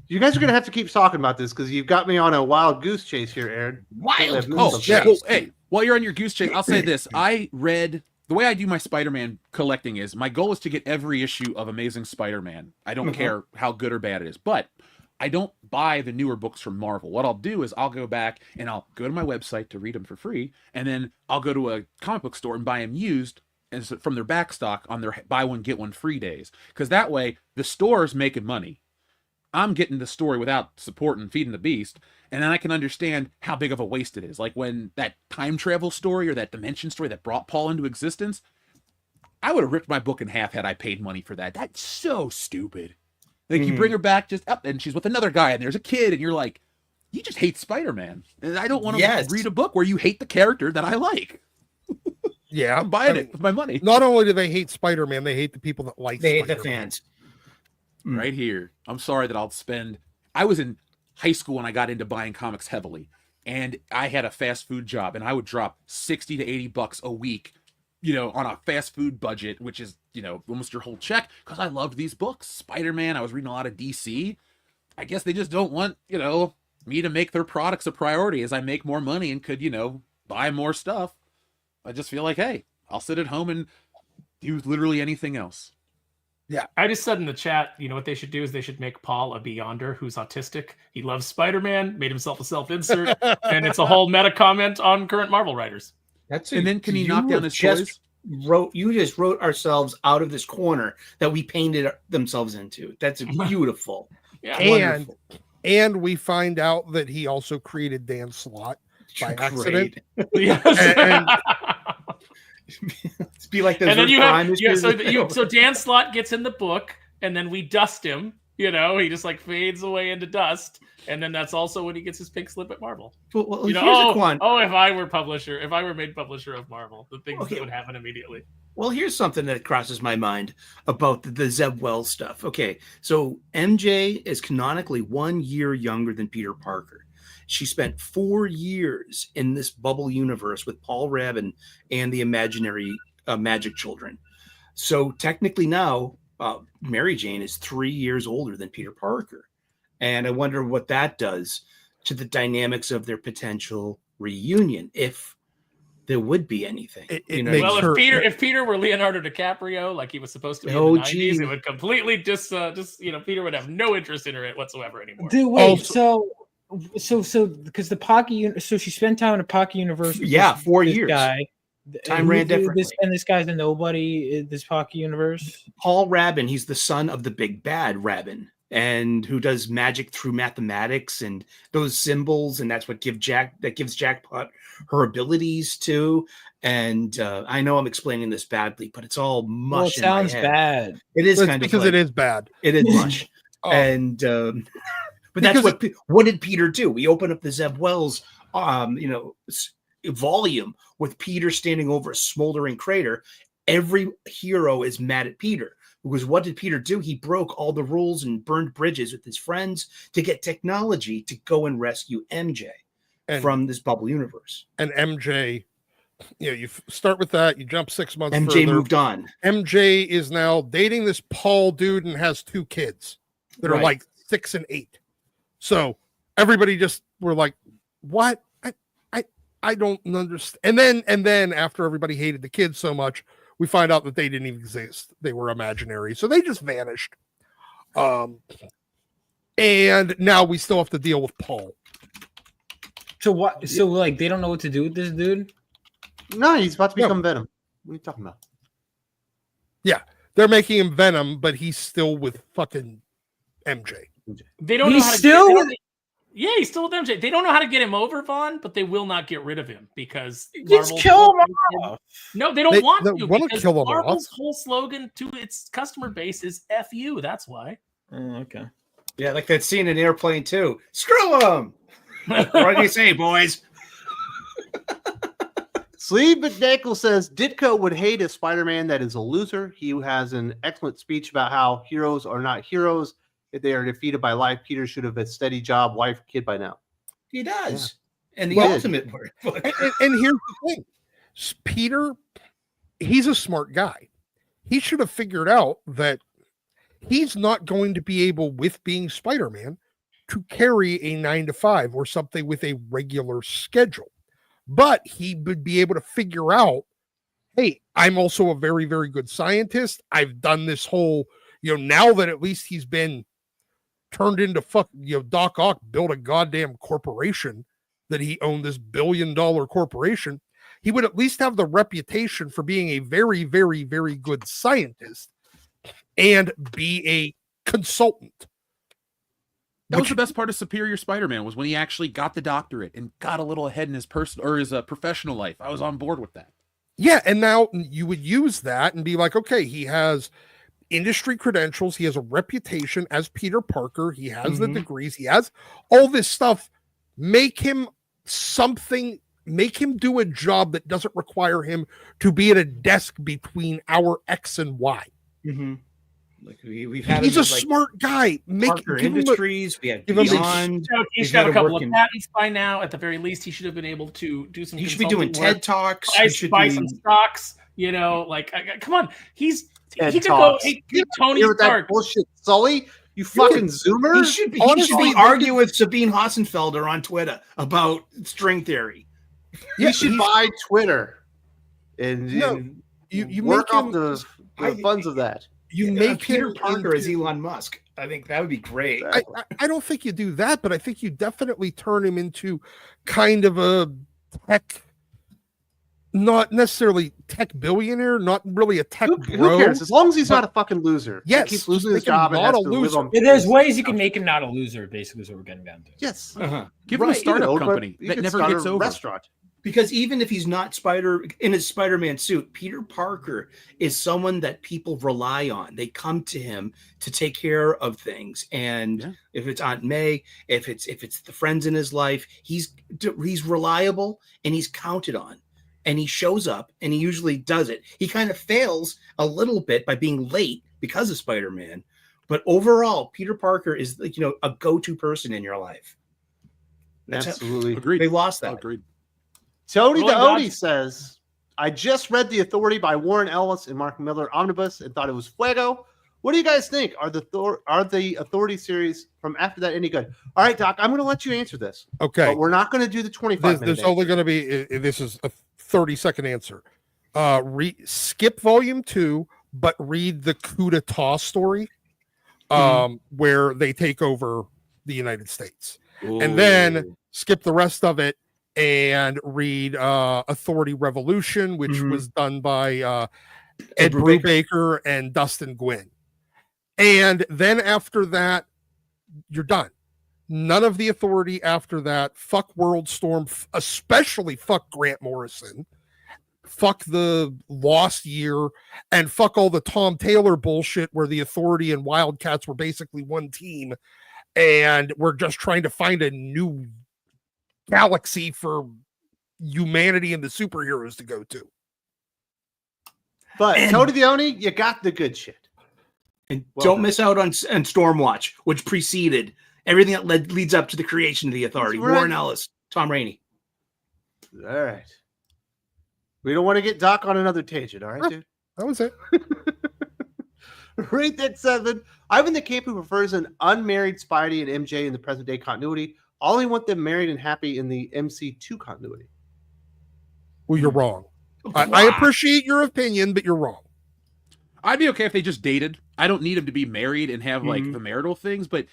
You guys are gonna have to keep talking about this because you've got me on a wild goose chase here, Aaron. Wild Oh, goose yeah. chase. Hey, while you're on your goose chase, I'll say this. I read the way I do my Spider-Man collecting is my goal is to get every issue of Amazing Spider-Man. I don't care how good or bad it is, but I don't buy the newer books from Marvel. What I'll do is I'll go back and I'll go to my website to read them for free, and then I'll go to a comic book store and buy them used as from their back stock on their buy one get one free days. Because that way the store's making money. I'm getting the story without supporting feeding the beast, and then I can understand how big of a waste it is. Like when that time travel story or that dimension story that brought Paul into existence, I would have ripped my book in half had I paid money for that. That's so stupid. Like you bring her back just up and she's with another guy and there's a kid and you're like, you just hate Spider-Man. And I don't want to read a book where you hate the character that I like. Yeah, I'm buying it with my money. Not only do they hate Spider-Man, they hate the people that like They hate Spider-Man. the fans. Right here. I'm sorry that I'll spend. I was in high school when I got into buying comics heavily, and I had a fast food job, and I would drop $60 to $80 a week, on a fast food budget, which is, almost your whole check, because I loved these books. Spider-Man, I was reading a lot of DC. I guess they just don't want, me to make their products a priority as I make more money and could, buy more stuff. I just feel like, hey, I'll sit at home and do literally anything else. Yeah. I just said in the chat, what they should do is they should make Paul a Beyonder who's autistic. He loves Spider-Man, made himself a self-insert, and it's a whole meta comment on current Marvel writers. And then can he knock down his toys? You just wrote ourselves out of this corner that we painted themselves into. That's beautiful. Yeah, and we find out that he also created Dan Slott by accident. Yes. It's be like those. And then you have so Dan Slott gets in the book, and then we dust him. He just like fades away into dust, and then that's also when he gets his pink slip at Marvel. Well, here's a one. If I were made publisher of Marvel, the things that would happen immediately. Well, here's something that crosses my mind about the Zeb Wells stuff. Okay, so MJ is canonically 1 year younger than Peter Parker. She spent 4 years in this bubble universe with Paul Rabin and the imaginary Magic Children. So technically now, Mary Jane is 3 years older than Peter Parker. And I wonder what that does to the dynamics of their potential reunion, if there would be anything. If Peter were Leonardo DiCaprio, like he was supposed to be in the 90s, it would completely Peter would have no interest in her whatsoever anymore. So because the Pocky, so she spent time in a Pocky universe. 4 years. Guy. Time ran differently. This guy's a nobody. This Pocky universe. Paul Rabin, he's the son of the big bad Rabin, and who does magic through mathematics and those symbols, and that's what gives Jackpot her abilities too. And I know I'm explaining this badly, but it's all mush. It sounds bad. It is because it is bad. It is mush. And but that's what did Peter do? We open up the Zeb Wells, volume with Peter standing over a smoldering crater. Every hero is mad at Peter because what did Peter do? He broke all the rules and burned bridges with his friends to get technology to go and rescue MJ from this bubble universe. And MJ, you start with that. You jump 6 months. MJ moved on. MJ is now dating this Paul dude and has 2 kids that are like 6 and 8. So everybody just were like, what? I don't understand. And then after everybody hated the kids so much, we find out that they didn't even exist. They were imaginary. So they just vanished. And now we still have to deal with Paul. So what? So like they don't know what to do with this dude? No, he's about to become Venom. What are you talking about? Yeah, they're making him Venom, but he's still with fucking MJ. They don't know how to he's still with MJ. They don't know how to get him over, Vaughn, but they will not get rid of him because just kill him off. No, they don't want to. Because kill him Marvel's off. whole slogan to its customer base is "F you." That's why. Okay. Yeah, like that scene in Airplane 2. Screw him. What do you say, boys? Sleeve McNackle says Ditko would hate a Spider-Man that is a loser. He has an excellent speech about how heroes are not heroes. If they are defeated by life, Peter should have a steady job, wife, kid by now. He does. And the Well, ultimate book. And here's the thing. Peter, he's a smart guy. He should have figured out that he's not going to be able, with being Spider-Man, to carry a 9 to 5 or something with a regular schedule. But he would be able to figure out, hey, I'm also a very, very good scientist. I've done this whole, now that at least he's been turned into Doc Ock built a goddamn corporation that he owned, this $1 billion corporation. He would at least have the reputation for being a very, very, very good scientist and be a consultant. That was the best part of Superior Spider-Man, was when he actually got the doctorate and got a little ahead in his personal or his professional life. I was on board with that. Yeah, and now you would use that and be like, okay, he has industry credentials, he has a reputation as Peter Parker, he has the degrees, he has all this stuff. Make him do a job that doesn't require him to be at a desk between hour X and Y. Mm-hmm. Like we've had he's a smart guy. Parker Industries. We have Beyond. He should have a couple of patents by now. At the very least, he should have been able to do some. He should be doing TED Talks. He should buy some stocks. Come on. He could go. Hey, Tony Stark. Bullshit, Sully. You fucking zoomer. He should be arguing with Sabine Hossenfelder on Twitter about string theory. Yeah, he should buy Twitter and you work make off the funds of that. You make Peter Parker as Elon Musk. I think that would be great. I don't think you do that, but I think you definitely turn him into kind of a tech, not necessarily tech billionaire, not really a tech bro. Who cares? As long as he's not a fucking loser. Yes, he keeps losing his job and has to live on. There's ways you can make him not a loser, basically, is what we're getting down to. Yes. Give him a startup company that never gets over. Restaurant. Because even if he's not in his Spider-Man suit, Peter Parker is someone that people rely on. They come to him to take care of things. And if it's Aunt May, if it's the friends in his life, he's reliable and he's counted on. And he shows up and he usually does it. He kind of fails a little bit by being late because of Spider-Man. But overall, Peter Parker is a go-to person in your life. Absolutely. Agreed. They lost that. Agreed. Tony the Odie says, I just read The Authority by Warren Ellis and Mark Miller omnibus and thought it was fuego. What do you guys think? Are the Authority series from after that any good? All right, Doc, I'm going to let you answer this. Okay. But we're not going to do the 25 minutes. There's only going to be, this is a 30-second answer. Skip volume 2, but read the coup d'etat story where they take over the United States. Ooh. And then skip the rest of it and read Authority Revolution, which was done by Ed Brubaker and Dustin Gwinn. And then after that, you're done. None of the Authority after that. Fuck Worldstorm, especially fuck Grant Morrison. Fuck the Lost Year, and fuck all the Tom Taylor bullshit where the Authority and Wildcats were basically one team, and we're just trying to find a new galaxy for humanity and the superheroes to go to. But Tony the Oni, you got the good shit. And don't miss out on Stormwatch, which preceded everything that leads up to the creation of the Authority. Right. Warren Ellis, Tom Rainey. All right. We don't want to get Doc on another tangent, all right, dude? That was it. Rate that 7. I'm in the camp who prefers an unmarried Spidey and MJ in the present day continuity. I only want them married and happy in the MC2 continuity. Well, you're wrong. I appreciate your opinion, but you're wrong. I'd be okay if they just dated. I don't need them to be married and have like the marital things, but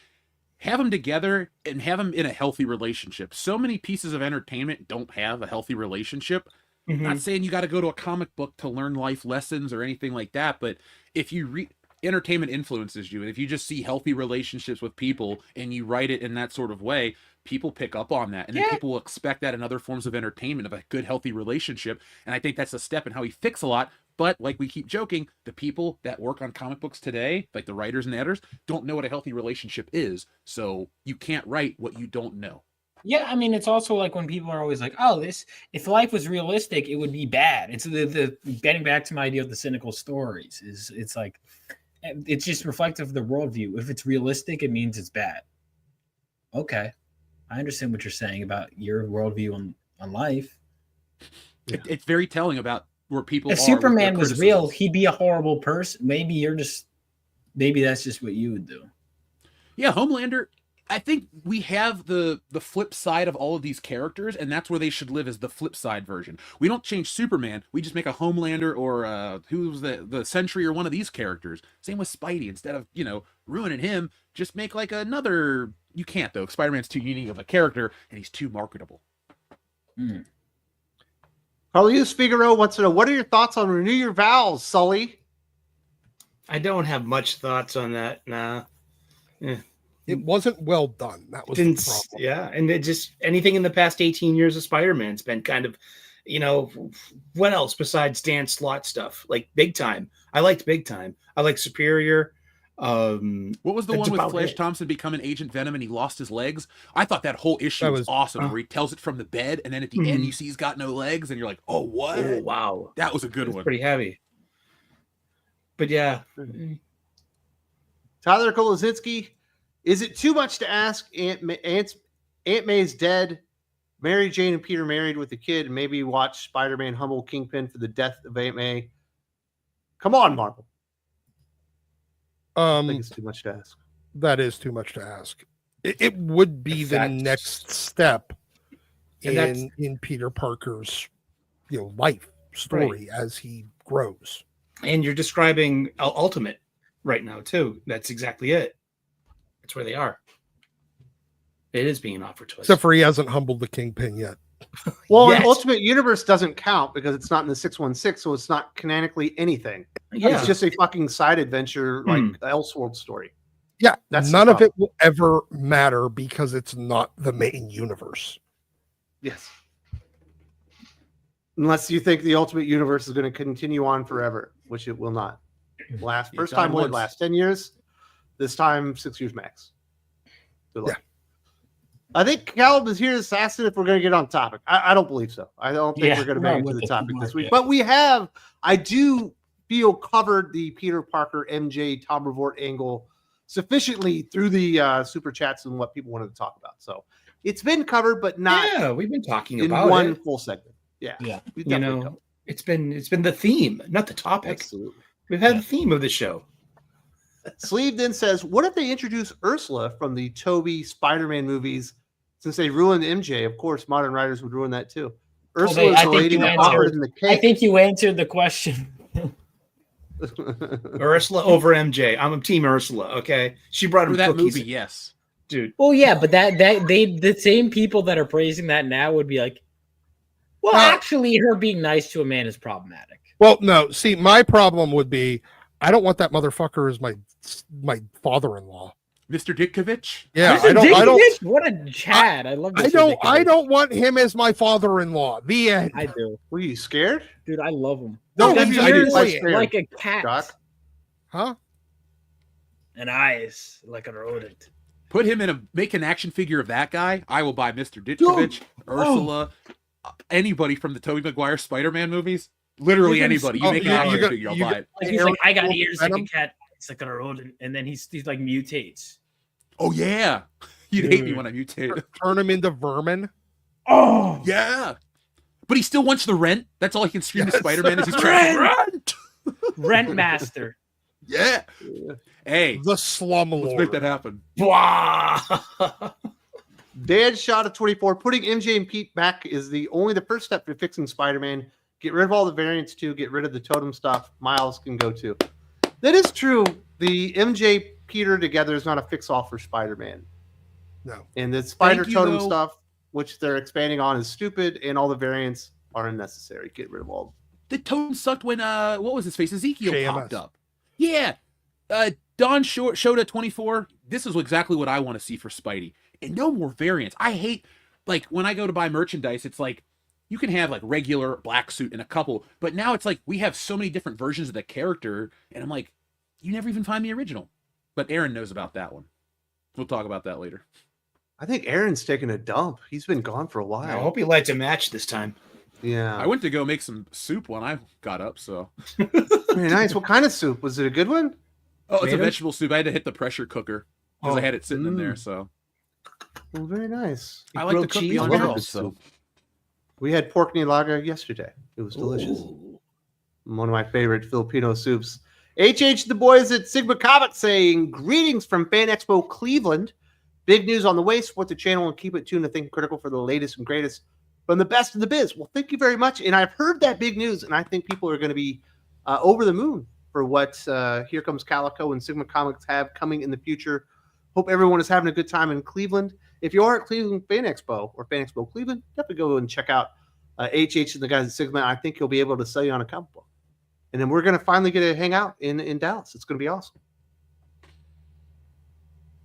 have them together and have them in a healthy relationship. So many pieces of entertainment don't have a healthy relationship. Not saying you got to go to a comic book to learn life lessons or anything like that, but if you entertainment influences you, and if you just see healthy relationships with people and you write it in that sort of way, people pick up on that, and then people will expect that in other forms of entertainment, of a good healthy relationship. And I think that's a step in how he fixed a lot. But like we keep joking, the people that work on comic books today, like the writers and the editors, don't know what a healthy relationship is. So you can't write what you don't know. Yeah, I mean, it's also like when people are always like, "Oh, if life was realistic, it would be bad." It's the getting back to my idea of the cynical stories. It's like it's just reflective of the worldview. If it's realistic, it means it's bad. Okay, I understand what you're saying about your worldview on life. It's very telling about where people If are. Superman with was their real, criticisms. he'd be a horrible person. Maybe that's just what you would do. Yeah, Homelander. I think we have the flip side of all of these characters, and that's where they should live as the flip side version. We don't change Superman. We just make a Homelander or who's the Sentry or one of these characters. Same with Spidey. Instead of, ruining him, just make like another. You can't, though. Spider-Man's too unique of a character, and he's too marketable. Carlos Figaro wants to know, what are your thoughts on Renew Your Vows, Sully? I don't have much thoughts on that. Nah. It wasn't well done. That was the problem. Yeah, and it just anything in the past 18 years of Spider-Man's been kind of, what else besides Dan Slott stuff? Like Big Time. I liked Big Time. I like Superior. What was the That's one with about Flash it. Thompson becoming Agent Venom and he lost his legs? I thought that whole issue was awesome, where he tells it from the bed, and then at the end you see he's got no legs, and you're like, oh, what? Oh, wow. That was a good It's one. pretty heavy. But yeah. Tyler Kolosinski, is it too much to ask Aunt May's dead, Mary Jane and Peter married with a kid, and maybe watch Spider-Man humble Kingpin for the death of Aunt May? Come on, Marvel. I think it's too much to ask. That is too much to ask. It would be the next step in Peter Parker's life story as he grows. And you're describing Ultimate right now, too. That's exactly it. That's where they are. It is being offered to us. Except for he hasn't humbled the Kingpin yet. Well, Ultimate Universe doesn't count because it's not in the 616, so it's not canonically anything. Yeah. It's just a fucking side adventure, like Elseworld story. Yeah, That's none of it will ever matter because it's not the main universe. Yes. Unless you think the Ultimate Universe is going to continue on forever, which it will not. First time would last 10 years. This time, 6 years max. Good luck. I think Caleb is here to ask if we're going to get on topic. I don't believe so. I don't think we're going to make it to the topic this week. But we have, I do feel, covered the Peter Parker, MJ, Tom Brevoort angle sufficiently through the super chats and what people wanted to talk about. So it's been covered, but not. Yeah, we've been talking in about one it. full segment. Yeah. We've it's been the theme, not the topic. Absolutely. We've had the theme of the show. Sleeve then says, what if they introduce Ursula from the Tobey Spider-Man movies? Since they ruined MJ, of course, modern writers would ruin that too. Ursula is the lady that offered in the cake. I think you answered the question. Ursula over MJ. I'm a team Ursula. Okay, she brought him that cookies. movie, yes, dude. Well, yeah, but the same people that are praising that now would be like, well, actually, her being nice to a man is problematic. Well, no. See, my problem would be, I don't want that motherfucker as my father-in-law. Mr. Ditkovich. Yeah, Mr. I don't. What a Chad! I love. I don't want him as my father-in-law. The end. I do. Were you scared, dude? I love him. No, his I ears do. like a cat. Doc? Huh? And eyes like a rodent. Put him make an action figure of that guy. I will buy Mr. Ditkovich, Ursula, anybody from the Tobey Maguire Spider-Man movies. Literally anybody. You make an action figure, I'll buy it. Like he's like, I got ears like a cat. It's like a rodent, and then he's like mutates. Oh yeah, you'd hate me when I mutate. Turn him into vermin. Oh yeah, but he still wants the rent. That's all he can scream to Spider-Man as he's trying to rent. Rent master. Yeah. Hey, the slumlord. Let's make that happen. Dan shot at 24. Putting MJ and Pete back is the first step to fixing Spider-Man. Get rid of all the variants too. Get rid of the totem stuff. Miles can go too. That is true. The MJ Peter together is not a fix-all for Spider-Man. No. And the spider totem stuff, which they're expanding on, is stupid, and all the variants are unnecessary. Get rid of all. The totem sucked when what was his face? Ezekiel JMS. popped up. Yeah. Don showed at 24. This is exactly what I want to see for Spidey. And no more variants. I hate, like, when I go to buy merchandise, it's like you can have like regular black suit and a couple, but now it's like we have so many different versions of the character, and I'm like, you never even find the original. But Aaron knows about that one. We'll talk about that later. I think Aaron's taking a dump. He's been gone for a while. I hope he lights a match this time. Yeah. I went to go make some soup when I got up, so. Very nice. What kind of soup? Was it a good one? Oh, it's a vegetable soup. I had to hit the pressure cooker because I had it sitting in there, so. Well, very nice. I like to cook cheese, beyond love girls, it. so We had pork nilaga yesterday. It was delicious. Ooh. One of my favorite Filipino soups. HH the boys at Sigma Comics saying, greetings from Fan Expo Cleveland. Big news on the way. Support the channel and keep it tuned to Think Critical for the latest and greatest from the best in the biz. Well, thank you very much. And I've heard that big news, and I think people are going to be over the moon for what Here Comes Calico and Sigma Comics have coming in the future. Hope everyone is having a good time in Cleveland. If you are at Cleveland Fan Expo or Fan Expo Cleveland, definitely go and check out HH and the guys at Sigma. I think he'll be able to sell you on a comic book. And then we're going to finally get to hang out in Dallas. It's going to be awesome.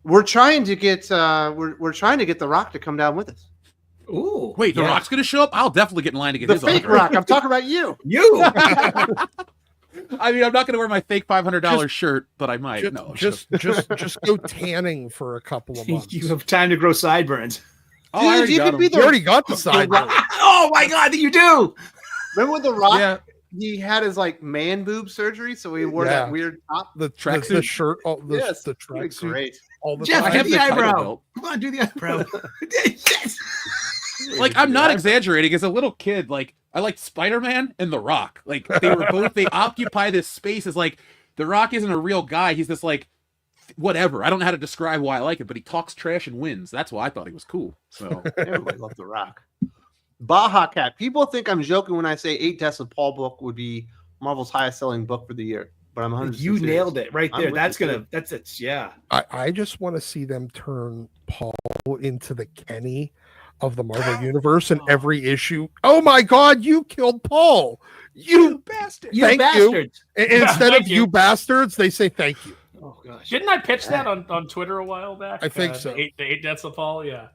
We're trying to get we're trying to get The Rock to come down with us. Ooh. wait, The Rock's going to show up? I'll definitely get in line to get The his fake autograph. Rock. I'm talking about you. You. I mean, I'm not going to wear my fake $500 shirt, but I might. Just go tanning for a couple of months. You have time to grow sideburns. Oh, I already you got could be him. You already got the side. Oh my God, you do. Remember when The Rock? Yeah, He had his like man boob surgery, so he wore Yeah. that weird top. The Tracksuit? shirt, all the, Yes, the Really tracksuit, great. all the Jeff, I time. have do the the title eyebrow. belt. Come on, do the eyebrow. Yes. Like, I'm not exaggerating. As a little kid, like, I liked Spider-Man and The Rock. Like, they occupy this space as, like, The Rock isn't a real guy. He's this, like, whatever. I don't know how to describe why I like it, but he talks trash and wins. That's why I thought he was cool. So, Everybody loved The Rock. Baja Cat. People think I'm joking when I say 8 Deaths of Paul book would be Marvel's highest selling book for the year, but I'm 100%. You nailed it right I'm there. with you, That's it. Yeah. I just want to see them turn Paul into the Kenny of the Marvel universe in every issue. Oh my God, you killed Paul. You bastard. You Thank you. bastards. And Yeah, instead of thank you you. bastards, they say thank you. Oh gosh. Didn't I pitch that on Twitter a while back? I think so. The eight Deaths of Paul, yeah.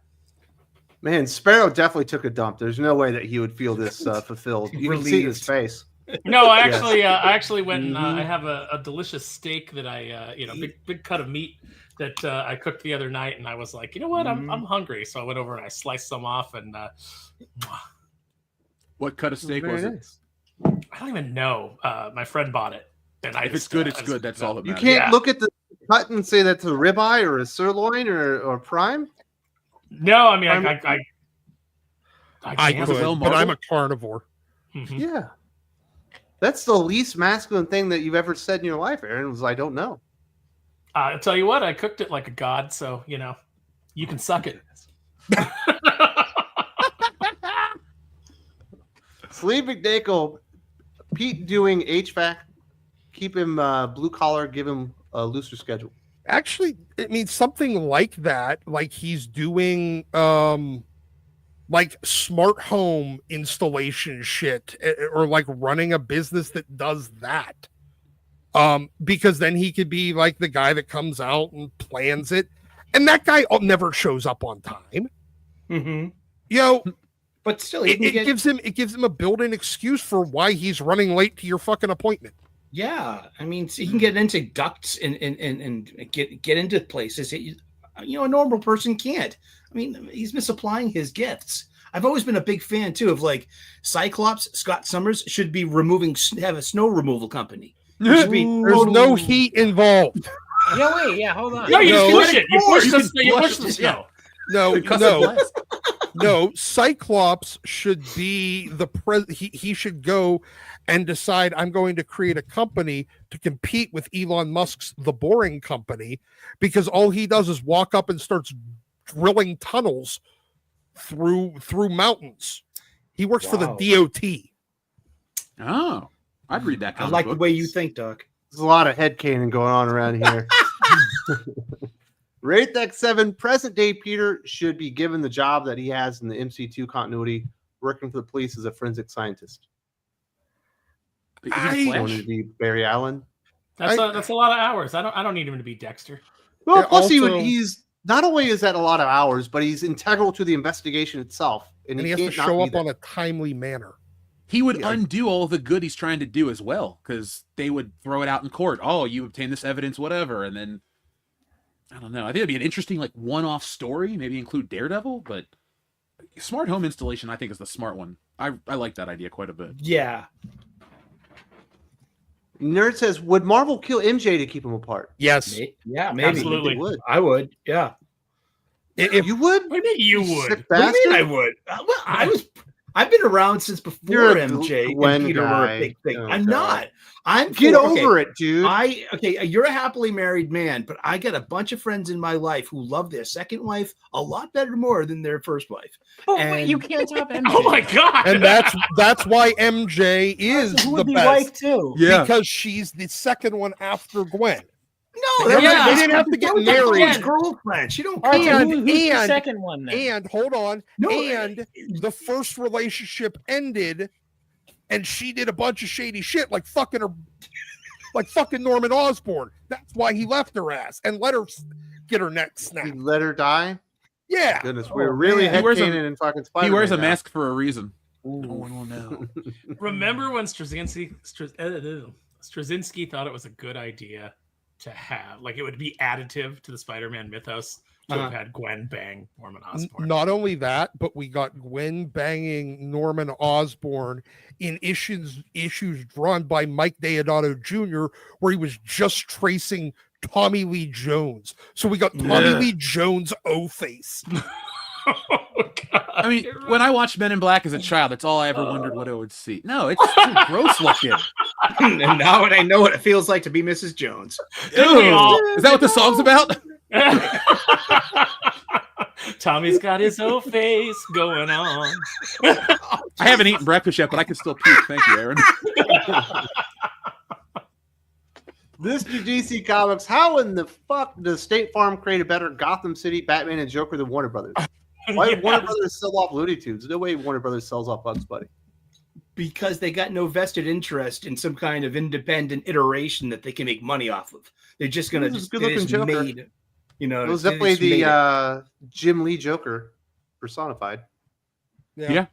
Man, Sparrow definitely took a dump. There's no way that he would feel this fulfilled. You can see his face. No, I Yes. actually went and Mhm. I have a delicious steak that I big cut of meat that I cooked the other night, and I was like, you know what, I'm hungry, so I went over and I sliced some off, and what cut of steak Very was it? nice. I don't even know. My friend bought it, and If it's good, it's good. That's all that You matters. can't Yeah. look at the cut and say that's a ribeye or a sirloin or prime. No, I mean I can't. could, well but I'm a marbled? carnivore. Mhm. Yeah. That's the least masculine thing that you've ever said in your life, Aaron, was I don't know. I'll tell you what, I cooked it like a god, so you can suck it. Sleeve McDakel, Pete doing HVAC, keep him blue collar, give him a looser schedule. Actually, it means something like that, like he's doing like smart home installation shit, or like running a business that does that. Because then he could be like the guy that comes out and plans it, and that guy never shows up on time. Mm-hmm. You know, But still, he it, can it get, gives him a built-in excuse for why he's running late to your fucking appointment. yeah. I mean, so he can get into ducts and get into places that a normal person can't. I mean, he's misapplying his gifts. I've always been a big fan too of like Cyclops. Scott Summers should be have a snow removal company. It should be There's no heat involved. Yeah, wait, yeah, hold on. No, you No. push it. You push You the can you flush push the it, snow. No, Cyclops should be the he should go and decide, I'm going to create a company to compete with Elon Musk's The Boring Company, because all he does is walk up and starts drilling tunnels through mountains. He works for the Wow. DOT. Oh, I'd read that I comic like book. the way you think, Doc. There's a lot of headcanon going on around here. Rate that 7. Present day Peter should be given the job that he has in the MC2 continuity, working for the police as a forensic scientist. Is he I- Flash? Wanted to be Barry Allen. That's a lot of hours. I don't need him to be Dexter. Well, Yeah, plus also- he's not only is that a lot of hours, but he's integral to the investigation itself, And he has to can't not show be up there. on a timely manner. He would Yeah. undo all the good he's trying to do as well, because they would throw it out in court. Oh, you obtained this evidence, whatever, and then I don't know. I think it'd be an interesting like one-off story, maybe include Daredevil, but smart home installation I think is the smart one. I like that idea quite a bit. Yeah. Nerd says, would Marvel kill MJ to keep him apart? Yes. Yeah, maybe. Absolutely. They would. I would. Yeah. If You would? What do you mean you would? Sick What do you mean I bastard? would? Well, I've been around since before You're a MJ Gwen and Peter were guy. a big thing. Oh, I'm God. not. I'm Get okay, over it, dude. You're a happily married man, but I got a bunch of friends in my life who love their second wife a lot better more than their first wife. Oh, And- wait, you can't top MJ. Oh my god! and that's why MJ is Who the would be best wife too? Yeah. because she's the second one after Gwen. No, They that's didn't have to get that's married. Gwen's girlfriend. She don't All right, so care. who's the and- second one then? And hold on, No, and the first relationship ended, and she did a bunch of shady shit, like fucking her, like fucking Norman Osborn. That's why he left her ass and let her get her neck You snapped. let her die? Yeah, Goodness, Oh, we're really man. He wears a- headcanon in fucking Spider-Man. He wears a now. mask for a reason. No one will know. Remember when Straczynski thought it was a good idea to have, like, it would be additive to the Spider-Man mythos to have had Gwen bang Norman Osborn? not only that, but we got Gwen banging Norman Osborn in issues drawn by Mike Deodato Jr., where he was just tracing Tommy Lee Jones. So we got Tommy Yeah. Lee Jones O-face. Oh, God, I mean, you're when right. I watched Men in Black as a child, that's all I ever wondered what I would see. No, it's too gross looking. And now I know what it feels like to be Mrs. Jones. Didn't we all? Is that what the song's about? Tommy's got his whole face going on. I haven't eaten breakfast yet, but I can still puke. Thank you, Aaron. This new DC Comics, how in the fuck does State Farm create a better Gotham City, Batman, and Joker than Warner Brothers? Why would Warner Yes. Brothers sell off Looney Tunes? No way Warner Brothers sells off Bugs Bunny. Because they got no vested interest in some kind of independent iteration that they can make money off of. They're just gonna This is just a good-looking Joker. made, you know. It was they definitely just made it. the Jim Lee Joker personified. Yeah.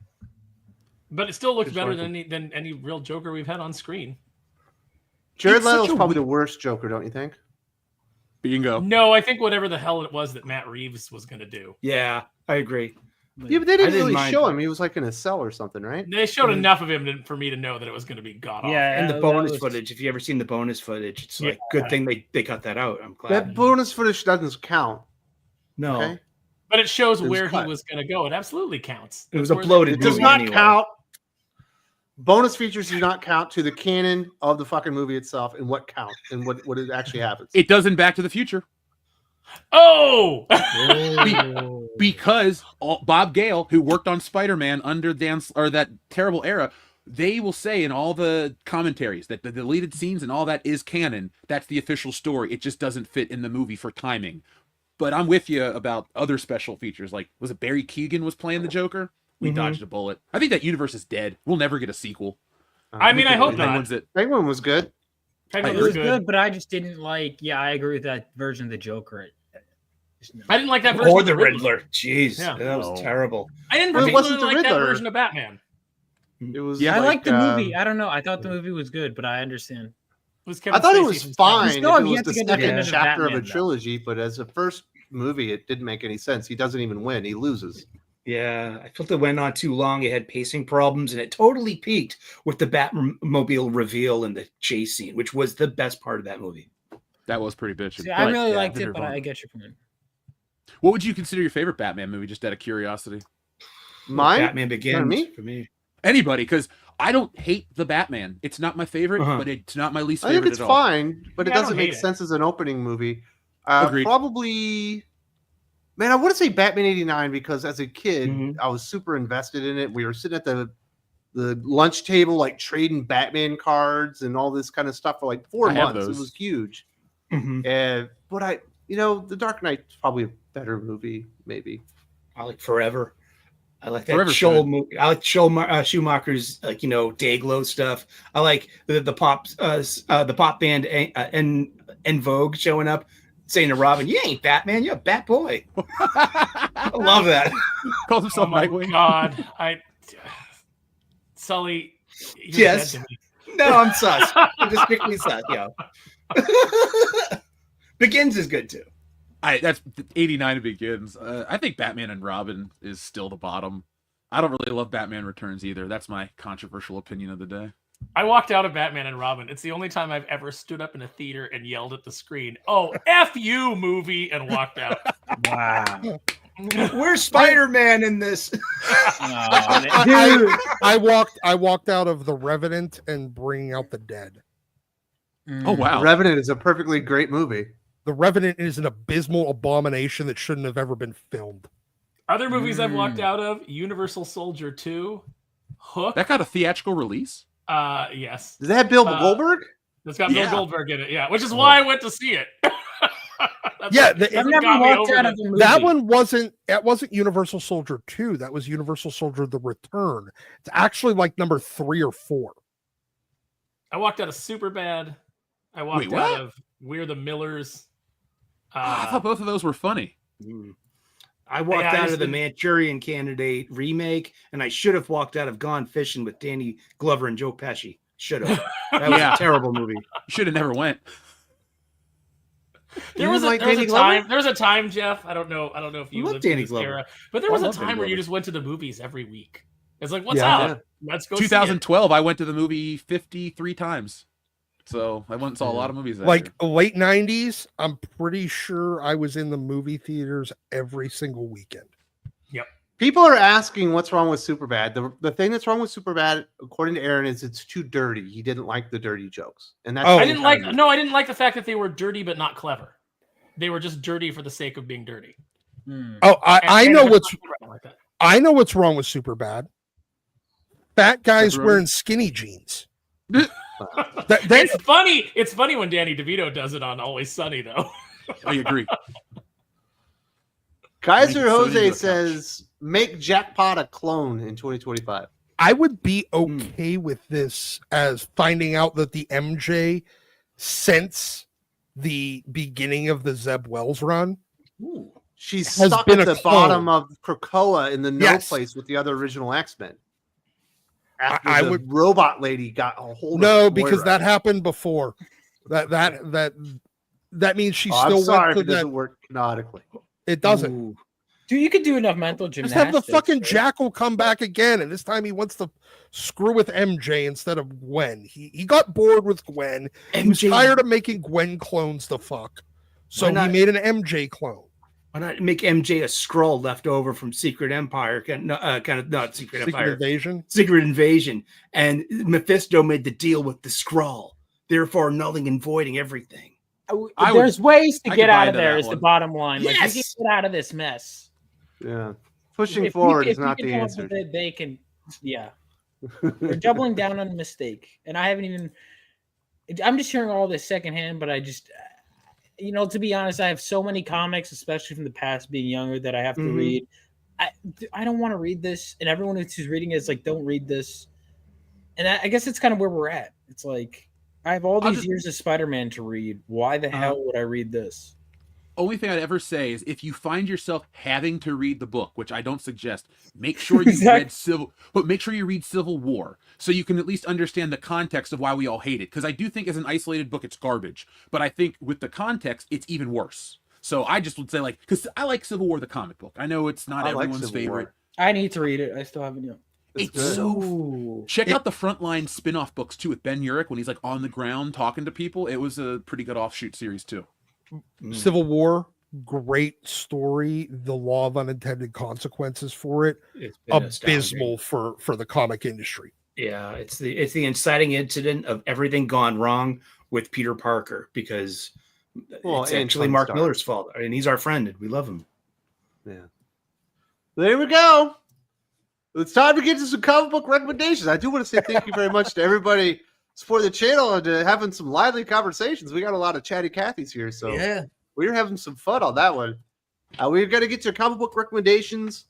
But it still looks It's better working. than any real Joker we've had on screen. Jared It's such Leto's a probably the worst Joker, don't you think? Bingo. No, I think whatever the hell it was that Matt Reeves was going to do. Yeah, I agree. Yeah, but they didn't didn't really mind show that. him. He was like in a cell or something, right? They showed enough of him for me to know that it was going to be god awful. Yeah, And the that bonus was- footage. If you ever seen the bonus footage, it's Yeah. like good thing they cut that out. I'm glad. That bonus footage doesn't count. No, Okay? But it shows It was where he cut. was going to go. It absolutely counts. It was That's where uploaded. they- It does movie not anyway. count. Bonus features do not count to the canon of the fucking movie itself and what count and what it actually happens. It does in Back to the Future Oh! because Bob Gale, who worked on Spider-Man under that terrible era, they will say in all the commentaries that the deleted scenes and all that is canon. That's the official story. It just doesn't fit in the movie for timing. But I'm with you about other special features. Like, was it Barry Keoghan was playing the Joker? We Mhm. dodged a bullet. I think that universe is dead. We'll never get a sequel. I mean, I hope not. Penguin's it. Penguin was good. Penguin It was was good, but I just didn't like. Yeah, I agree with that version of the Joker. Just no. I didn't like that version. Or of the Riddler. Jeez, Yeah. that was No. terrible. I didn't Well, it particularly wasn't the like that Riddler. version of Batman. It was. Yeah, I like the movie. um, I don't know. I thought the movie was good, but I understand. It was I Kevin thought it Spacey was from fine. Still, If it you was have the to get the second definitive chapter of Batman, a though. trilogy, but as a first movie, it didn't make any sense. He doesn't even win. He loses. Yeah, I felt it went on too long. It had pacing problems, and it totally peaked with the Batmobile reveal and the chase scene, which was the best part of that movie. That was pretty bitchy. See, I But, really yeah, liked they're it, but fun. I get your point. What would you consider your favorite Batman movie, just out of curiosity? Mine? Batman Begins me? for me. Anybody, because I don't hate the Batman. It's not my favorite, Uh-huh. but it's not my least I favorite think it's at all. fine, but it Yeah, I don't doesn't hate make it. sense as an opening movie. Agreed. Probably, man, I want to say Batman '89 because as a kid, Mhm. I was super invested in it. We were sitting at the lunch table, like trading Batman cards and all this kind of stuff for like 4 I have months. It those. was huge. Mhm. But The Dark Knight's probably a better movie, maybe. I like Forever. I like that Forever's Joel. good. I like Schumacher's Dayglow stuff. I like the pop band En Vogue showing up, saying to Robin, "You ain't Batman, you're a Bat Boy." I love that. Calls Oh himself my Nightwing. god! Sully. You're Yes. dead to me. No, I'm sus. I'm just strictly sus. Yeah. Begins is good too. That's 89 Begins. I think Batman and Robin is still the bottom. I don't really love Batman Returns either. That's my controversial opinion of the day. I walked out of Batman and Robin. It's the only time I've ever stood up in a theater and yelled at the screen, "Oh, F you, movie," and walked out. Wow. Where's Spider-Man in this? I walked out of The Revenant and Bringing Out the Dead. Oh wow, Revenant is a perfectly great movie. The Revenant is an abysmal abomination that shouldn't have ever been filmed. Other movies I've walked out of: Universal Soldier 2, Hook. that got a theatrical release. Yes. Does that have Bill Goldberg? It's got Bill Goldberg in it. Yeah, which is why I went to see it. Yeah, I've never walked out of the movie. that one wasn't Universal Soldier 2. That was Universal Soldier The Return. It's actually like number 3 or 4. I walked out of Superbad. I walked out of We're the Millers. I thought both of those were funny. I walked out of the Manchurian Candidate remake, and I should have walked out of Gone Fishing with Danny Glover and Joe Pesci. Should have. That was a terrible movie. Should have never went. There was a time, Jeff. I don't know if you lived in this era, but there was a time where you just went to the movies every week. It's like, what's out? Let's go. 2012, I went to the movie 53 times. So I went and saw a lot of movies. Like late 90s, I'm pretty sure I was in the movie theaters every single weekend. Yep. People are asking what's wrong with Superbad. The thing that's wrong with Superbad, according to Aaron, is it's too dirty. He didn't like the dirty jokes, and that's I didn't like the fact that they were dirty but not clever. They were just dirty for the sake of being dirty. I know what's wrong with Superbad. Fat guys wearing skinny jeans. It's funny. It's funny when Danny DeVito does it on Always Sunny, though. I agree. Kaiser Jose says, make Jackpot a clone in 2025. I would be okay with this as finding out that the MJ since the beginning of the Zeb Wells run. She's stuck at the bottom of Krakoa in the no place with the other original X-Men. After the robot lady got a hold of because that happened before. That means she still sorry went to if it doesn't work canonically. It doesn't. Ooh. Dude, you could do enough mental gymnastics. Just have the fucking Jackal come back again, and this time he wants to screw with MJ instead of Gwen. He got bored with Gwen. He was tired of making Gwen clones to fuck. So he made an MJ clone. Why not make MJ a Skrull left over from Secret Empire? Kind of not Secret Empire. Invasion? Secret Invasion. And Mephisto made the deal with the Skrull, therefore nulling and voiding everything. There's ways to get out of there is the bottom line. Like, you can get out of this mess. Yeah. Pushing forward is not the answer. They can, they're doubling down on a mistake. And I'm just hearing all this secondhand, but I just... to be honest, I have so many comics, especially from the past, being younger, that I have to read. I don't want to read this, and everyone who's reading it is like, don't read this. And I guess it's kind of where we're at. It's like, I have all these years of Spider-Man to read. Why the hell would I read this? Only thing I'd ever say is if you find yourself having to read the book, which I don't suggest, make sure you read Civil War so you can at least understand the context of why we all hate it. Because I do think as an isolated book, it's garbage. But I think with the context, it's even worse. So I just would say, because I like Civil War, the comic book. I know it's not everyone's favorite. I need to read it. I still haven't yet. It's so... Check out the Frontline spin-off books, too, with Ben Urich when he's on the ground talking to people. It was a pretty good offshoot series, too. Civil War, great story. The law of unintended consequences for it, abysmal for the comic industry. Yeah, it's the inciting incident of everything gone wrong with Peter Parker, because it's actually Mark Miller's fault. I mean, he's our friend and we love him. Yeah. There we go. It's time to get to some comic book recommendations. I do want to say thank you very much to everybody for the channel and to having some lively conversations. We got a lot of chatty Cathys here, so we're having some fun on that one. We're going to get to comic book recommendations.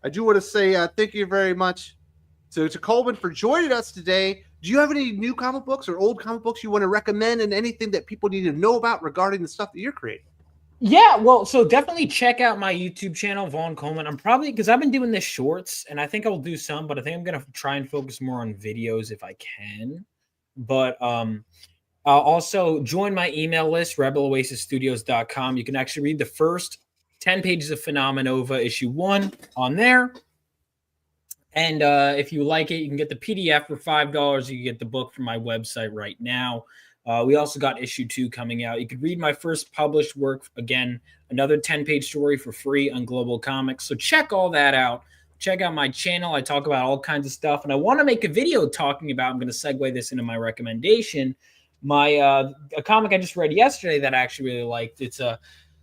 I do want to say thank you very much to Coleman for joining us today. Do you have any new comic books or old comic books you want to recommend, and anything that people need to know about regarding the stuff that you're creating? Yeah, well, so definitely check out my YouTube channel, Vaughn Coleman. I'm probably, because I've been doing this shorts, and I think I'll do some, but I think I'm going to try and focus more on videos if I can. But I'll also join my email list, rebeloasisstudios.com. You can actually read the first 10 pages of Phenomenova issue 1 on there. And if you like it, you can get the PDF for $5. You can get the book from my website right now. We also got issue 2 coming out. You could read my first published work, again, another 10-page story for free on Global Comics. So check all that out. Check out my channel. I talk about all kinds of stuff. And I want to make a video talking about, I'm going to segue this into my recommendation, a comic I just read yesterday that I actually really liked.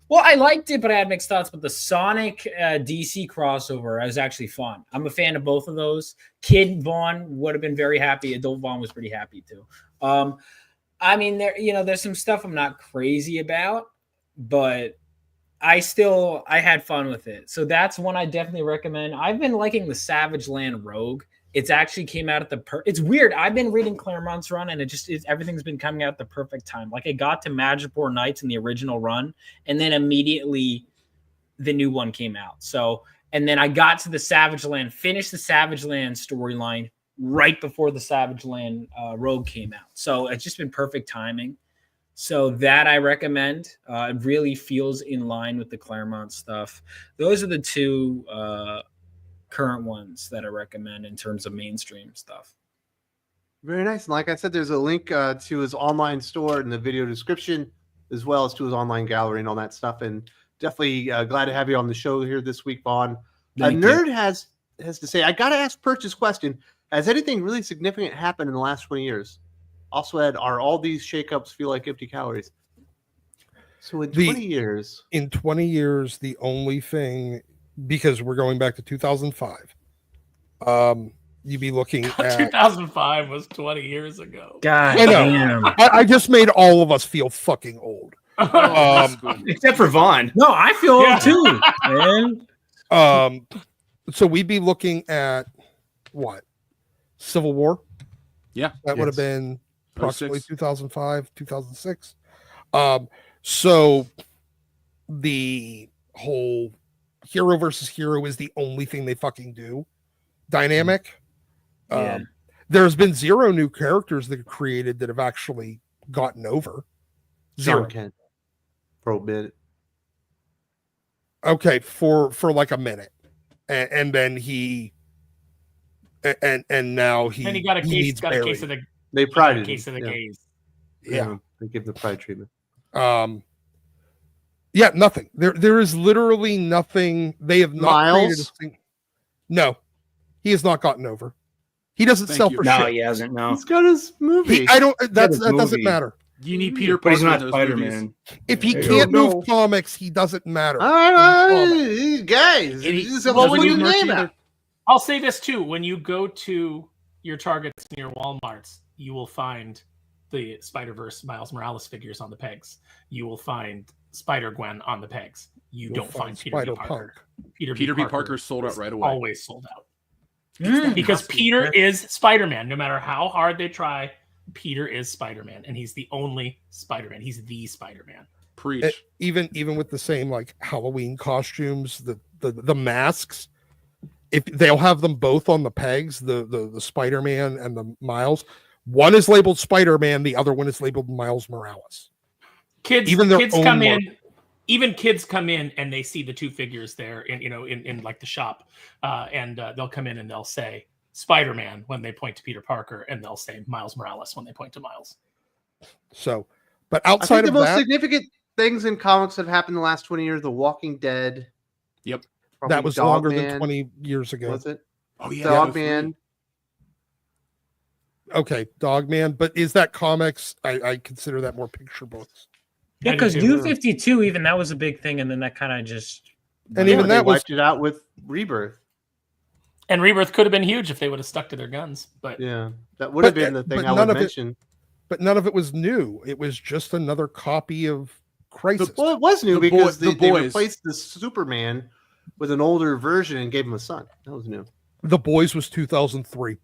Well, I liked it, but I had mixed thoughts. But the Sonic DC crossover is actually fun. I'm a fan of both of those. Kid Vaughn would have been very happy. Adult Vaughn was pretty happy too. I mean, there's some stuff I'm not crazy about, but I had fun with it. So that's one I definitely recommend. I've been liking the Savage Land Rogue. It's actually came out at it's weird. I've been reading Claremont's run, and everything's been coming out at the perfect time. Like, it got to Madripoor Nights in the original run, and then immediately the new one came out. So, and then I got to the Savage Land, finished the Savage Land storyline right before the Savage Land Rogue came out. So it's just been perfect timing. So that I recommend. It really feels in line with the Claremont stuff. Those are the two current ones that I recommend in terms of mainstream stuff. Very nice. And like I said, there's a link to his online store in the video description, as well as to his online gallery and all that stuff. And definitely glad to have you on the show here this week, Vaughn. A nerd has to say, I got to ask Purchase question. Has anything really significant happened in the last 20 years? Also, Ed, are all these shakeups feel like empty calories? So in 20 years... In 20 years, the only thing, because we're going back to 2005, you'd be looking at... 2005 was 20 years ago. God I know. damn. I just made all of us feel fucking old. Except for Vaughn. No, I feel old too, man. So we'd be looking at what? Civil War? Yeah. That would have been approximately 06. 2005, 2006. So the whole hero versus hero is the only thing they fucking do. Dynamic. Yeah. There's been 0 new characters that are created that have actually gotten over. 0. John Kent. For a bit. Okay, for like a minute. And then and now he And he got a case of the They prided case of the gays. Yeah. They give the pride treatment. Yeah, nothing. There is literally nothing. They have not created a thing. No, he has not gotten over. He doesn't Thank sell you. for No, shit. he hasn't. No. He's got his movie. That doesn't movie. matter. You need Peter But he's Parker not in those Spider-Man. movies. If he I can't don't move know. comics, he doesn't matter. All right, guys. And he- He's well, put when his you name merch out. I'll say this too: when you go to your Targets and your WalMarts, you will find the Spider-Verse Miles Morales figures on the pegs. You will find Spider-Gwen on the pegs. You You'll don't find Peter B. Spider-Punk. Parker. Peter B. Parker sold out is right away. Always sold out. Mm. Because Peter is Spider-Man. No matter how hard they try, Peter is Spider-Man, and he's the only Spider-Man. He's the Spider-Man. Preach. Even with the same like Halloween costumes, the masks, if they'll have them both on the pegs, the Spider-Man and the Miles. One is labeled Spider-Man, the other one is labeled Miles Morales. Kids own come mark. in. Even kids come in and they see the two figures there in like the shop, and they'll come in and they'll say Spider-Man when they point to Peter Parker, and they'll say Miles Morales when they point to Miles. So, but I outside think the of most that, significant things in comics that have happened in the last 20 years: The Walking Dead. Yep. Probably that was longer Dogman. than 20 years ago. Was it? Oh yeah. Dogman. Okay, Dogman, but is that comics? I consider that more picture books. Yeah, I do because too. New 52, even that was a big thing, and then that kind of just. And Yeah, even they that was wiped it out with Rebirth. And Rebirth could have been huge if they would have stuck to their guns, but Yeah, that would have But- been the thing but I none would of it- mention. but none of it was new. It was just another copy of Crisis. Well, it was new The because boy- the they boys. replaced the Superman with an older version and gave him a son. That was new. The Boys was 2003.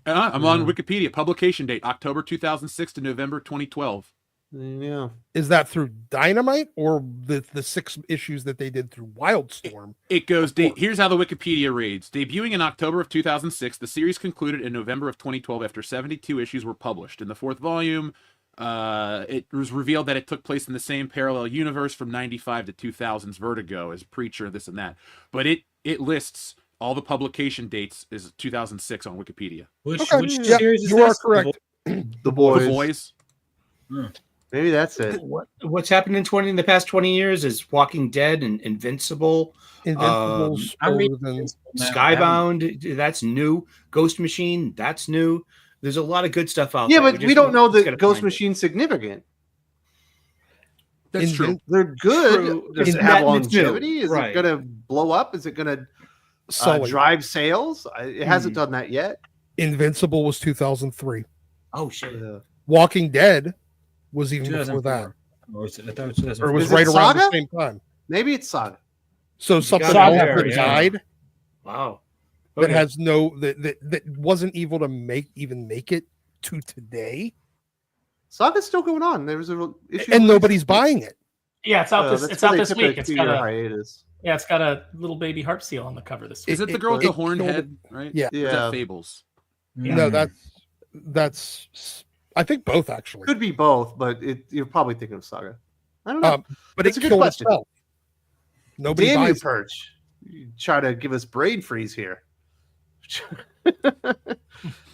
I'm on Wikipedia. Publication date October 2006 to November 2012. Yeah. Is that through Dynamite or the 6 issues that they did through Wildstorm? It goes. Here's how the Wikipedia reads: debuting in October of 2006, the series concluded in November of 2012 after 72 issues were published. In the 4th volume, it was revealed that it took place in the same parallel universe from 95 to 2000's Vertigo as Preacher, this and that. But it lists all the publication dates is 2006 on Wikipedia. Which Okay, which yeah, series is you are this? correct. The Boys. The Boys. Maybe that's it. What's happened in the past 20 years is Walking Dead and Invincible. Invincible's I'm older reading than Invincible now. Skybound, that's new. Ghost Machine, that's new. There's a lot of good stuff out Yeah, there. but we don't know just gotta that Ghost find it. Machine's significant. That's true. They're good. True. Does it That- have that's new. longevity? Is Right. it going to blow up? Is it going to Sully. drive sales? It hasn't done that yet. Invincible was 2003. Oh shit. Walking Dead was even before 2004. that, Or was it, I thought it was 2004. or it was Is it right around the Saga? same time. Maybe it's Saga. So something got else it there, that yeah. died Wow. that Okay. has no that wasn't able to make it to today, Saga's still going on. There was a real issue. and nobody's buying it. Yeah, it's out this. That's It's why out they this took a week. It's got 2-year a hiatus. it's got a little baby harp seal on the cover this week. Is it the girl with the horned killed head? Right? Yeah. Or is Yeah. that Fables? No, that's I think both actually. Could be both, but you're probably thinking of Saga. I don't know. But That's it a good killed question. itself. Nobody Damn you, buys it. Perch. You try to give us brain freeze here.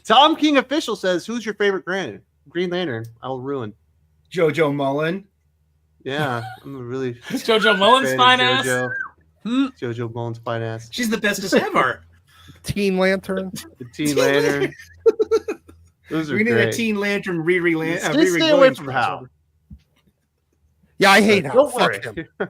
Tom King Official says, who's your favorite Green Lantern? I'll ruin. Jojo Mullen. Yeah, I'm a really It's JoJo Mullen's fan of fine ass. JoJo Mullen's fine ass. She's the bestest ever. Teen Lantern. The Teen Lantern. Those are We need great. a Teen Lantern Riri Stay away from Hal. Yeah, I hate Hal. Don't Fuck worry. him.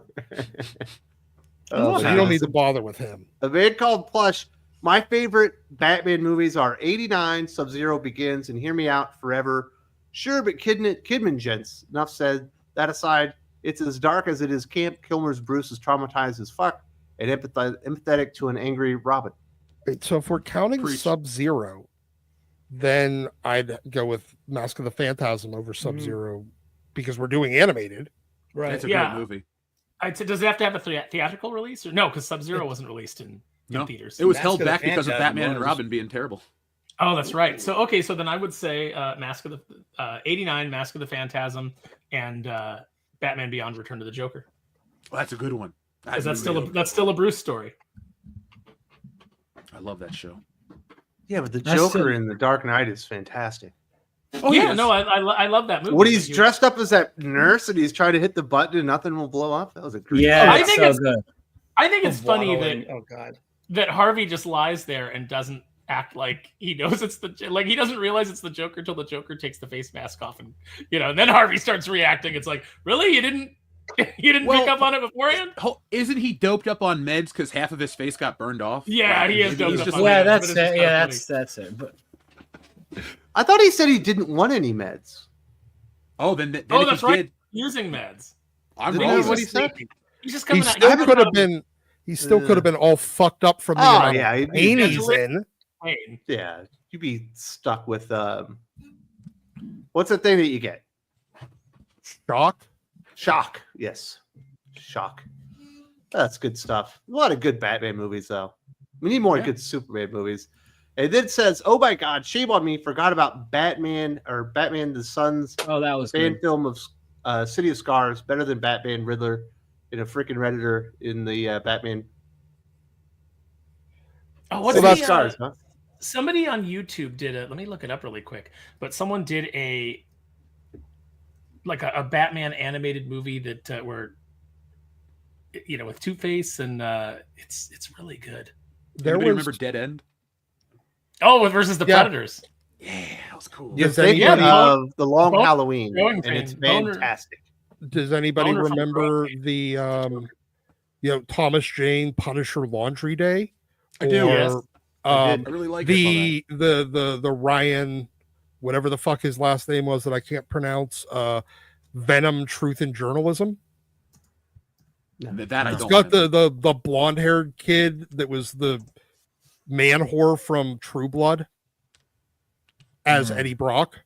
Oh, So man. you don't need to bother with him. A man called Plush. My favorite Batman movies are 89, Sub-Zero Begins, and Hear Me Out Forever. Sure, but Kidman gents. Enough said. That aside, it's as dark as it is camp. Kilmer's Bruce is traumatized as fuck and empathetic to an angry Robin. Wait, so if we're counting Preach. Sub-Zero, then I'd go with Mask of the Phantasm over Sub-Zero because we're doing animated. Right. That's a Yeah. great movie. Does it have to have a theatrical release or no? Because Sub-Zero wasn't released in No, theaters. it was Mask held of the back because of Phantasm Batman and was- Robin being terrible. Oh, that's right. So okay, so then I would say Mask of the 89, Mask of the Phantasm, and Batman Beyond: Return to the Joker. Well, that's a good one. Is that's still a Bruce story? I love that show. Yeah, but the That's Joker still- in The Dark Knight is fantastic. Oh yeah, yes. no, I love that movie. When he's You- dressed up as that nurse and he's trying to hit the button and nothing will blow up, that was a great. Yeah, I it's think so it's- good. I think it's funny that Oh god. Harvey just lies there and doesn't act like he knows it's he doesn't realize it's the Joker till the Joker takes the face mask off and and then Harvey starts reacting. It's like, really, you didn't pick up on it beforehand? Isn't he doped up on meds because half of his face got burned off? Yeah, he is He's doped up just on like- Yeah, meds, that's but it's just it. kinda Yeah, funny. that's it. But I thought he said he didn't want any meds. Oh, then if that's he right. did, Using meds. I'm Didn't wrong. know what he said. He's just He coming out. still he's could have coming been. He still could have been all fucked up from the Oh amount yeah, of he'd pain be, he's in. out of pain. yeah, you'd be stuck with what's the thing that you get? Shock. Shock. Yes, shock. That's good stuff. A lot of good Batman movies, though. We need more good Superman movies. And then says, "Oh my God, shame on me! Forgot about Batman or Batman the Sun's oh, that was fan good. film of City of Scars. Better than Batman Riddler in a freaking Redditor in the Batman Oh, what's City of the, Scars, huh? somebody on YouTube did a, let me look it up really quick, but someone did a Batman animated movie that where with Two-Face and it's really good. There Anybody was. remember Dead End? Oh, versus the Yeah. Predators. Yeah, that was cool. You're Does thinking anybody- of the Long Bone- Halloween, Bone and it's Boner- fantastic. Does anybody Boner from remember Broadway. the Thomas Jane Punisher Laundry Day? I do. Or, Yes. I really like the Ryan, whatever the fuck his last name was that I can't pronounce. Venom, Truth and Journalism. that. I It's don't. got remember. the blonde haired kid that was the man whore from True Blood as Eddie Brock.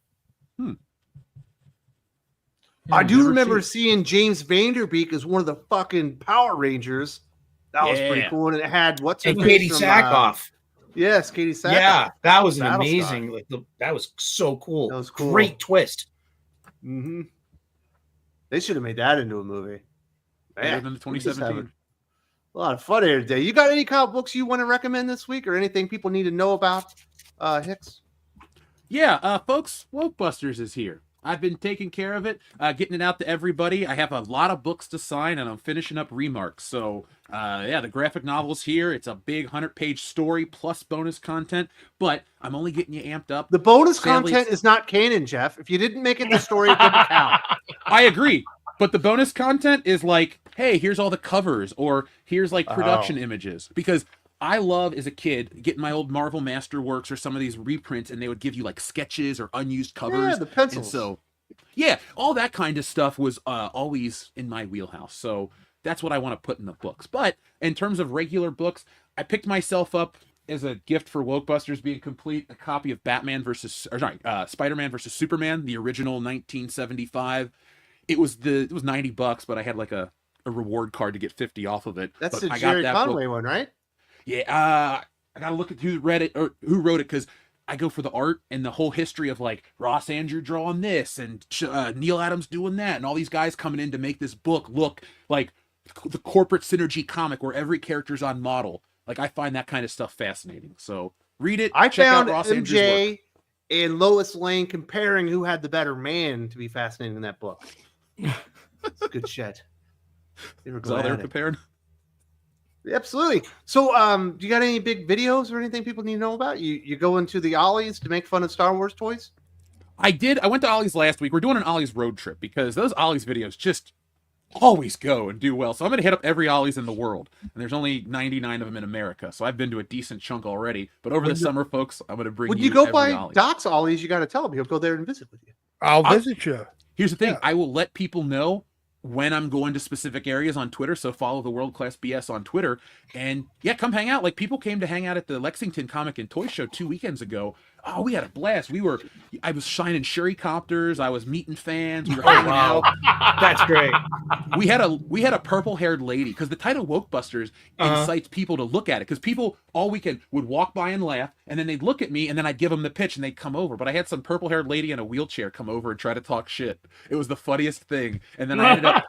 I do never remember seen seeing James Vanderbeek as one of the fucking Power Rangers. That was pretty Yeah. cool, and it had what's her And face Katie from, Sackhoff. Yes, Katie Sackhoff. Yeah, that was an Battlestar. amazing. That was so cool. That was cool. Great twist. Mm-hmm. They should have made that into a movie. Better Man, than the we just 2017. having a lot of fun here today. You got any comic books you want to recommend this week, or anything people need to know about? Hicks. Yeah, folks, Wokebusters is here. I've been taking care of it, getting it out to everybody. I have a lot of books to sign, and I'm finishing up remarks. So, yeah, the graphic novel's here. It's a big 100-page story plus bonus content, but I'm only getting you amped up. The bonus Sadly, content is not canon, Jeff. If you didn't make it the story, it doesn't count. I agree. But the bonus content is like, hey, here's all the covers, or here's like production images. Because I love, as a kid, getting my old Marvel Masterworks or some of these reprints, and they would give you like sketches or unused covers. Yeah, the pencils. And so, yeah, all that kind of stuff was always in my wheelhouse. So that's what I want to put in the books. But in terms of regular books, I picked myself up as a gift for Wokebusters being complete a copy of Spider-Man versus Superman, the original 1975. It was $90, but I had like a reward card to get 50 off of it. That's but the Jerry Conway one, right? Yeah, I gotta look at who read it or who wrote it, because I go for the art and the whole history of like Ross Andrew drawing this and Neil Adams doing that, and all these guys coming in to make this book look like the corporate synergy comic where every character's on model. Like, I find that kind of stuff fascinating. So read it. I check found out Ross Andrew's work. MJ and Lois Lane comparing who had the better man to be fascinating in that book. It's good shit. They were Is that all going they were at it. comparing? Absolutely. So, do you got any big videos or anything people need to know about? You go into the Ollies to make fun of Star Wars toys? I did. I went to Ollie's last week. We're doing an Ollie's road trip because those Ollie's videos just always go and do well. So I'm going to hit up every Ollie's in the world. And there's only 99 of them in America. So I've been to a decent chunk already. But over the summer, folks, I'm going to bring When you you go every by Ollie's. Doc's Ollies, you got to tell him. He'll go there and visit with you. I'll visit you. Here's the thing. Yeah. I will let people know when I'm going to specific areas on Twitter. So follow the World Class BS on Twitter. And yeah, come hang out. Like, people came to hang out at the Lexington Comic and Toy Show 2 weekends ago. Oh, we had a blast. I was shining Shuri-copters. I was meeting fans. We were hanging out. That's great. We had a purple-haired lady, because the title Wokebusters incites people to look at it, because people all weekend would walk by and laugh, and then they'd look at me, and then I'd give them the pitch, and they'd come over. But I had some purple-haired lady in a wheelchair come over and try to talk shit. It was the funniest thing. And then I ended up...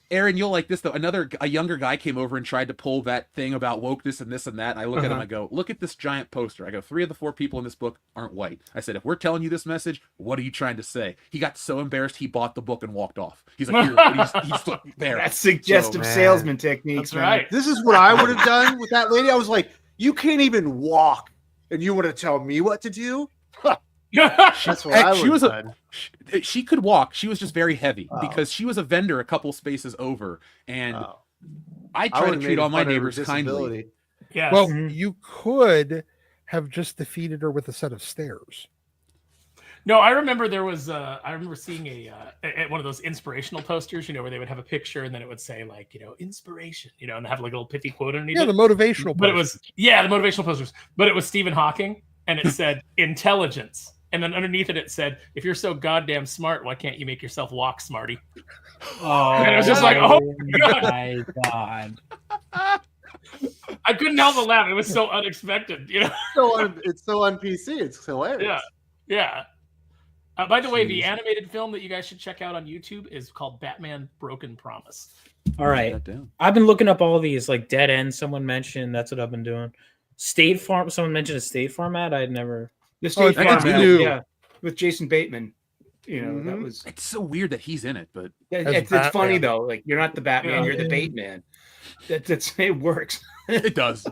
Aaron, you'll like this, though. A younger guy came over and tried to pull that thing about wokeness and this and that. And I look at him, I go, look at this giant poster. I go, 3 of the 4 people in this book aren't white. I said, if we're telling you this message, what are you trying to say? He got so embarrassed, he bought the book and walked off. He's like, here, he's there. That's suggestive salesman techniques. That's right. This is what I would have done with that lady. I was like, you can't even walk, and you want to tell me what to do? That's what I would have done. She could walk. She was just very heavy because she was a vendor a couple spaces over, and I try to treat all my neighbors kindly. Yes. Well, you could have just defeated her with a set of stairs. No, I remember there was. I remember seeing one of those inspirational posters, where they would have a picture and then it would say like, inspiration, and have like a little pithy quote underneath. Yeah, it. the motivational. But it was the motivational posters. But it was Stephen Hawking, and it said intelligence, and then underneath it said, if you're so goddamn smart, why can't you make yourself walk, smarty? Oh, and it was just like, oh my god. I couldn't help but laugh. It was so unexpected, It's so on PC. It's hilarious. Yeah. By the way, the animated film that you guys should check out on YouTube is called Batman Broken Promise. All right. I've been looking up all these, like Dead End, someone mentioned. That's what I've been doing. State Farm, someone mentioned a State Farm ad. I'd never. The State Farm ad, yeah, with Jason Bateman. That was. It's so weird that he's in it, but it's funny though. Like, you're not the Batman, you're the Bateman. It works. It does.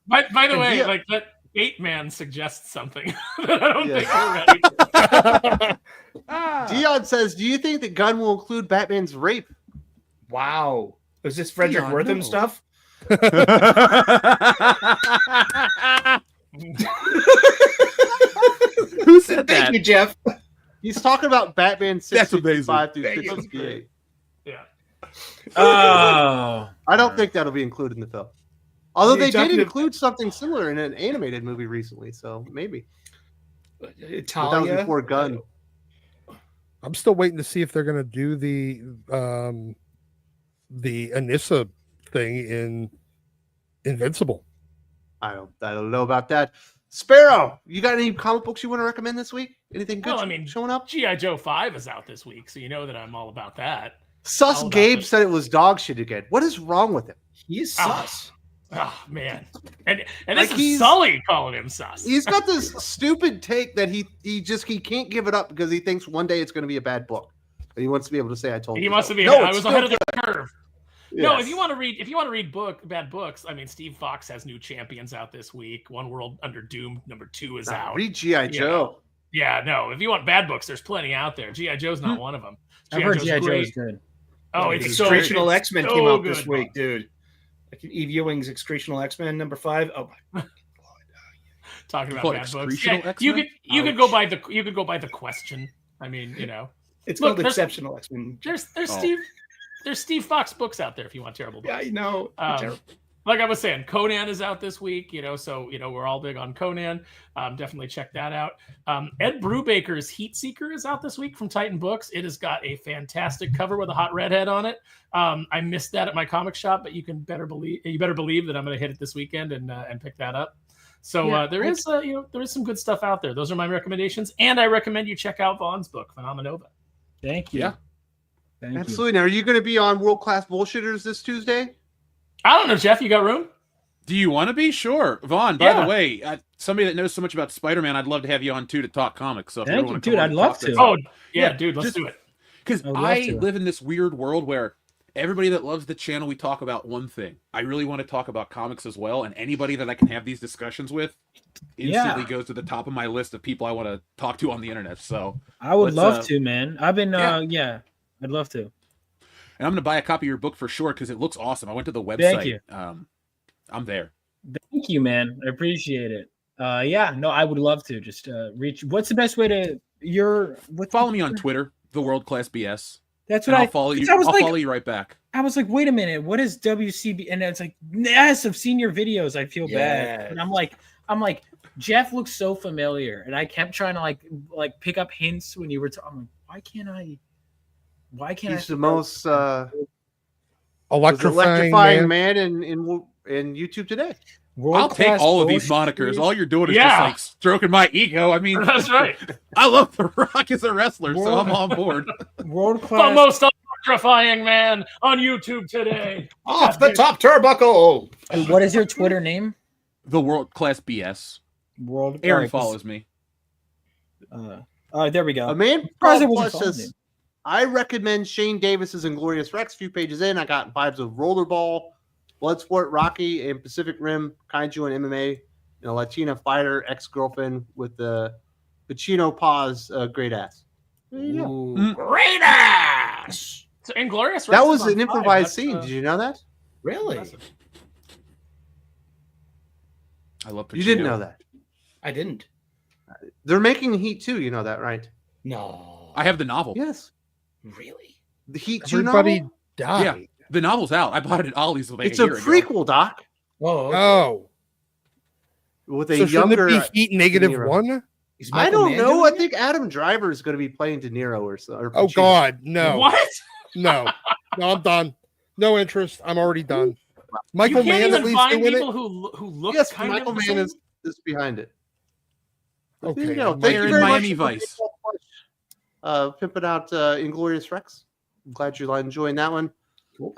By the way, like that Bateman suggests something that I don't think we're ready. Dion says, "Do you think the gun will include Batman's rape?" Wow, is this Frederick Wortham stuff? Who said that? Thank you, Jeff. He's talking about Batman 655 through Thank you. 658. Yeah. Oh, I don't think that'll be included in the film. Although they did talking include something similar in an animated movie recently, so maybe. But that was Italia. before Gun. I'm still waiting to see if they're going to do the Anissa thing in Invincible. I don't know about that. Sparrow, you got any comic books you want to recommend this week? Anything good showing up? G.I. Joe 5 is out this week, so you know that I'm all about that. Sus Gabe said it was dog shit again. What is wrong with him? He's sus. Oh man, and Like this is Sully calling him sus. He's got this stupid take that he can't give it up because he thinks one day it's going to be a bad book, and he wants to be able to say, "I told you." He wants so. to be. No, I it's was still ahead of the good. curve. Yes. No, if you want to read bad books, I mean, Steve Fox has new champions out this week. One World Under Doom #2 is out. Read G.I. Joe. Yeah, no. If you want bad books, there's plenty out there. G.I. Joe's not one of them. I've heard G.I. Joe is good. Oh, it's Excretional X-Men came out this good. week, dude. Like Eve Ewing's Excretional X-Men #5. Oh my. Talking about Called bad books. Excretional Yeah, X-Men? you could go by the question. I mean, you know. It's Look, called there's- Exceptional X-Men. There's Steve Fox books out there if you want terrible books. Yeah, I know. Like I was saying, Conan is out this week, so we're all big on Conan. Definitely check that out. Ed Brubaker's Heat Seeker is out this week from Titan Books. It has got a fantastic cover with a hot redhead on it. I missed that at my comic shop, but you better believe that I'm going to hit it this weekend and pick that up. So there is some good stuff out there. Those are my recommendations, and I recommend you check out Vaughn's book, Phenomenova. Thank you. Yeah. Thank Absolutely. Now, are you going to be on World Class Bullshitters this Tuesday? I don't know, Jeff. You got room? Do you want to be? Sure. Vaughn, by the way, somebody that knows so much about Spider-Man, I'd love to have you on too to talk comics. So if Thank you you, want dude. I'd love to. Oh, yeah, dude. Let's do it. Because I would love I to. live in this weird world where everybody that loves the channel, we talk about one thing. I really want to talk about comics as well, and anybody that I can have these discussions with instantly goes to the top of my list of people I want to talk to on the internet. So I would love to, man. I've been, I'd love to. And I'm going to buy a copy of your book for sure because it looks awesome. I went to the website. Thank you. I'm there. Thank you, man. I appreciate it. I would love to just reach. What's the best way to follow me on Twitter, The World Class BS. That's what I'll follow you. I'll follow you right back. I was like, wait a minute, what is WCB? And it's like, yes, I've seen your videos. I feel bad. And I'm like, Jeff looks so familiar, and I kept trying to like pick up hints when you were talking. I'm like, why can't He's the most electrifying man in YouTube today. I'll take all of these monikers. All you're doing is just like stroking my ego. I mean, that's right. I love The Rock as a wrestler, so I'm on board. World class. The most electrifying man on YouTube today. Off the top turnbuckle. And what is your Twitter name? The World Class BS. Aaron follows me. There we go. A man plus says, I recommend Shane Davis's Inglorious Rex. A few pages in, I got vibes of Rollerball, Bloodsport, Rocky, and Pacific Rim, Kaiju and MMA. A Latina fighter, ex-girlfriend with the Pacino paws, great ass. There you go. Great ass. So Inglorious Rex that was is an on improvised That's, scene. Did you know that? Really? I love Pacino. You didn't know that. I didn't. They're making Heat 2. You know that, right? No. I have the novel. Yes. Really? The Heat 2 Everybody novel? died. Yeah, the novel's out. I bought it at Ollie's like It's a a year ago. prequel, Doc. Oh. Oh. With a So shouldn't younger. it be Heat negative De Niro. one? I don't know. I think Adam Driver is going to be playing De Niro or so. Or Oh Pacino. God, no. What? No, I'm done. No interest. I'm already done. You Michael can't Mann at even least find doing people it. who look Yes, kind Michael of the Mann same? is behind it. There Okay, you go. I'm Thank you in very Miami much Vice. for pimping out Inglorious Rex. I'm glad you're enjoying that one.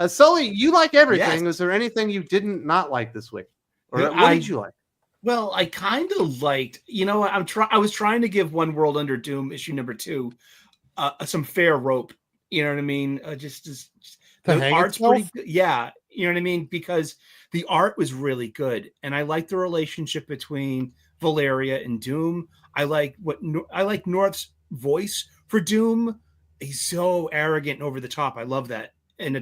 Sully, you like everything. Yes. Was there anything you didn't not like this week? Or Dude, what did you like? Well, I kind of liked, I was trying to give One World Under Doom issue #2 some fair rope. You know what I mean? Just To the hang art's itself? pretty good. Yeah, you know what I mean? Because the art was really good, and I like the relationship between Valeria and Doom. I like North's voice for Doom. He's so arrogant and over the top. I love that in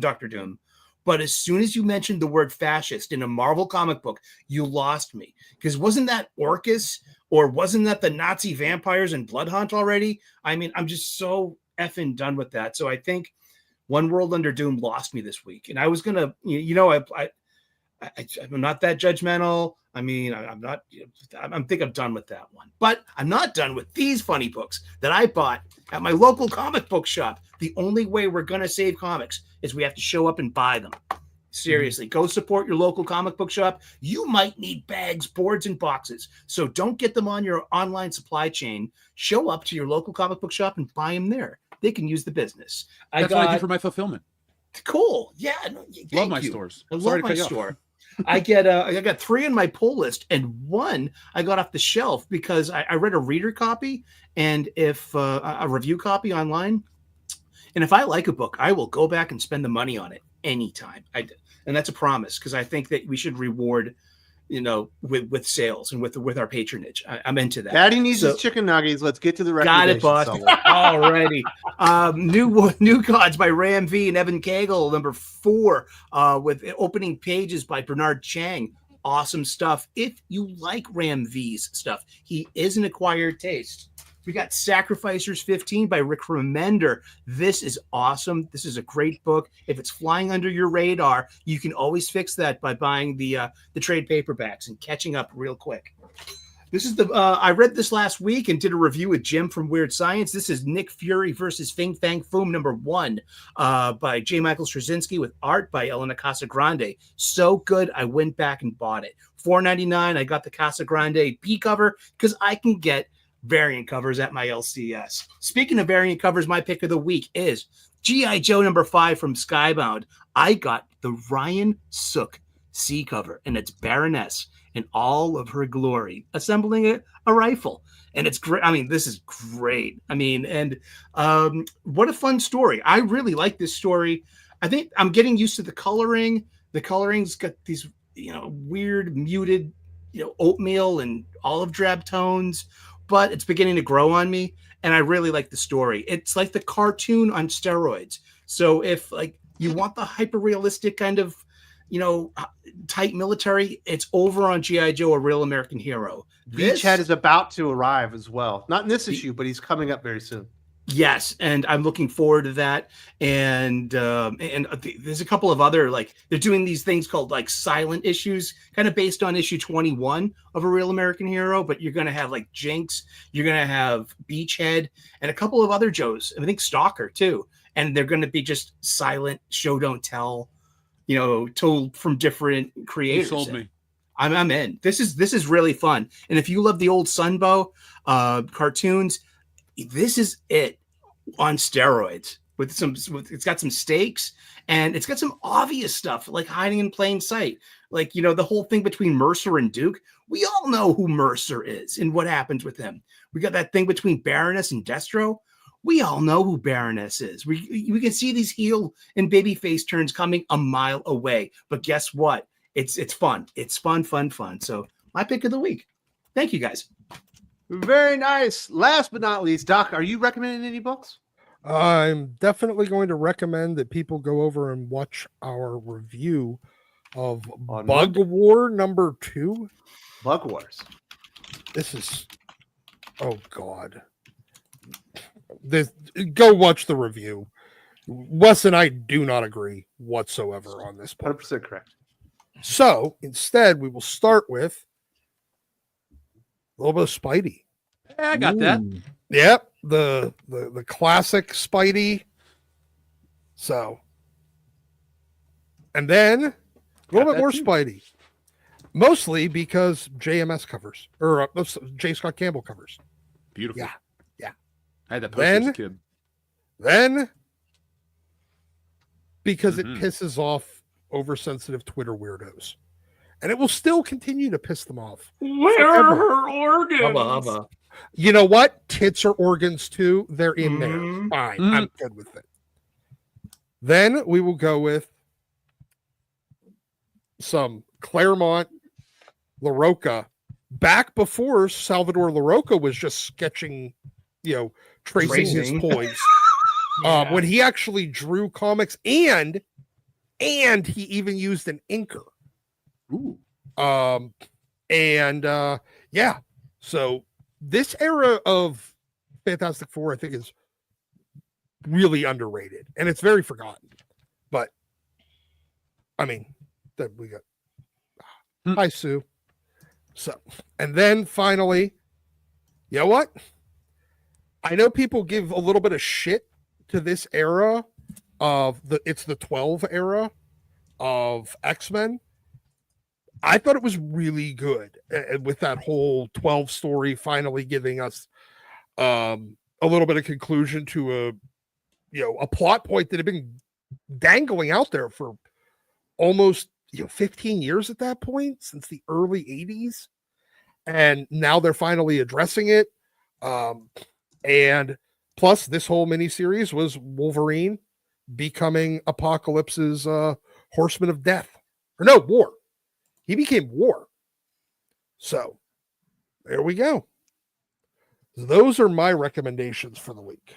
Doctor Doom. But as soon as you mentioned the word fascist in a Marvel comic book, you lost me. Because wasn't that Orcus, or wasn't that the Nazi vampires in Blood Hunt already? I mean, I'm just so effing done with that. So I think One World Under Doom lost me this week. And I was going to, I'm not that judgmental. I mean, I think I'm done with that one. But I'm not done with these funny books that I bought at my local comic book shop. The only way we're going to save comics is we have to show up and buy them. Seriously, go support your local comic book shop. You might need bags, boards, and boxes. So don't get them on your online supply chain. Show up to your local comic book shop and buy them there. They can use the business. That's what I do for my fulfillment. Cool. Yeah. Love my stores. I Sorry love to my cut you off. store. I got 3 on my pull list, and 1 I got off the shelf because I read a reader copy and if a review copy online, and if I like a book, I will go back and spend the money on it anytime. And that's a promise, because I think that we should reward, with sales and with our patronage. I'm into that. Daddy needs his chicken nuggets. Let's get to the Got it, boss. Alrighty. New Gods by Ram V and Evan Cagle, number 4, with opening pages by Bernard Chang. Awesome stuff. If you like Ram V's stuff, he is an acquired taste. We got Sacrificers 15 by Rick Remender. This is awesome. This is a great book. If it's flying under your radar, you can always fix that by buying the trade paperbacks and catching up real quick. This is I read this last week and did a review with Jim from Weird Science. This is Nick Fury versus Fing Fang Foom, number 1, by J. Michael Straczynski, with art by Elena Casagrande. So good, I went back and bought it. $4.99. I got the Casagrande P cover because I can get variant covers at my LCS. Speaking of variant covers, my pick of the week is G.I. Joe number 5 from Skybound. I got the Ryan Sook C cover, and it's Baroness in all of her glory, assembling a rifle. And it's great. I mean, this is great. I mean, and what a fun story. I really like this story. I think I'm getting used to the coloring. The coloring's got these, weird muted, oatmeal and olive drab tones, but it's beginning to grow on me. And I really like the story. It's like the cartoon on steroids. So if you want the hyper realistic kind of, tight military, it's over on G.I. Joe, A Real American Hero. Beachhead is about to arrive as well. Not in this issue, but he's coming up very soon. Yes, and I'm looking forward to that. And there's a couple of other, they're doing these things called silent issues, kind of based on issue 21 of A Real American Hero. But you're going to have Jinx, you're going to have Beachhead, and a couple of other Joes. I think Stalker too. And they're going to be just silent, show don't tell, told from different creators. You sold me. I'm in. This is really fun. And if you love the old Sunbow cartoons, this is it on steroids it's got some stakes, and it's got some obvious stuff like hiding in plain sight. The whole thing between Mercer and Duke. We all know who Mercer is and what happens with him. We got that thing between Baroness and Destro. We all know who Baroness is. We can see these heel and baby face turns coming a mile away. But guess what? It's fun. It's fun. So my pick of the week. Thank you, guys. Very nice. Last but not least, Doc, are you recommending any books? I'm definitely going to recommend that people go over and watch our review of Bug War number 2. Bug Wars. This is, oh God. Go watch the review. Wes and I do not agree whatsoever on this book. 100% correct. So instead, we will start with a little bit of Spidey. Yeah, I got that. Yep, the classic Spidey. So, and then a little bit more Spidey, mostly because JMS covers or J. Scott Campbell covers. Beautiful. Yeah. I had that poster as a kid. Then, because it pisses off oversensitive Twitter weirdos, and it will still continue to piss them off. Where are her organs? Hubba. You know what? Tits are organs too. They're in there. Fine. I'm good with it. Then we will go with some Claremont LaRocca back before Salvador LaRocca was just sketching, tracing his points. When he actually drew comics and he even used an inker. Ooh. So this era of Fantastic Four, I think, is really underrated, and it's very forgotten. But I mean, then we got hi Sue. So, and then finally, you know what? I know people give a little bit of shit to this era of it's the 12 era of X-Men. I thought it was really good with that whole 12 story finally giving us a little bit of conclusion to a plot point that had been dangling out there for almost 15 years at that point, since the early 80s. And now they're finally addressing it. And plus, this whole miniseries was Wolverine becoming Apocalypse's Horseman of Death. Or no, War. He became War. So, there we go. Those are my recommendations for the week.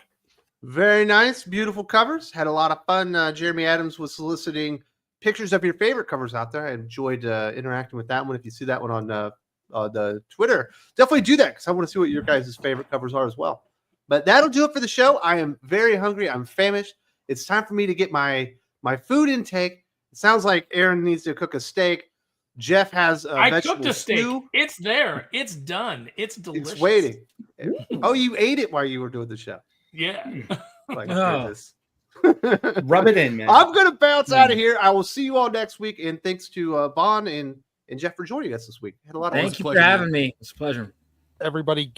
Very nice, beautiful covers. Had a lot of fun. Jeremy Adams was soliciting pictures of your favorite covers out there. I enjoyed interacting with that one. If you see that one on the Twitter, definitely do that because I want to see what your guys' favorite covers are as well. But that'll do it for the show. I am very hungry. I'm famished. It's time for me to get my food intake. It sounds like Aaron needs to cook a steak. Jeff has a I vegetable cooked a steak. stew. It's there. It's done. It's delicious. It's waiting. Oh, you ate it while you were doing the show. Yeah. Like goodness. Rub it in, man. I'm going to bounce out of here. I will see you all next week. And thanks to Vaughn and Jeff for joining us this week. Had a lot of fun. Thank you for having me. It's a pleasure. Everybody get